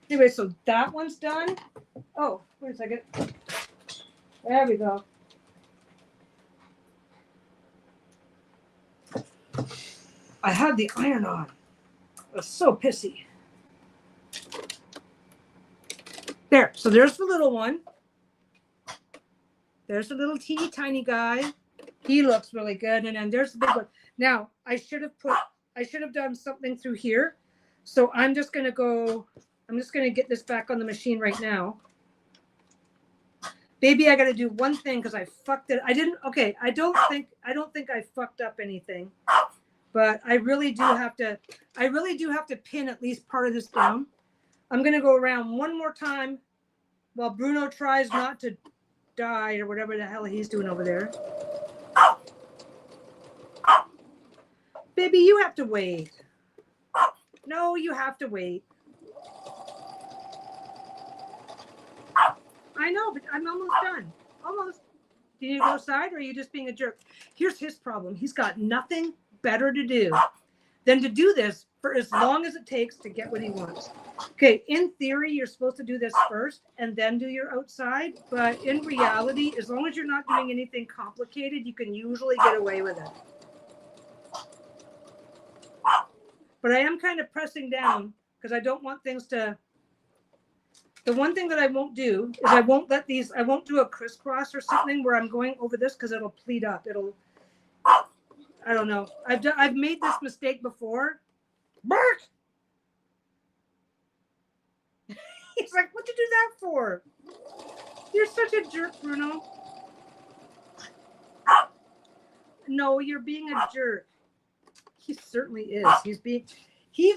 Speaker 1: Anyway, so that one's done. Oh, wait a second. There we go. I had the iron on. I was so pissy. There. So there's the little one. There's the little teeny tiny guy. He looks really good. And then there's the big one. Now, I should have done something through here. So I'm just going to get this back on the machine right now. Maybe I got to do one thing because I fucked it. I don't think I fucked up anything, but I really do have to pin at least part of this down. I'm going to go around one more time while Bruno tries not to die or whatever the hell he's doing over there. Baby, you have to wait. No, you have to wait. I know, but I'm almost done. Almost. Do you go outside, or are you just being a jerk? Here's his problem. He's got nothing better to do than to do this for as long as it takes to get what he wants. Okay, in theory, you're supposed to do this first and then do your outside. But in reality, as long as you're not doing anything complicated, you can usually get away with it. But I am kind of pressing down because I don't want things to... The one thing that I won't do is I won't do a crisscross or something where I'm going over this because it'll pleat up. I don't know. I've made this mistake before. Bert! He's like, what'd you do that for? You're such a jerk, Bruno. No, you're being a jerk. He certainly is. He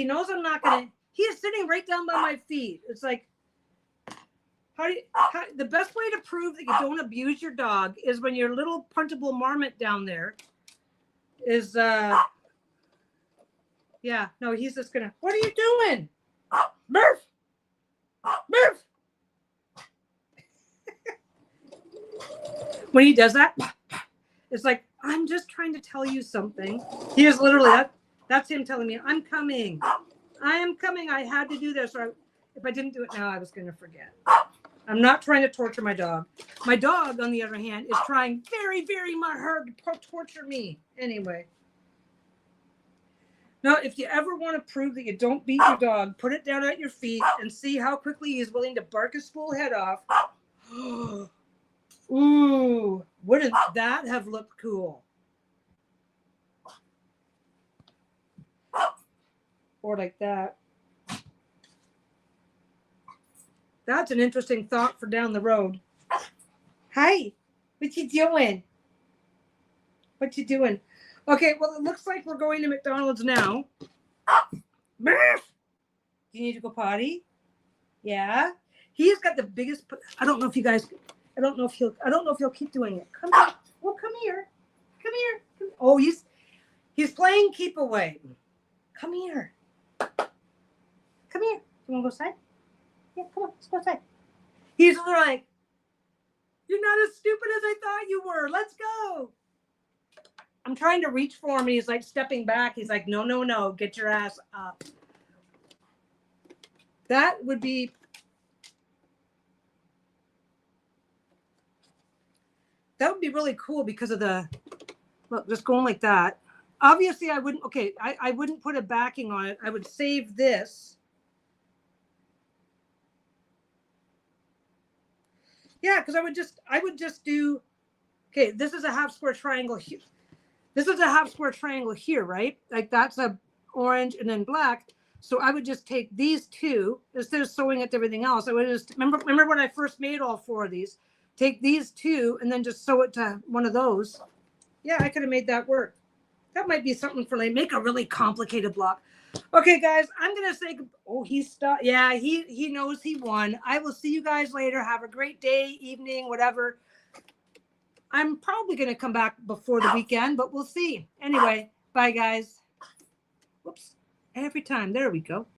Speaker 1: knows I'm not going to, he is sitting right down by my feet. It's like, the best way to prove that you don't abuse your dog is when your little puntable marmot down there is, he's just going to, what are you doing? Murph! Murph! When he does that, it's like, I'm just trying to tell you something. He is literally, that's him telling me, I'm coming. I am coming. I had to do this. Or if I didn't do it now, I was going to forget. I'm not trying to torture my dog. My dog, on the other hand, is trying very, very hard to torture me. Anyway. Now, if you ever want to prove that you don't beat your dog, put it down at your feet and see how quickly he's willing to bark his fool head off. Ooh, wouldn't that have looked cool? Or like that. That's an interesting thought for down the road. Hi, what you doing? What you doing? Okay, well, it looks like we're going to McDonald's now. Do you need to go potty? Yeah. He's got the biggest. I don't know if you guys. I don't know if he'll keep doing it. Come here. Well, come here. Come here. Oh, he's playing keep away. Come here. Come here. You want to go outside? Yeah, come on. Let's go outside. He's like, you're not as stupid as I thought you were. Let's go. I'm trying to reach for him. He's like stepping back. He's like, no, no, no. Get your ass up. That would be. That would be really cool because of the, look, just going like that. Obviously, I wouldn't, okay, I wouldn't put a backing on it. I would save this. Yeah, because I would just do, okay, this is a half square triangle here. This is a half square triangle here, right? Like that's a orange and then black. So I would just take these two, instead of sewing it to everything else. I would just, remember when I first made all four of these? Take these two and then just sew it to one of those. Yeah, I could have made that work. That might be something for like, make a really complicated block. Okay, guys, I'm going to say, oh, he stopped. Yeah, he knows he won. I will see you guys later. Have a great day, evening, whatever. I'm probably going to come back before the weekend, but we'll see. Anyway, bye, guys. Whoops. Every time. There we go.